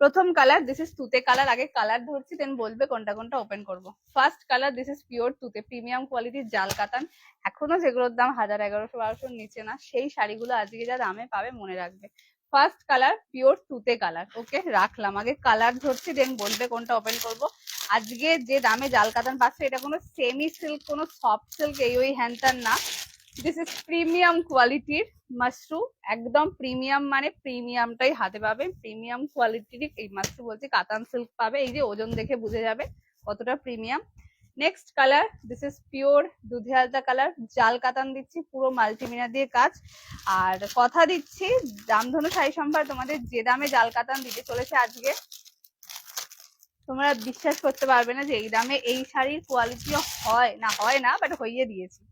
Speaker 1: প্রথম কালার, দিস ইজ তুতে কালার। আগে কালার ধরছি, দেন বলবে কোনটা কোনটা ওপেন করবো। First colour, this is pure তুতে, প্রিমিয়াম কোয়ালিটির জাল কাতান। এখনো যেগুলোর দাম 1000, 1100, 1200 নিচে না, সেই শাড়িগুলো আজকে যা দামে পাবে মনে রাখবে। ফার্স্ট কালার পিওর তুতে কালার, ওকে রাখলাম। আগে কালার ধরছি, দেন বলবে কোনটা ওপেন করবো। আজকে যে দামে জাল কাতান পাচ্ছে, এটা কোনো সেমি সিল্ক, কোনো সফট সিল্ক এই ওই হ্যান্ডটার না। দিস ইজ প্রিমিয়াম কোয়ালিটির মাশরু, একদম প্রিমিয়াম, মানে প্রিমিয়ামটাই হাতে পাবে। প্রিমিয়াম কোয়ালিটির এই মাশরু বলছি, কাতান সিল্ক পাবে। এই যে ওজন দেখে বুঝে যাবে কতটা premium. Next colour, this is pure দুধে আলতা কালার, জাল কাতান দিচ্ছি, পুরো মাল্টিমিনা দিয়ে কাজ। আর কথা দিচ্ছি, রামধনু শাড়ি সম্ভার তোমাদের যে দামে জাল কাতান দিতে চলেছে আজকে, তোমরা বিশ্বাস করতে পারবে না যে এই দামে এই শাড়ির কোয়ালিটিও হয় না, বাট হইয়ে দিয়েছি।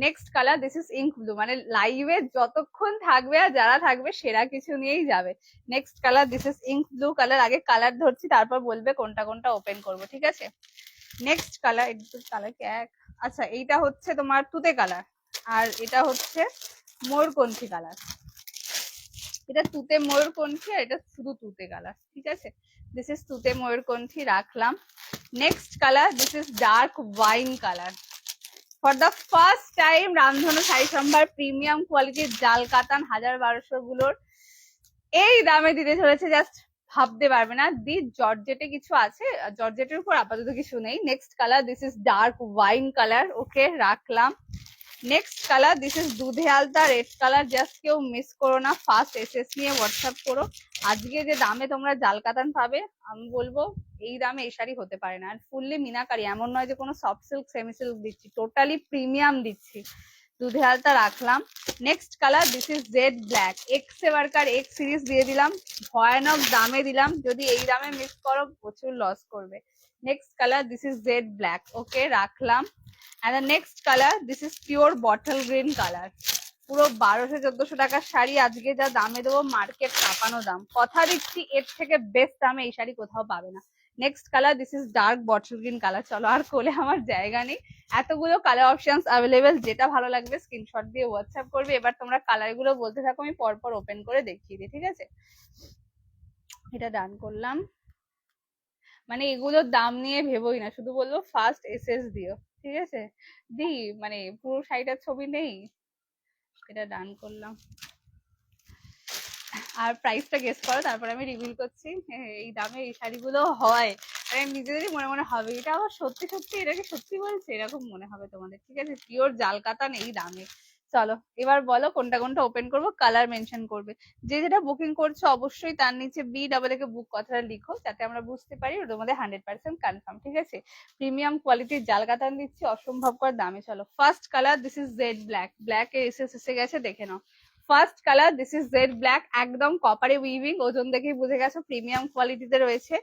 Speaker 1: Next colour, this is ink blue, মানে লাইভে যতক্ষণ থাকবে আর যারা থাকবে সেরা কিছু নিয়েই যাবে। Next colour, this is ink blue colour. আগে কালার ধরছি, তারপর বলবে কোনটা কোনটা ওপেন করবো, ঠিক আছে। নেক্সট কালার, একটু কালার কি এক, আচ্ছা এইটা হচ্ছে তোমার তুতে কালার, আর এটা হচ্ছে ময়ূরকণ্ঠী কালার। এটা তুতে ময়ূরকণ্ঠী, আর এটা শুধু তুতে কালার, ঠিক আছে। দিস ইজ তুতে ময়ূরকণ্ঠী, রাখলাম। Next colour, this is dark wine colour. For the first time রামধনু শাড়ি সম্ভার প্রিমিয়াম কোয়ালিটির জাল কাতান 1000-1200 গুলোর এই দামে দিতে চলেছে, জাস্ট ভাবতে পারবে না। দি জর্জেটে কিছু আছে, জর্জেটের উপর আপাতত কিছু নেই। Next colour, this is dark wine colour, okay রাখলাম। নেক্সট কালার, দিস ইজ দুধে আলতা রেড কালার। জাস্ট কেউ মিস করো না, ফার্স্ট এসএস নিয়ে হোয়াটসঅ্যাপ করো। আজকে যে দামে তোমরা জাল কাতান পাবে, আমি বলবো এই দামে এই শাড়ি হতে পারে না। আর ফুললি মিনাকারি, এমন নয় যে কোনো সফট সিল্ক সেমি সিল্ক দিচ্ছি, টোটালি প্রিমিয়াম দিচ্ছি। দুধে আলতা রাখলাম। Next colour, this is jade black, x এবারকার এক্স সিরিজ দিয়ে দিলাম, ভয়ানক দামে দিলাম। যদি এই দামে মিস করো প্রচুর লস করবে। Next colour, this is jade black, okay রাখলাম। And the next color, this is pure bottle green color. পুরো 1200-1400 টাকার শাড়ি আজকে যা দামে দেবো, মার্কেট কাঁপানো দাম। কথা দিচ্ছি এর থেকে বেস্ট দামে এই শাড়ি কোথাও পাবে না। Next colour, this is dark bottle green colour. চলো, আর কোলে আমার জায়গা নেই, এতগুলো কালার অপশনস অ্যাভেলেবেল, যেটা ভালো লাগবে স্ক্রিনশট দিয়ে হোয়াটসঅ্যাপ করবে। এবার তোমরা কালার গুলো বলতে থাকো, আমি পরপর ওপেন করে দেখিয়ে দিই, ঠিক আছে? এটা ডান করলাম। মানে এগুলোর দাম নিয়ে ভেবোই না, শুধু বলবো ফার্স্ট এসএস দিও, ঠিক আছে? দি মানে পুরো শাড়িটার ছবি নেই। এটা ডান করলাম। আর প্রাইসটা গেস করো, তারপর আমি রিভিল করছি। এই দামে এই শাড়িগুলো হয়, আমি নিজেদেরই মনে মনে হবে এটা আবার সত্যি সত্যি, এটাকে সত্যি বলছে, এরকম মনে হবে তোমাদের, ঠিক আছে? পিওর জাল কাতান এই দামে। চলো এবার বলো কোনটা কোনটা ওপেন করবো, কালার মেনশন করবে। যে যেটা বুকিং করছো অবশ্যই তার নিচে BEE বুক কথাটা লিখো, যাতে আমরা বুঝতে পারি ওর মধ্যে 100% কনফার্ম, ঠিক আছে? প্রিমিয়াম কোয়ালিটির জাল কাতান দিচ্ছি অসম্ভবকর দামে। চলো, first colour, this is jade black. Black এর এসে গেছে, দেখে নাও। First colour, this is jade black, একদম কপারে উইভিং, ওজন দেখেই বুঝে গেছো প্রিমিয়াম কোয়ালিটিতে রয়েছে।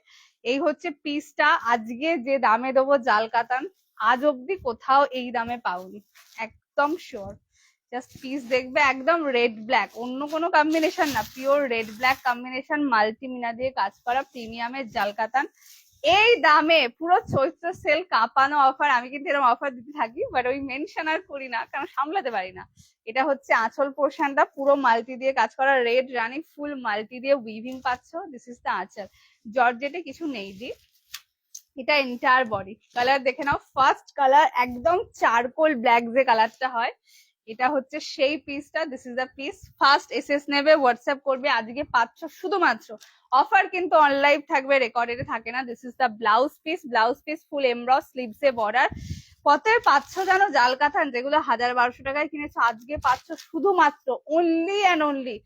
Speaker 1: এই হচ্ছে পিসটা, আজকে যে দামে দেবো জাল কাতান, আজ অব্দি কোথাও এই দামে পাওনি, একদম শিওর। জাস্ট পিস দেখবে, একদম রেড ব্ল্যাক, অন্য কোনো কম্বিনেশন না, পিওর রেড ব্ল্যাক কম্বিনেশন, মাল্টিমিনা দিয়ে কাজ করা প্রিমিয়ামের জাল কাতান। এই দামে পুরো চৈত্র সেল কাঁপানো অফার। আমি কিন্তু এরকম অফার দিতে থাকি, বাট ওই মেনশন আর করি না, কারণ সামলাতে পারি না। এটা হচ্ছে আঁচল পোর্শনটা, পুরো মাল্টি দিয়ে কাজ করা, রেড রানি ফুল মাল্টি দিয়ে উইভিং পাচ্ছ। দিস ইজ দ্য আঁচল, জর্জেটে কিছু নেই দি। এটা এন্টায়ার বডি। কালার দেখে নাও, ফার্স্ট কালার একদম চারকোল ব্ল্যাক যে কালারটা হয়, এটা হচ্ছে সেই পিসটা। This is the piece. First SS নেবে, হোয়াটসঅ্যাপ করবে, আজকে পাচ্ছ শুধুমাত্র অফার, কিন্তু অনলাইভ থাকবে, রেকর্ডেড থাকে না। This is the blouse piece. Blouse piece full emboss, স্লিভসে বর্ডার। কতের পাচ্ছ জানো জাল কাতান, যেগুলো 1000-1200 টাকায় কিনেছো, আজকে পাচ্ছ শুধুমাত্র অনলি অ্যান্ড অনলি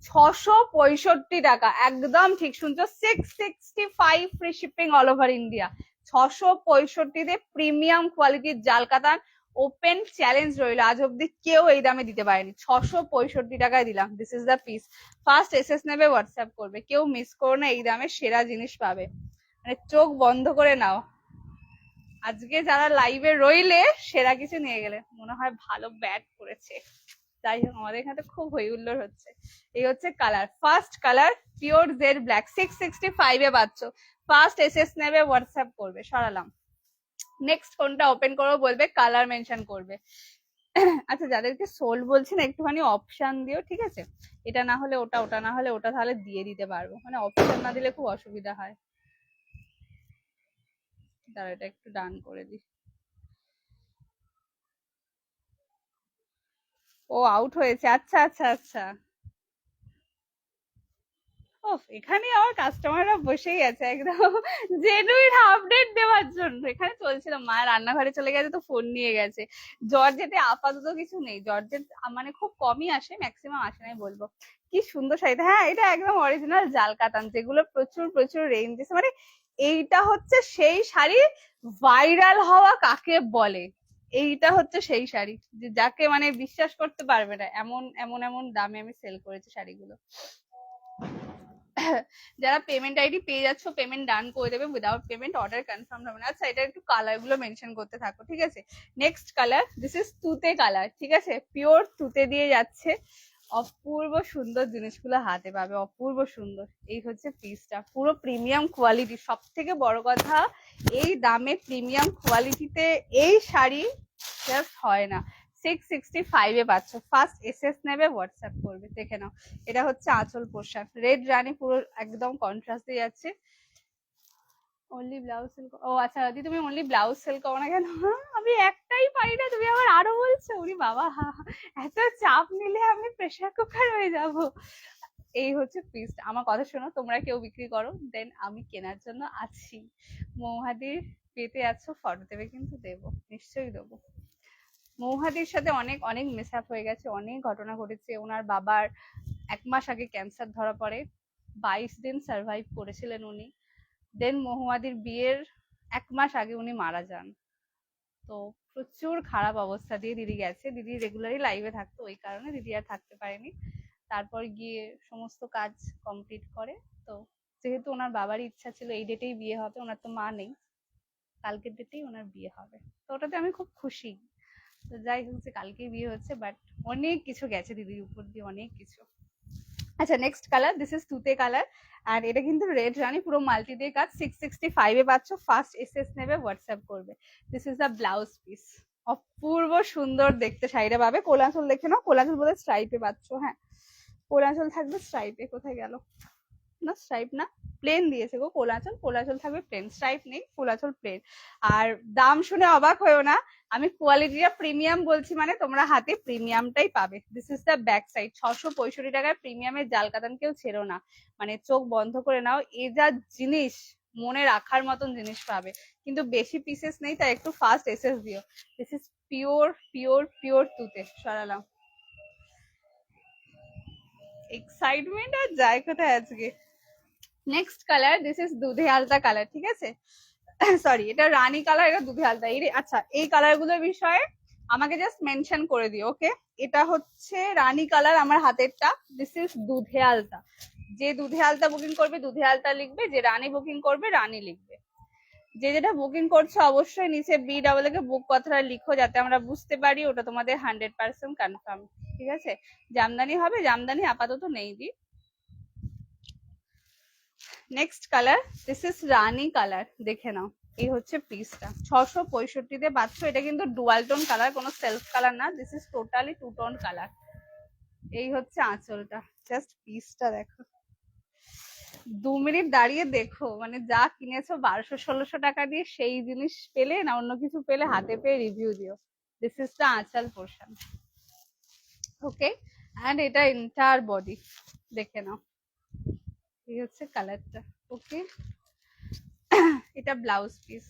Speaker 1: 665 টাকা। একদম ঠিক শুনছো, 665 free shipping all over India. 665 premium কোয়ালিটির জাল কাতান। ওপেন চ্যালেঞ্জ রইল, আজ অব্দি কেউ এই দামে দিতে পারেনি, 665 টাকায় দিলাম। This is the piece. First SS নেবে, হোয়াটসঅ্যাপ করবে, কেউ মিস করো না, এই দামে সেরা জিনিস পাবে, মানে চোখ বন্ধ করে নাও। আজকে যারা লাইভে রইলে সেরা কিছু নিয়ে গেলে, মনে হয় ভালো ব্যাট করেছে। যাই হোক, আমাদের এখানে খুব হই হুল্লোড় হচ্ছে। এই হচ্ছে colour, first colour pure jet black, 665 এ পাচ্ছ। ফার্স্ট এসএস নেবে, হোয়াটসঅ্যাপ করবে, সরালাম। নেক্সট কোনটা ওপেন করবো বলবে, কালার মেনশন করবে। আচ্ছা, যাদেরকে সোল বলছি না, একটুখানি অপশন দিও, ঠিক আছে? এটা না হলে ওটা, ওটা না হলে ওটা, তাহলে দিয়ে দিতে পারবো, মানে অপশন না দিলে খুব অসুবিধা হয়। দাঁড়া, এটা একটু ডান করে দিই। ও আউট হয়েছে, আচ্ছা আচ্ছা আচ্ছা। এখানে আমার কাস্টমাররা বসেই আছে একদম জেনুইন আপডেট দেওয়ার জন্য। এখানে চলছিল, মা রান্নাঘরে চলে গেছে তো ফোন নিয়ে গেছে। জর্জেটে আপাতত কিছু নেই, জর্জেট মানে খুব কমই আসে, ম্যাক্সিমাম আসে নাই বলবো। কি সুন্দর শাড়িটা, হ্যাঁ এটা একদম অরিজিনাল জাল কাতান, যেগুলো প্রচুর প্রচুর রেঞ্জ, মানে এইটা হচ্ছে সেই শাড়ি, ভাইরাল হওয়া কাকে বলে। এইটা হচ্ছে সেই শাড়ি, যে যাকে মানে বিশ্বাস করতে পারবে না, এমন এমন এমন দামে আমি সেল করেছি শাড়িগুলো। যারা পেমেন্ট আইডি পেয়ে যাচ্ছ, পেমেন্ট ডান করে দেবে, উইদাউট পেমেন্ট অর্ডার কনফার্ম হবে না। আচ্ছা, এটা একটু কালার গুলো মেনশন করতে থাকো, ঠিক আছে? নেক্সট কালার, দিস ইজ তুতে কালার, ঠিক আছে? পিওর তুতে দিয়ে যাচ্ছে, অপূর্ব সুন্দর জিনিসগুলো হাতে পাবে, অপূর্ব সুন্দর। এই হচ্ছে পিসটা, পুরো প্রিমিয়াম কোয়ালিটি। সব থেকে বড় কথা, এই দামে প্রিমিয়াম কোয়ালিটিতে এই শাড়ি জাস্ট হয় না। 665 এ পাচ্ছ। ফার্স্ট এসএস নেবে, হোয়াটসঅ্যাপ করবে, দেখে নাও। এটা হচ্ছে আঁচল পোশাক, রেড রানী, পুরো একদম কন্ট্রাস্ট দিয়ে যাচ্ছে। অনলি ব্লাউজ সেল, ও আচ্ছা দিদি, তুমি অনলি ব্লাউজ সেল করো না কেন? আমি একটাই পারি না, তুমি আবার আরো বলছো, উনি বাবা এত চাপ নিলে আমি প্রেসার কুকার হয়ে যাব। এই হচ্ছে পিস। আমার কথা শোনো, তোমরা কেউ বিক্রি করো, দেন আমি কেনার জন্য আছি। মৌহাদির পেতে আছো, ফটো দেবে কিন্তু, দেবো, নিশ্চয়ই দেবো। মৌহাদির সাথে অনেক অনেক মিসহ্যাপ হয়ে গেছে, অনেক ঘটনা ঘটেছে। ওনার বাবার 1 মাস আগে ক্যান্সার ধরা পড়ে, 22 দিন সার্ভাইভ করেছিলেন উনি। দেন মহুয়াদির বিয়ের 1 মাস আগে উনি মারা যান। তো প্রচুর খারাপ অবস্থা দিয়ে দিদি গেছে। দিদি রেগুলারই লাইভে থাকতো, ওই কারণে দিদি আর থাকতে পারেনি। তারপর গিয়ে সমস্ত কাজ কমপ্লিট করে। তো যেহেতু ওনার বাবারই ইচ্ছা ছিল এই ডেটেই বিয়ে হবে, ওনার তো মা নেই, কালকের ডেটেই ওনার বিয়ে হবে, তো ওটাতে আমি খুব খুশি। তো যাই হচ্ছে, কালকেই বিয়ে হচ্ছে, বাট অনেক কিছু গেছে দিদির উপর দিয়ে, অনেক কিছু। আচ্ছা, নেক্সট কালার, দিস ইজ তুতে কালার, আর এটা কিন্তু রেড রানি, পুরো মাল্টি দিয়ে কাজ, 665 এ পাচ্ছ, ফার্স্ট এসএস নেবে, হোয়াটসঅ্যাপ করবে। This is the blouse piece, অপূর্ব সুন্দর দেখতে শাড়িটা পাবে। কোলাঞ্চল দেখে নাও, কোলাঞ্চল বলে স্ট্রাইপে পাচ্ছ। হ্যাঁ, কোলাঞ্চল থাকবে স্ট্রাইপে, কোথায় গেল, না স্ট্রাইপ না, প্লেন দিয়েছে গো কোলাচল, কোলাচল থাকবে প্লেন, স্ট্রাইপ নেই, কোলাচল প্লেন। আর দাম শুনে অবাক হয়েও না, আমি কোয়ালিটিটা প্রিমিয়াম বলছি, মানে তোমরা হাতে প্রিমিয়ামটাই পাবে। This is the back side, 665 টাকায় প্রিমিয়ামের জাল কাতান কেউ ছেড়ো না, মানে চোখ বন্ধ করে নাও, এ যা জিনিস, মনে রাখার মতন জিনিস পাবে। কিন্তু বেশি পিসেস নেই, তাই একটু ফাস্ট এসএস দিও। This is pure pure pure তুতে। সরালাম, এক্সাইটমেন্ট আর যায় কোথায় আজকে। নেক্সট কালার, দিস ইজ দুধে আলতা কালার, ঠিক আছে, সরি এটা রানী কালার, এটা দুধে আলতা। এই আচ্ছা, এই কালার গুলোর বিষয়ে আমাকে জাস্ট মেনশন করে দিও, ওকে। এটা হচ্ছে রানী কালার আমার হাতেরটা, দিস ইজ দুধে আলতা। যে দুধে আলতা বুকিং করবে দুধে আলতা লিখবে, যে রানী বুকিং করবে রানী লিখবে। যে যেটা বুকিং করছো অবশ্যই নিচে BWK কে বুক কথাটা লিখো, যাতে আমরা বুঝতে পারি ওটা তোমাদের 100% কনফার্ম, ঠিক আছে। জামদানি হবে, জামদানি আপাতত নেই দি। Next colour, this is rani colour, দেখে নাও। এই হচ্ছে পিসটা, 665 পাচ্ছ। এটা কিন্তু ডুয়াল টোন কালার, কোনো সেলফ কালার না, this is totally two tone colour. এই হচ্ছে আঁচলটা, জাস্ট পিসটা দেখো, 2 মিনিট দাঁড়িয়ে দেখো, মানে যা কিনেছো 1200-1600 টাকা দিয়ে, সেই জিনিস পেলে না অন্য কিছু পেলে, হাতে পেয়ে রিভিউ দিও। দিস ইজ দ্য আঁচল পোর্শন, ওকে। অ্যান্ড এটা এন্টায়ার বডি, দেখে নাও। এই হচ্ছে কালারটা, ওকে। এটা ব্লাউজ পিস,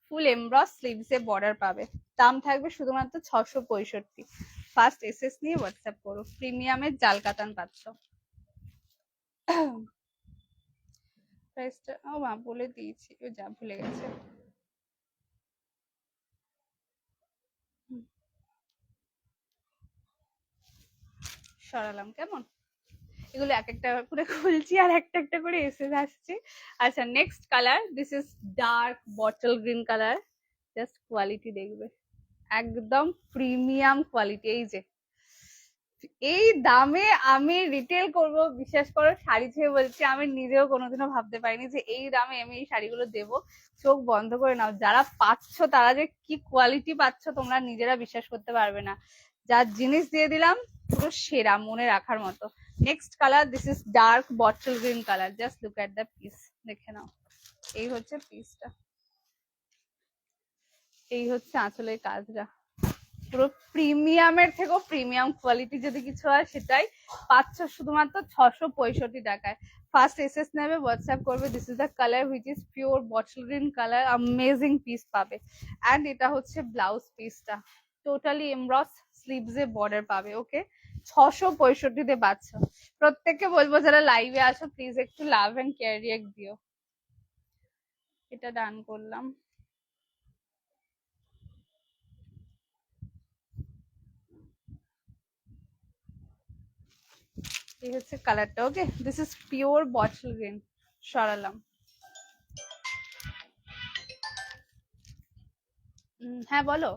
Speaker 1: ফুল এমব্রস স্লিভস এ বর্ডার পাবে। দাম থাকবে শুধুমাত্র 665। ফার্স্ট এসএস নিয়ে হোয়াটসঅ্যাপ করো, প্রিমিয়ামের জাল কাতান পাচ্ছ। প্রাইসটা ও মা বলে দিয়েছি, ও যা ভুলে গেছে। সরালাম, কেমন, এগুলো এক একটা করে খুলছি আর একটা একটা করে এসে আসছে। আচ্ছা, next colour, this is dark bottle green colour, just quality দেখবে, একদম প্রিমিয়াম কোয়ালিটি। এই যে এই দামে আমি রিটেল করব, বিশ্বাস করো, শাড়ি ছেড়ে বলছি, আমি নিজেও কোনোদিনও ভাবতে পারিনি যে এই দামে আমি এই শাড়িগুলো দেবো। চোখ বন্ধ করে নাও, যারা পাচ্ছ তারা যে কি কোয়ালিটি পাচ্ছ তোমরা নিজেরা বিশ্বাস করতে পারবে না। যার জিনিস দিয়ে দিলাম পুরো সেরা, মনে রাখার মতো। Next colour, this is dark bottle green colour, just look at the piece, দেখে নাও। এই হচ্ছে পিসটা, এই হচ্ছে আঁচলের কাজটা, পুরো প্রিমিয়ামের থেকেও প্রিমিয়াম কোয়ালিটি যদি কিছু হয় সেটাই পাচ্ছ শুধুমাত্র 665 টাকায়। ফার্স্ট এসএস নেবে, হোয়াটসঅ্যাপ করবে। This is the colour which is pure bottle green colour, amazing piece পাবে। অ্যান্ড এটা হচ্ছে ব্লাউজ পিসটা, টোটালি এমব্রস স্লিভস এ বর্ডার পাবে, ওকে। 665 পাচ্ছ। প্রত্যেককে বলবো যারা লাইভে আসো, প্লিজ একটু লাভ এন্ড কেয়ার রিয়েক্ট দিও। এটা ডান করলাম। এই হচ্ছে কালারটা, okay. This is pure bottle green. সরালাম। হ্যাঁ বলো,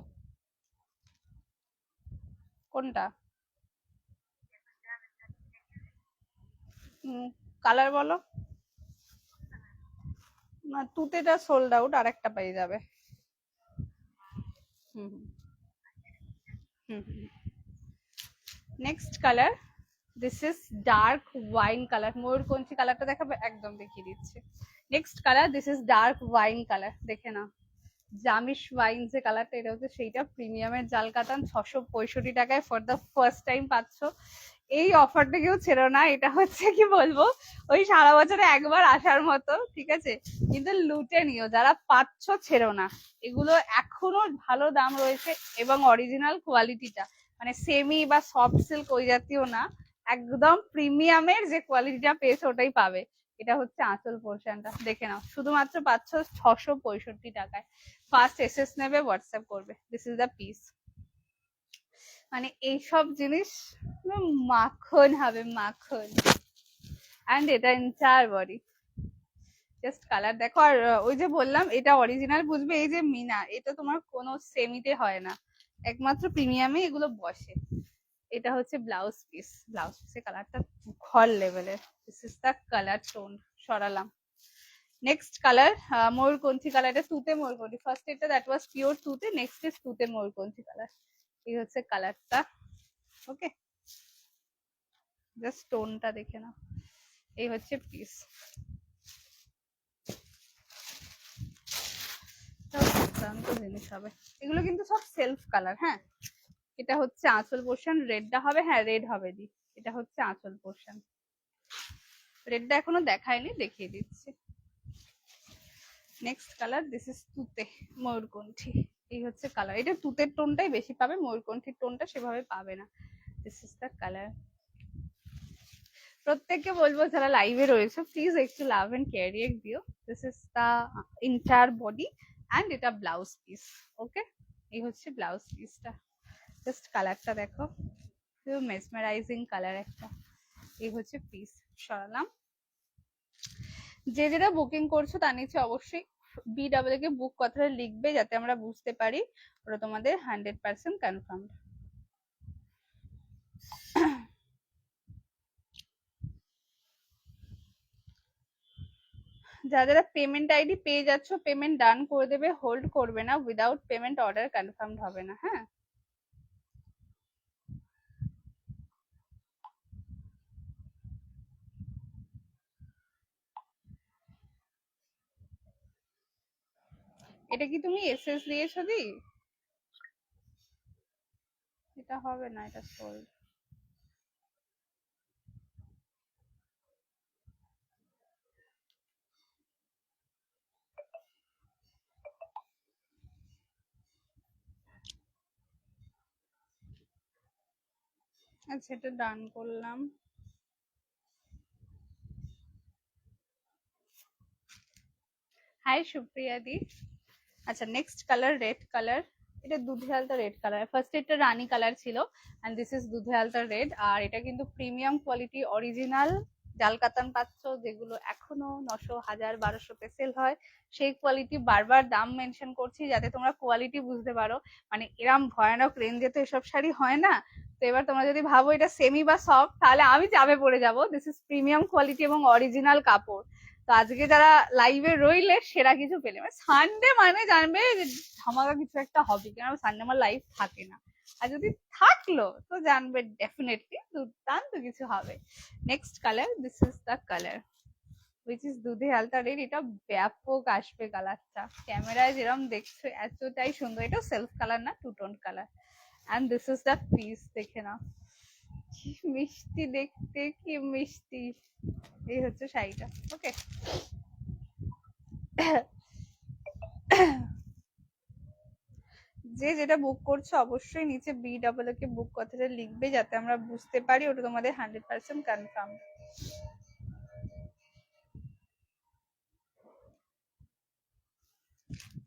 Speaker 1: কোনটা, কালার বলো না, তুতেটা সোল্ড আউট, আর একটা পেয়ে যাবে। হুম হুম হুম। Next colour, this is dark wine colour, ময়ূরকঞ্চি কালারটা দেখাবে, একদম দেখিয়ে দিচ্ছে। Next colour, this is dark wine colour, দেখে না, জামিশ ওয়াইন যে কালারটা, এটা হচ্ছে সেইটা, প্রিমিয়ামের জাল কাতান, 665 টাকায় ফর দ্য ফার্স্ট টাইম পাচ্ছ। এই অফারটা কেউ ছেড়ো না, এটা হচ্ছে কি বলবো, ওই সারা বছরে একবার আসার মতো, ঠিক আছে, কিন্তু লুটে নিও, যারা পাচ্ছ ছেড়ো না। এগুলো এখনো ভালো দাম রয়েছে, এবং অরিজিনাল কোয়ালিটিটা, মানে সেমি বা সফট সিল্ক ওই জাতীয় না, একদম প্রিমিয়ামের যে কোয়ালিটিটা পেয়েছে ওটাই পাবে। এটা হচ্ছে আঁচল পোর্শনটা, দেখে নাও, শুধুমাত্র পাচ্ছ 665 টাকায়। ফার্স্ট এসএস নেবে, হোয়াটসঅ্যাপ করবে। দিস ইজ দ্য পিস, মানে এইসব জিনিস মাখন হবে, মাখন। অ্যান্ড এটা এন্টায়ার বডি, জাস্ট কালার দেখো। আর ওই যে বললাম এটা অরিজিনাল বুঝবে, এই যে মিনা, এটা তোমার কোনো সেমিতে হয় না, একমাত্র প্রিমিয়ামে এগুলো বসে। এটা হচ্ছে ব্লাউজ পিস, ব্লাউজ পিসের কালারটা ঘর লেভেলের। This is the colour tone. সরালাম। Next colour mayurkanthi colour. এটা তুতে ময়ূরকণ্ঠী, ফার্স্ট এটা that was pure tute, next is tute mayurkanthi colour. এই হচ্ছে কালারটা। ওকে, জাস্ট টোনটা দেখে নাও। এই হচ্ছে পিস। দুর্দান্ত জিনিস হবে এগুলো, কিন্তু সব সেলফ কালার। হ্যাঁ, এটা হচ্ছে আঁচল পোর্শন, রেডটা হবে, হ্যাঁ রেড হবে দি। এটা হচ্ছে আঁচল পোর্শন, রেডটা এখনো দেখায়নি, দেখিয়ে দিচ্ছি। Next colour, this is tute ময়ূরকণ্ঠী। এই হচ্ছে কালার। এটা তুতের টোনটাই বেশি পাবে, ময়ূরকণ্ঠীর টোনটা সেভাবে পাবে না। This is the colour. প্রত্যেককে বলবো যারা লাইভে রয়েছে প্লিজ একটু লাভ এন্ড কেয়ার রিয়েক্ট দিও। This is the inter body and এটা ব্লাউজ পিস। ওকে, এই হচ্ছে ব্লাউজ পিসটা। জাস্ট কালারটা দেখো, খুব মেসমারাইজিং কালার একটা। এই হচ্ছে পিস। সরালাম। যে যেটা বুকিং করছো তার নিচে অবশ্যই BW কে বুক কথাটা লিখবে, যাতে আমরা বুঝতে পারি ওটা তোমাদের 100% কনফার্ম। যারা পেমেন্ট আইডি পেয়ে যাচ্ছ, পেমেন্ট ডান করে দেবে, হোল্ড করবে না। উইদাউট পেমেন্ট অর্ডার কনফার্ম হবে না। হ্যাঁ, এটা কি তুমি এসএস দিয়েছো দি? এটা হবে না, এটা সোল্ড। আচ্ছা, এটা ডান করলাম। হাই সুপ্রিয়া দি। আচ্ছা, নেক্সট কালার রেড কালার। এটা দুধে আলতা রেড কালার। ফার্স্ট এটা রানী কালার ছিল, এন্ড দিস ইজ দুধে আলতা রেড। আর এটা কিন্তু প্রিমিয়াম কোয়ালিটি অরিজিনাল জাল কাতান পাচ্ছ, যেগুলো এখনো 900, 1000, 1200 সেল হয়। সেই কোয়ালিটি বারবার দাম মেনশন করছি যাতে তোমরা কোয়ালিটি বুঝতে পারো। মানে এরম ভয়ানক রেঞ্জে তো এসব শাড়ি হয় না। তো এবার তোমরা যদি ভাবো এটা সেমি বা সফট, তাহলে আমি চাপে পড়ে যাবো। দিস ইজ প্রিমিয়াম কোয়ালিটি এবং অরিজিনাল কাপড়। তো আজকে যারা লাইভে রইলে সেরা কিছু পেলে, মানে সানডে মানে জানবে যে ধামাকা কিছু একটা হবে, কেন সানডে আমার লাইভ থাকে না। আর যদি থাকলো তো জানবে ডেফিনেটলি দুর্দান্ত কিছু হবে। Next colour, this is the colour which is দুধে আলতা রেড। এটা ব্যাপক আসবে কালারটা, ক্যামেরায় যেরকম দেখছো এতটাই সুন্দর। এটা সেলফ কালার না, two tone colour. And this is the piece, দেখে নাও কি মিষ্টি দেখতে, কি মিষ্টি। এই হচ্ছে শাড়িটা। ওকে, যে যেটা বুক করছো অবশ্যই নিচে BW কে বুক কথাটা লিখবে, যাতে আমরা বুঝতে পারি ওটা তোমাদের 100% কনফার্ম।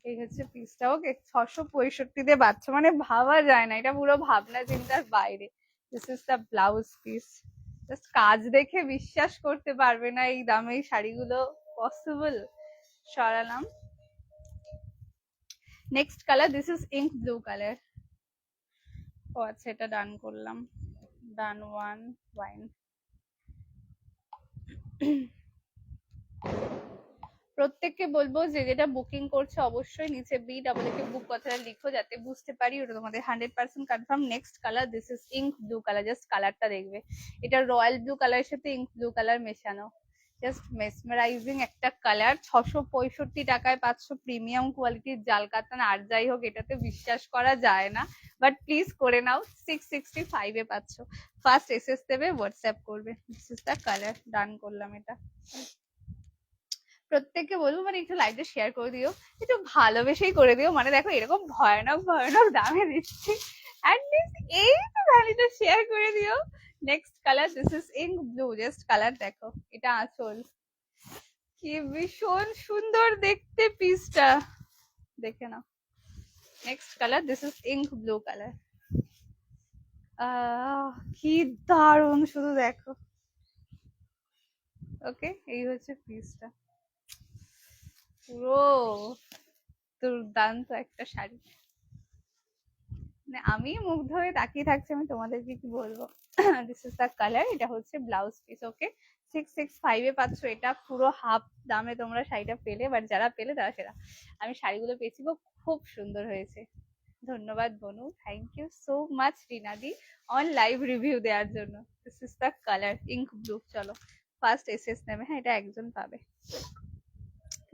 Speaker 1: এই হচ্ছে পিসটা। ওকে, 665 দিয়ে পাচ্ছ, মানে ভাবা যায় না, এটা পুরো ভাবনা চিন্তার বাইরে। This is the blouse piece. Just কাজ দেখে বিশ্বাস করতে পারবে না এই দামে এই শাড়িগুলো পসিবল। সরালাম। Next colour, this is ink blue colour. ও আচ্ছা, এটা ডান করলাম। Done one wine. প্রত্যেককে বলবো যে যেটা বুকিং করছে অবশ্যই নিচে BW কে বুক কথাটা লিখো, যাতে বুঝতে পারি ওটা তোমাদের 100% confirm. Next colour, this is ink blue colour. Just কালারটা দেখবে, এটা রয়্যাল ব্লু কালারের সাথে ইঙ্ক ব্লু কালার মেশানো। জাস্ট মেসমারাইজিং একটা কালার। 665 টাকায় পাচ্ছ প্রিমিয়াম কোয়ালিটির জাল কাতান। আর যাই হোক, এটাতে বিশ্বাস করা যায় না, বাট প্লিজ করে নাও। 665 এ পাচ্ছ। ফার্স্ট এসএস দেবে, হোয়াটসঅ্যাপ করবে। This is the colour. Done করলাম এটা। প্রত্যেককে বলবো মানে একটু লাইভটা শেয়ার করে দিও, একটু ভালোবেসেই করে দিও। মানে দেখো এরকম ভয়ানক ভয়ানক দামে দিচ্ছি, অ্যাটলিস্ট এই তো ভ্যালিটা শেয়ার করে দিও। Next colour, this is ink blue. Just colour দেখো, এটা আঁচল, কি ভীষণ সুন্দর দেখতে পিসটা, দেখে নাও। Next colour, this is ink blue colour. কি দারুণ, শুধু দেখো। ওকে, এই হচ্ছে পিসটা। পুরো দুর্দান্ত একটা শাড়ি, মানে আমি মুগ্ধ হয়ে তাকিয়ে থাকছি, আমি তোমাদেরকে কি বলবো। দিস ইজ দ্য কালার, এটা হচ্ছে ব্লাউজ পিস। ওকে, 665 এ পাচ্ছ এটা, পুরো হাফ দামে তোমরা শাড়িটা পেলে, বাট যারা পেলে তারা সেরা। আমি শাড়িগুলো পেয়েছি গো, খুব সুন্দর হয়েছে। ধন্যবাদ বনু, থ্যাংক ইউ সো মাচ রিনাদি অন লাইভ রিভিউ দেওয়ার জন্য। This is the colour ink blue. চলো ফার্স্ট এসএস নেবে, হ্যাঁ এটা একজন পাবে,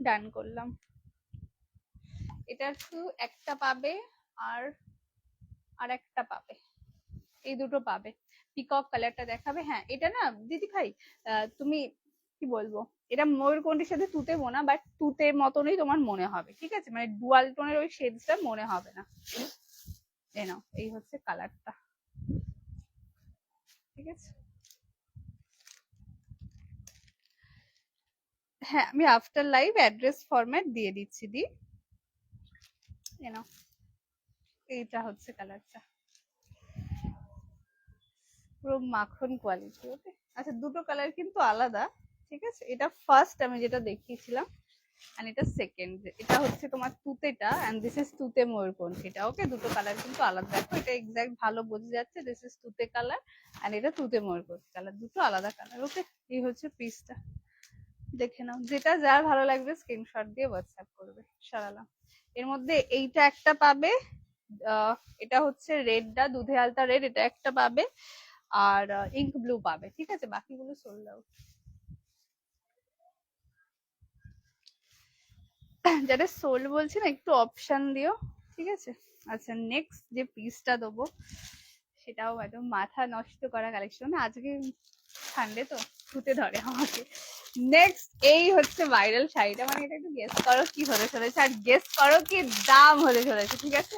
Speaker 1: ডান করলাম। এটা শুধু একটা পাবে, আর আর একটা পাবে, এই দুটো পাবে। পিকক কালারটা দেখাবে, হ্যাঁ এটা না দিদি ভাই, তুমি কি বলবো, এটা ময়ূরকণ্ঠীর সাথে তুতে বোনা, বাট তুতে মতনই তোমার মনে হবে, ঠিক আছে, মানে ডুয়াল টোনের ওই শেডসটা মনে হবে না। এই নাও, এই হচ্ছে কালারটা, ঠিক আছে। হ্যাঁ আমি আফটার লাইভ অ্যাড্রেস ফরম্যাট দিয়ে দিচ্ছি দি, এই নাও, এইটা হচ্ছে কালারটা, পুরো মাখন কোয়ালিটি। ওকে, আচ্ছা দুটো কালার কিন্তু আলাদা, ঠিক আছে, এটা ফার্স্ট আমি যেটা দেখিয়েছিলাম, আর এটা সেকেন্ড, এটা হচ্ছে তোমার তুতেটা, এন্ড দিস ইজ তুতে ময়ূরকণ্ঠীটা। ওকে, দুটো কালার কিন্তু আলাদা, দেখো এটা এক্সাক্ট ভালো বোঝা যাচ্ছে, দিস ইজ তুতে কালার এন্ড এটা তুতে ময়ূরকণ্ঠী কালার, দুটো আলাদা কালার। ওকে, এই হচ্ছে পিসটা, দেখে নাও, যেটা যার ভালো লাগবে স্ক্রিনশট দিয়ে হোয়াটসঅ্যাপ করবে, সারালাম। এর মধ্যে এইটা একটা পাবে, এটা হচ্ছে রেডটা, দুধে আলতা রেড, এটা একটা পাবে, আর ইঙ্ক ব্লু পাবে, ঠিক আছে, বাকিগুলো সোল্ড আউট। যারা সোল বলছে না একটু অপশন দিও, ঠিক আছে। আচ্ছা নেক্সট যে পিসটা দেবো সেটাও একদম মাথা নষ্ট করা কালেকশন, আজকে সানডে তো ছুটে ধরে আমাকে। নেক্সট এই হচ্ছে ভাইরাল শাড়িটা, মানে এটা একটু গেস করো কি হতে চলেছে, আর গেস করো কি দাম হতে চলেছে, ঠিক আছে।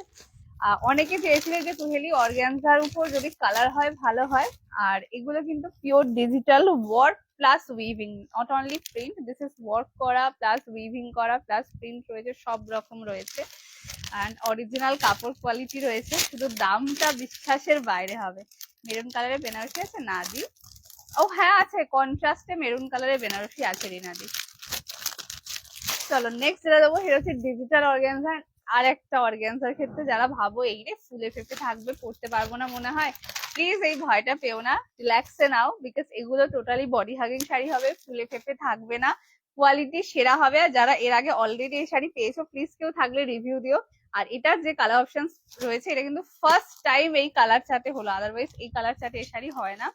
Speaker 1: অনেকে চেয়েছিল যে তুহেলি অর্গানজার উপর যদি কালার হয় ভালো হয়, আর এগুলো কিন্তু pure digital work plus weaving, not only print, this is work করা প্লাস উইভিং করা প্লাস প্রিন্ট রয়েছে, সব রকম রয়েছে, অ্যান্ড অরিজিনাল কাপড় কোয়ালিটি রয়েছে, শুধু দামটা বিশ্বাসের বাইরে হবে। মেরুন কালারের বেনারসি আছে না দি? ও হ্যাঁ আছে, কন্ট্রাস্টে মেরুন কালারের বেনারসি আছে রিনাদি। চলো নেক্সট যেটা দেবো সেটা হচ্ছে ডিজিটাল অর্গানজা। আর একটা অর্গানজার ক্ষেত্রে যারা ভাবো এই রে ফুলে ফেপে থাকবে, পড়তে পারবো না মনে হয়, প্লিজ এই ভয়টা পেও না, রিল্যাক্সে নাও, বিকজ এগুলো টোটালি বডি হাগিং শাড়ি হবে, ফুলে ফেপে থাকবে না, কোয়ালিটি সেরা হবে। আর যারা এর আগে অলরেডি এই শাড়ি পেয়েছো প্লিজ কেউ থাকলে রিভিউ দিও। আর এটার যে কালার অপশন রয়েছে এটা কিন্তু ফার্স্ট টাইম এই কালার চার্টে হলো, আদারওয়াইজ এই কালার চার্টে এই শাড়ি হয় না।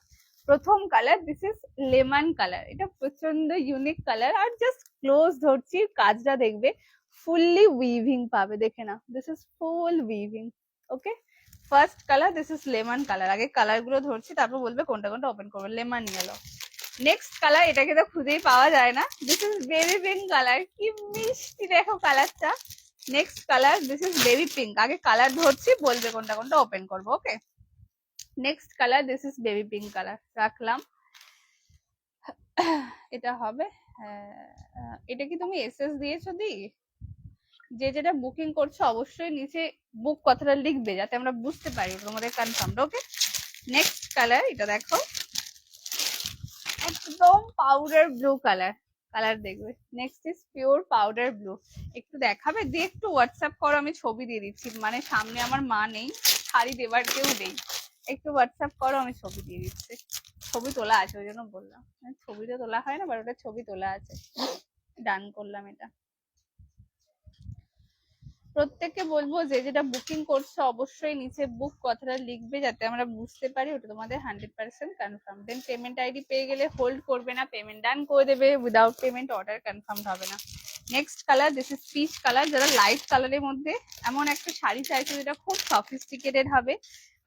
Speaker 1: প্রথম colour, this is lemon colour, এটা প্রচন্ড ইউনিক কালার, আর জাস্ট ক্লোজ ধরছি কাজটা দেখবে, ফুললি উইভিং পাবে, দেখে না, this is full weaving. Okay, first colour, this is lemon colour, আগে কালার গুলো ধরছি তারপর বলবে কোনটা কোনটা ওপেন করবে। Lemon yellow. নেক্সট কালার, এটাকে তো খুঁজেই পাওয়া যায় না, this is baby pink colour, কি মিষ্টি দেখো কালারটা। Next colour, this is baby pink, আগে কালার ধরছি বলবে কোনটা কোনটা ওপেন করবো। Okay, next colour, this is baby pink colour, রাখলাম। এটা হবে, এটা কি তুমি এসএস দিয়েছো দি? যে যেটা বুকিং করছো অবশ্যই নিচে বুক কথাটা লিখবে যাতে আমরা বুঝতে পারি তোমাদের কনফার্ম। ওকে, নেক্সট কালার, এটা দেখো একদম পাউডার ব্লু কালার, কালার দেখবে, next is pure powder blue. একটু দেখাবে দিয়ে একটু হোয়াটসঅ্যাপ করো, আমি ছবি দিয়ে দিচ্ছি, মানে সামনে আমার মা নেই, শাড়ি দেবার কেউ নেই, একটু হোয়াটসঅ্যাপ করো, আমি ছবি দিয়ে দিচ্ছি, ছবি তোলা আছে ওই জন্য বললাম, ছবি তো তোলা হয় না বাট ওটা ছবি তোলা আছে। ডান করলাম এটা। প্রত্যেককে বলবো যে যেটা বুকিং করছো অবশ্যই নিচে বুক কথাটা লিখবে যাতে আমরা বুঝতে পারি ওটা তোমাদের 100% কনফার্ম। দেন পেমেন্ট আইডি পেয়ে গেলে হোল্ড করবে না, পেমেন্ট ডান করে দেবে, উইদাউট পেমেন্ট অর্ডার কনফার্ম হবে না। Next colour, this is peach colour, যারা লাইট কালারের মধ্যে এমন একটা শাড়ি চাইছো যেটা খুব সফিস্টিকেটেড হবে,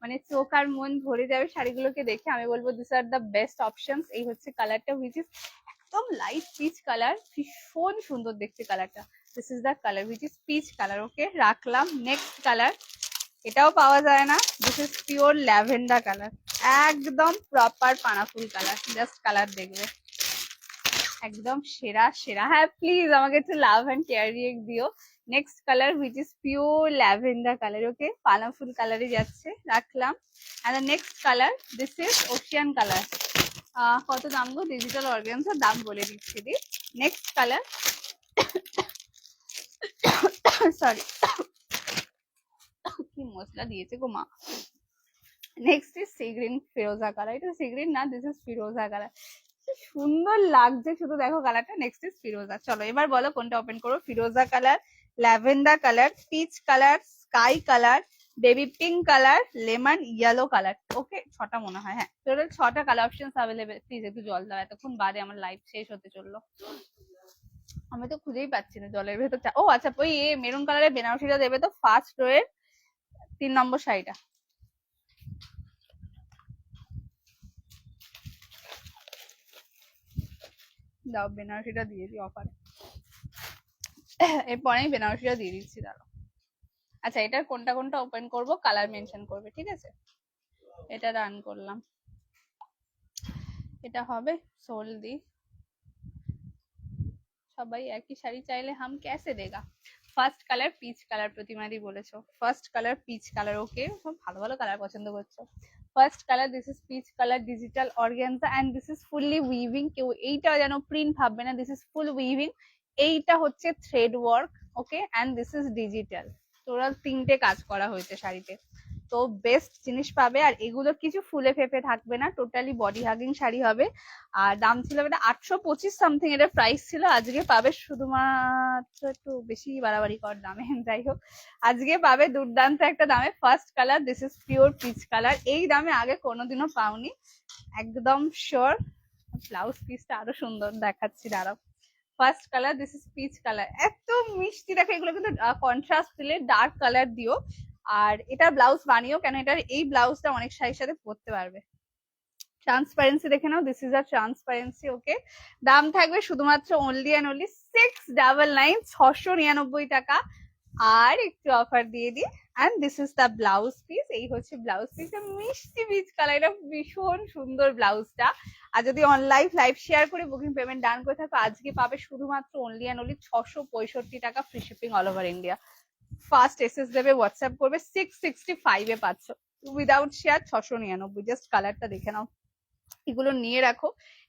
Speaker 1: মানে চোখ আর মন ভরে যাবে শাড়িগুলোকে দেখে, আমি বলবো this are the best options. এই হচ্ছে কালারটা, হুইচ ইজ একদম লাইট পিচ কালার, ভীষণ সুন্দর দেখতে কালারটা। This is the colour which is peach colour. Okay, রাখলাম। নেক্সট কালার, এটাও পাওয়া যায় না, this is pure lavender colour, একদম প্রপার পানাফুল কালার, জাস্ট কালার দেখবে একদম সেরা সেরা। হ্যাঁ প্লিজ আমাকে একটু লাভ অ্যান্ড কেয়ার রিয়েক্ট দিও। Next colour which is pure lavender colour, ওকে পানাফুল কালারে যাচ্ছে, রাখলাম। And the next colour, this is Ocean colour. কত দাম গো ডিজিটাল অর্গানজার, দাম বলে দিচ্ছি দি। নেক্সট কালার, সরি, কি মশলা দিয়েছে গো মা। নেক্সট ইজ সি গ্রিন ফিরোজা কালার। এটা সি গ্রিন না, দিস ইজ ফিরোজা কালার। সুন্দর লাগছে শুধু দেখো কালারটা। নেক্সট ইজ ফিরোজা। চলো এবার বলো কোনটা ওপেন করবো। ফিরোজা colour, lavender colour, peach colour, sky colour, baby pink colour, lemon yellow colour. Okay, 6টা মনে হয়। হ্যাঁ, টোটাল 6টা কালার অপশন অ্যাভেলেবেল। প্লিজ একটু জল দাও, এতক্ষণ বাদে আমার লাইফ শেষ হতে চললো। আমি তো খুঁজেই পাচ্ছি না জলের ভেতর। ও আচ্ছা, ওই মেরুন কালারের বেনারসিটা দেবে তো ফার্স্ট রোয়ের 3 নম্বর শাড়িটা। দাও, বেনারসিটা দিয়ে দিই অফারে। এরপরে আমি বেনারসিটা দিয়ে দিচ্ছি, দাঁড়াও। আচ্ছা, এটার কোনটা কোনটা ওপেন করব, কালার মেনশন করবে, ঠিক আছে? এটা রান করলাম। এটা হবে সোলদি। সবাই একই শাড়ি চাইলে হাম ক্যাসে দেগা। ফার্স্ট কালার পিচ কালার, প্রতিমাদি বলেছো ফার্স্ট কালার পিচ কালার। ওকে, ভালো ভালো কালার পছন্দ করছো। First colour, this is peach colour, digital organza and this is fully weaving. কেউ এইটা যেন প্রিন্ট ভাববে না, দিস ইজ ফুল উইভিং। এইটা হচ্ছে thread work. Okay, and this is digital. Total 3টে কাজ করা হয়েছে শাড়িতে। তো বেস্ট জিনিস পাবে। আর এগুলো কিছু ফুলে ফেপে থাকবে না, টোটালি বডি হাগিং শাড়ি হবে। আর দাম ছিল এটা 825 সামথিং এর প্রাইস ছিল। আজকে পাবে শুধুমাত্র, একটু বেশি বাড়াবাড়ি কর দামে, যাই হোক আজকে পাবে দুর্দান্ত একটা দামে। First colour, this is pure peach colour. এই দামে আগে কোনোদিনও পাওনি, একদম শিওর। ব্লাউজ পিসটা আরো সুন্দর দেখাচ্ছি, দাঁড়াও। First colour, this is peach colour. এত মিষ্টি দেখো, এগুলো কিন্তু কন্ট্রাস্ট দিলে ডার্ক কালার দিও। আর এটা ব্লাউজ বানিও, কেন এটার এই ব্লাউজটা অনেক শাড়ির সাথে পরতে পারবে। ট্রান্সপারেন্সি দেখে নাও, দিস ইজ আ ট্রান্সপারেন্সি। ওকে, দাম থাকবে শুধুমাত্র অনলি অ্যান্ড অনলি 699, 699 টাকা। আর একটু অফার দিয়ে দিই, and this is the blouse piece. এই হচ্ছে ব্লাউজ পিস, মিষ্টি পিচ কালার, এটা ভীষণ সুন্দর ব্লাউজটা। আর যদি অনলাইন লাইভ শেয়ার করে বুকিং পেমেন্ট ডান করে থাকো, আজকে পাবে শুধুমাত্র অনলি অ্যান্ড অনলি 665 টাকা, free shipping all over India. First SS দেবে, হোয়াটসঅ্যাপ করবে, 665 এ পাচ্ছ উইদাউট শেয়ার 699। জাস্ট কালারটা দেখে নাও, এগুলো নিয়ে রাখো,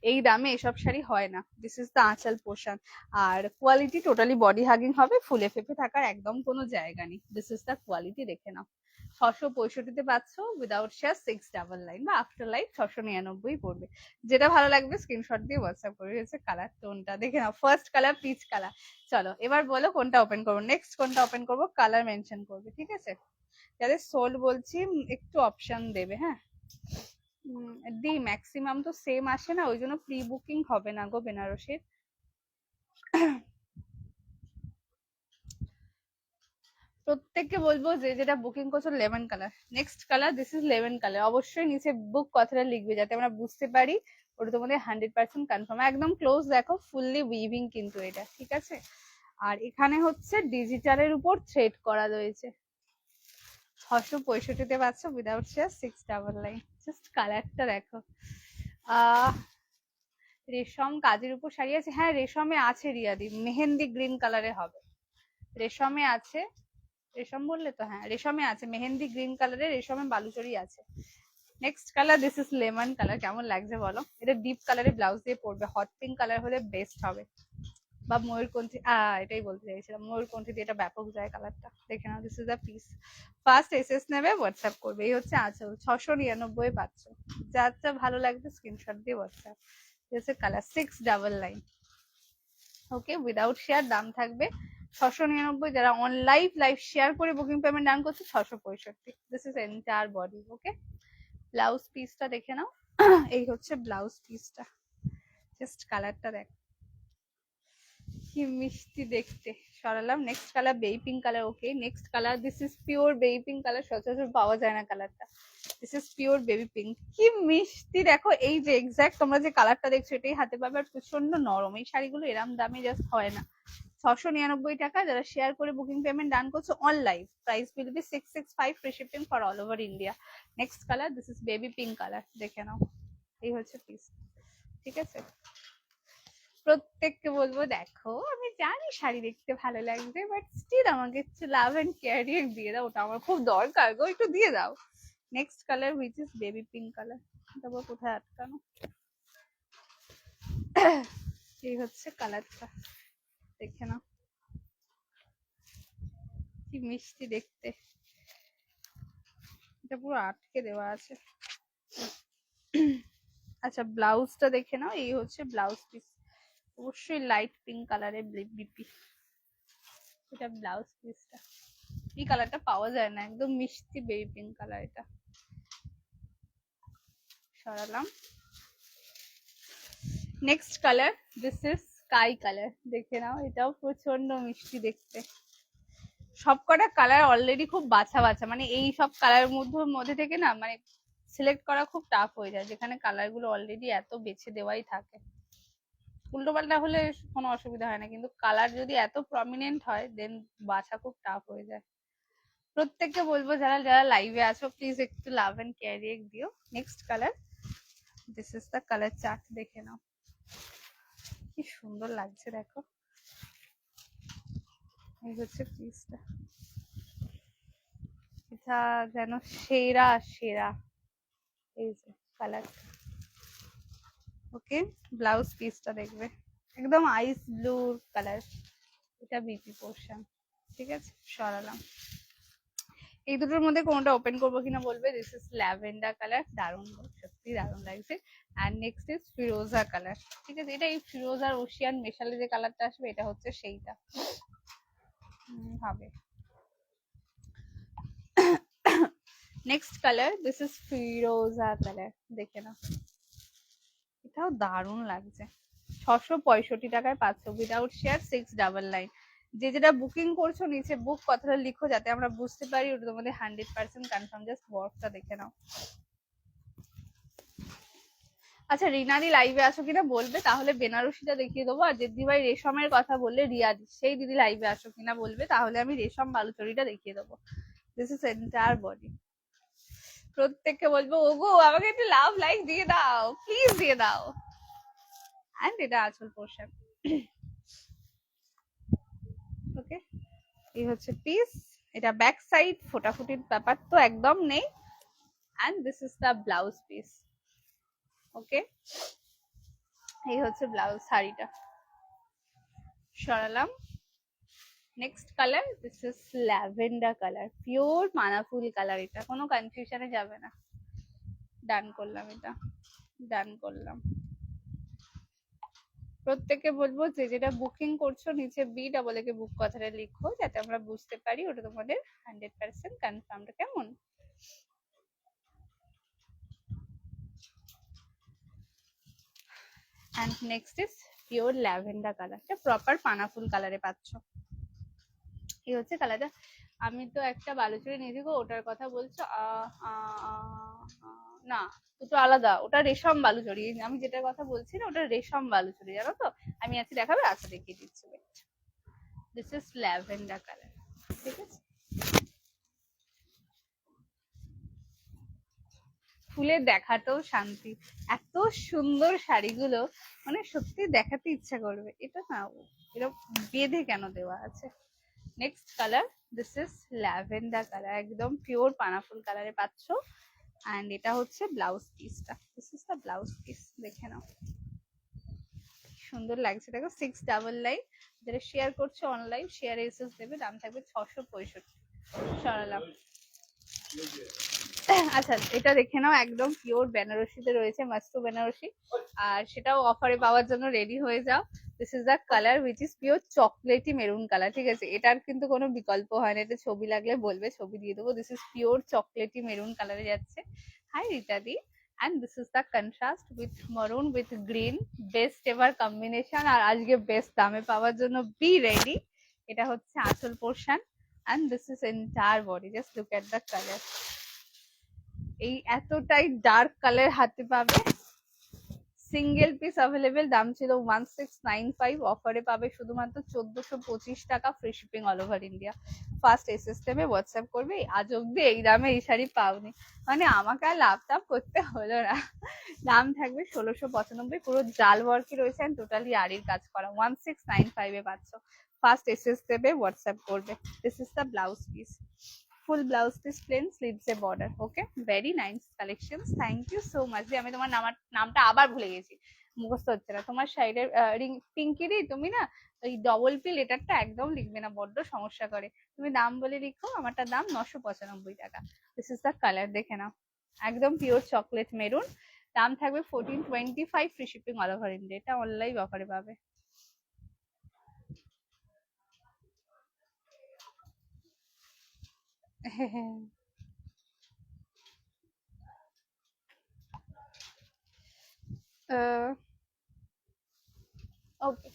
Speaker 1: এই দামে এসব শাড়ি হয় না। দিস ইজ দ্য আঁচল পোর্শন। আর কোয়ালিটি টোটালি বডি হাগিং হবে, ফুলে ফেপে থাকার একদম কোনো জায়গা নেই। দিস ইজ দ্য কোয়ালিটি, দেখে নাও। 665 পাচ্ছ উইদাউট শেয়ার 699, বা আফটার লাইফ 699 পড়বে। যেটা ভালো লাগবে স্ক্রিনশট দিয়ে হোয়াটসঅ্যাপ করে হচ্ছে কালার টোনটা দেখে নাও। First colour peach colour. চলো এবার বলো কোনটা ওপেন করবো, নেক্সট কোনটা ওপেন করবো, কালার মেনশন করবে, ঠিক আছে? যাদের সোল বলছি একটু অপশন দেবে, হ্যাঁ। দি ম্যাক্সিমাম তো সেম আসে না, ওই জন্য প্রি বুকিং হবে না গো বেনারসির। প্রত্যেককে বলবো যে যেটা বুকিং করছো lemon colour. Next colour, this is lemon colour. অবশ্যই নিচে বুক কথাটা লিখবে যাতে আমরা বুঝতে পারি ওটা তোমাদের 100% কনফার্ম। একদম ক্লোজ দেখো, ফুললি উইভিং কিন্তু এটা, ঠিক আছে? আর এখানে হচ্ছে ডিজিটালের উপর থ্রেড করা রয়েছে। 665 পাচ্ছ উইদাউট শেয়ার 699। জাস্ট কালারটা দেখো। রেশম কাজের উপর শাড়ি আছে, হ্যাঁ রেশমে আছে রিয়াদি, মেহেন্দি গ্রিন কালারে হবে। রেশমে আছে, রেশম বললে তো, হ্যাঁ রেশমে আছে, মেহেন্দি গ্রিন কালারে রেশমে বালুচরি আছে। Next colour, this is lemon colour. কেমন লাগছে বলো? এটা ডিপ কালারে ব্লাউজ দিয়ে পরবে, হট পিঙ্ক কালার হলে বেস্ট হবে, বা ময়ূরকণ্ঠী। এটাই বলতে চাইছিলাম, ময়ূরকণ্ঠী দিয়ে এটা ব্যাপক যায় কালারটা, দেখে নাও। This is a piece. First SS নেবে, হোয়াটসঅ্যাপ করবে। এই হচ্ছে আঁচল, 699 পাচ্ছ। যার যা ভালো লাগবে স্ক্রিনশট দিয়ে হোয়াটসঅ্যাপ। হচ্ছে কালার 699। ওকে, উইদাউট শেয়ার দাম থাকবে 699। যারা অনলাইন লাইভ শেয়ার করে বুকিং পেমেন্ট ডান করছে 665। This is entire body. Okay, blouse পিসটা দেখে নাও। এই হচ্ছে ব্লাউজ পিসটা, জাস্ট কালারটা দেখ কি মিষ্টি দেখতে। সরালাম। Next colour baby pink colour. Okay, next colour, this is pure baby pink colour. সচরাচর পাওয়া যায় না কালারটা। This is pure baby pink. কি মিষ্টি দেখো, এই যে এক্সাক্ট তোমরা যে কালারটা দেখছো এটাই হাতে পাবে। আর প্রচন্ড নরম, এই শাড়িগুলো এরম দামে জাস্ট হয় না। 699 টাকা। যারা শেয়ার করে বুকিং পেমেন্ট ডান করছো online, price will be 665, free shipping for all over India. Next colour, this is baby pink colour, দেখে নাও। এই হচ্ছে পিস, ঠিক আছে? প্রত্যেককে বলবো দেখো, আমি জানি শাড়ি দেখতে ভালো লাগবে, বাট স্টিল আমাকে একটু লাভ এন্ড কেয়ার দিয়ে দাও, ওটা আমার খুব দরকার গো, একটু দিয়ে দাও। Next colour which is baby pink colour. তারপর কোথায় আটকানো, এই হচ্ছে কালারটা, দেখে নাও। কি মিষ্টি দেখতে, এটা পুরো আটকে দেওয়া আছে। আচ্ছা ব্লাউজটা দেখে নাও, এই হচ্ছে ব্লাউজ পিস, অবশ্যই লাইট পিঙ্ক কালারের বিপি, এটা ব্লাউজ পিসটা। এই কালারটা পাওয়া যায় না, একদম মিষ্টি বেবি পিঙ্ক কালার। এটা সরালাম। Next colour, this is sky colour, দেখে নাও, এটাও প্রচন্ড মিষ্টি দেখতে। সবকটা কালার অলরেডি খুব বাছা বাছা, মানে এই সব কালার মধ্যে থেকে না মানে সিলেক্ট করা খুব টাফ হয়ে যায়, যেখানে কালার গুলো অলরেডি এত বেছে দেওয়াই থাকে। উল্টো পাল্টা হলে কোনো অসুবিধা হয় না, কিন্তু কালার যদি এত প্রমিনেন্ট হয় দেন বাছা খুব টাফ হয়ে যায়। প্রত্যেককে বলবো যারা যারা লাইভে আছো প্লিজ একটু লাভ এন্ড কেয়ার রিয়েক্ট দিও। Next colour, this is the colour chart, দেখে নাও কি সুন্দর লাগছে দেখো। এই হচ্ছে পিসটা, এটা যেন সেরা সেরা। এই যে কালার, ওকে। ব্লাউজ পিসটা দেখবে একদম আইস ব্লু কালার, এটা বিপি পোর্শন, ঠিক আছে সরালাম। এই দুটোর মধ্যে কোনটা ওপেন করবো কিনা বলবে। দিস ইজ ল্যাভেন্ডার কালার, দারুণ, সত্যি দারুণ লাগছে। আর নেক্সট ইজ ফিরোজা কালার, ঠিক আছে। এটা এই ফিরোজ আর ওশিয়ান মেশালে যে কালারটা আসবে এটা হচ্ছে সেইটা হবে। Next colour, this is Firoza colour, দেখে নাও, এটাও দারুণ লাগছে। 665 টাকায় 500 উইদাউট শেয়ার 699। যে যেটা বুকিং করছো নিচে বুক কথাটা লিখো যাতে আমরা বুঝতে পারি ওটা তোমাদের 100% কনফার্ম। জাস্ট ওয়ার্কটা দেখে নাও। আচ্ছা রিনাদি লাইভে আসো কিনা বলবে, তাহলে বেনারসিটা দেখিয়ে দেবো। আর দিদি ভাই রেশমের কথা বললে রিয়াদি, সেই দিদি লাইভে আসো কিনা বলবে, তাহলে আমি রেশম বালুচরিটা দেখিয়ে দেবো। This is entire body. প্রত্যেককে বলবো ওগো আমাকে একটু লাভ লাইক দিয়ে দাও, প্লিজ দিয়ে দাও। এন্ড এটা আঁচল পোর্শন, ওকে। এই হচ্ছে পিস, এটা ব্যাক সাইড, ফোটাফুটির ব্যাপার তো একদম নেই। And this is the blouse piece, okay. এই হচ্ছে ব্লাউজ, শাড়িটা সরালাম। Next colour, this is lavender colour, pure মানাফুল কালার, এটা কোনো কনফিউশনে যাবে না। ডান করলাম, এটা ডান করলাম। প্রত্যেককে বলবো যে যেটা বুকিং করছো নিচে BEE কে বুক কথাটা লিখো যাতে আমরা বুঝতে পারি ওটা তোমাদের 100% কনফার্মড, কেমন। And next is pure lavender colour, এটা প্রপার পানাফুল কালারে পাচ্ছ। এই হচ্ছে কালারটা। আমি তো একটা বালুচরি নিয়ে গো, ওটার কথা বলছো? না, দুটো আলাদা, ওটা রেশম বালুচরি। আমি যেটার কথা বলছি না ওটা রেশম বালুচরি, জানো তো। আমি আজকে দেখাবে, আচ্ছা দেখিয়ে দিচ্ছি। দিস ইজ ল্যাভেন্ডার কালার, ঠিক আছে। ফুলে দেখাতেও শান্তি, এত সুন্দর শাড়িগুলো, মানে সত্যি দেখাতে ইচ্ছা করবে। এটা না এরকম বেঁধে কেন দেওয়া আছে। Next colour, this is lavender colour, একদম পিওর পানাফুল কালারে পাচ্ছ। এন্ড এটা হচ্ছে ব্লাউজ পিসটা, this is the blouse piece, দেখে নাও সুন্দর লাগছে দেখো। 699, যেটা শেয়ার করছো অনলাইন শেয়ার এসএস দেবে, দাম থাকবে 665। সরালাম। আচ্ছা এটা দেখে নাও, একদম পিওর বেনারসিতে রয়েছে, মাস্তো বেনারসি, আর সেটাও অফারে পাওয়ার জন্য রেডি হয়ে যাও। This is the colour which is pure চকলেটি মেরুন কালার, ঠিক আছে। এটার কিন্তু কোনো বিকল্প হয় না, এটা ছবি লাগলে বলবে, ছবি দিয়ে দেবো। দিস ইজ পিওর চকলেটি মেরুন কালারে যাচ্ছে। High রিতাদি। and this is the contrast with maroon with green, best ever combination, আর আজকে বেস্ট দামে পাওয়ার জন্য বি রেডি। এটা হচ্ছে আঁচল portion and this is entire body, just look at the color। এই এতটাই ডার্ক কালার হাতে পাবে। সিঙ্গেল পিস অ্যাভেলেবেল, দাম ছিল 1695, অফারে পাবে শুধুমাত্র 1425 টাকা, free shipping all over India. First সিস্টেমে হোয়াটসঅ্যাপ করবে। আজ অব্দি এই দামে এই শাড়ি পাওনি, মানে আমাকে আর লাভ টাভ করতে হলো না। দাম থাকবে 1695, পুরো জাল ওয়ার্কই রয়েছে, টোটালি আড়ির কাজ করা। 1695 এ পাচ্ছ। ফার্স্ট এসএস দেবে, হোয়াটসঅ্যাপ করবে। This is the blouse piece, full blouse piece, plain sleeves এ border, okay. Very nice collection, thank you so much. আমি তোমার নামটা আবার ভুলে গেছি, মুখস্থ হচ্ছে না। তোমার সাইডের পিঙ্কি দি, তুমি না ওই ডবল পি লেটারটা একদম লিখবে না, বড্ড সমস্যা করে। তুমি দাম বলে লিখো, আমারটার দাম 995 টাকা। দিস ইজ দ্য কালার, দেখে নাও, একদম পিওর চকলেট মেরুন। দাম থাকবে 1425, free shipping all over India. এটা অনলাইন অফারে পাবে। ওকে,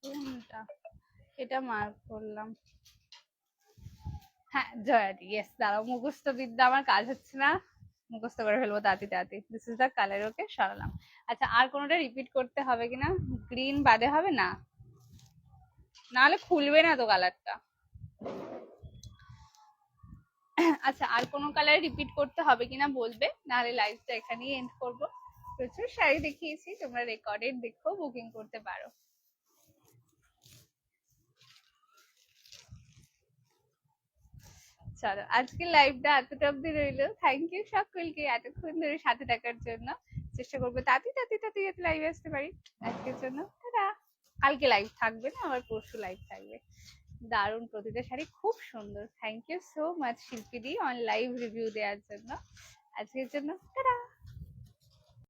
Speaker 1: কোনটা? এটা মার্ক করলাম। হ্যাঁ, জয়াদি, ইয়েস। দাঁড়াও, মুখস্থ বিদ্যা আমার কাজ হচ্ছে না, মুখস্থ করে ফেলবো তাড়াতাড়ি তাড়াতাড়ি। দিস ইজ দ্য কালার, ওকে, সরালাম। আচ্ছা, আর কোনোটা রিপিট করতে হবে কিনা? গ্রিন বাদে হবে না, নাহলে খুলবে না তো কালারটা। আচ্ছা, আর কোনো কালার রিপিট করতে হবে কিনা বলবে, নাহলে লাইভটা এখানেই এন্ড করবো। প্রচুর শাড়ি দেখিয়েছি, তোমরা রেকর্ডেড দেখো, বুকিং করতে পারো। চলো, আজকের লাইভটা এতটা অব্দি রইলো। থ্যাংক ইউ সকলকে এতক্ষণ ধরে সাথে থাকার জন্য। চেষ্টা করবো তাড়াতাড়ি তাড়াতাড়ি তাড়াতাড়ি যাতে লাইভে আসতে পারি। আজকের জন্য টাটা। কালকে লাইভ থাকবে না, আবার পরশু লাইভ থাকবে। দারুণ, প্রতিটা শাড়ি খুব সুন্দর। থ্যাংক ইউ সো মাচ শিল্পী দি অন লাইভ রিভিউ দেওয়ার জন্য। আজকের জন্য টাটা।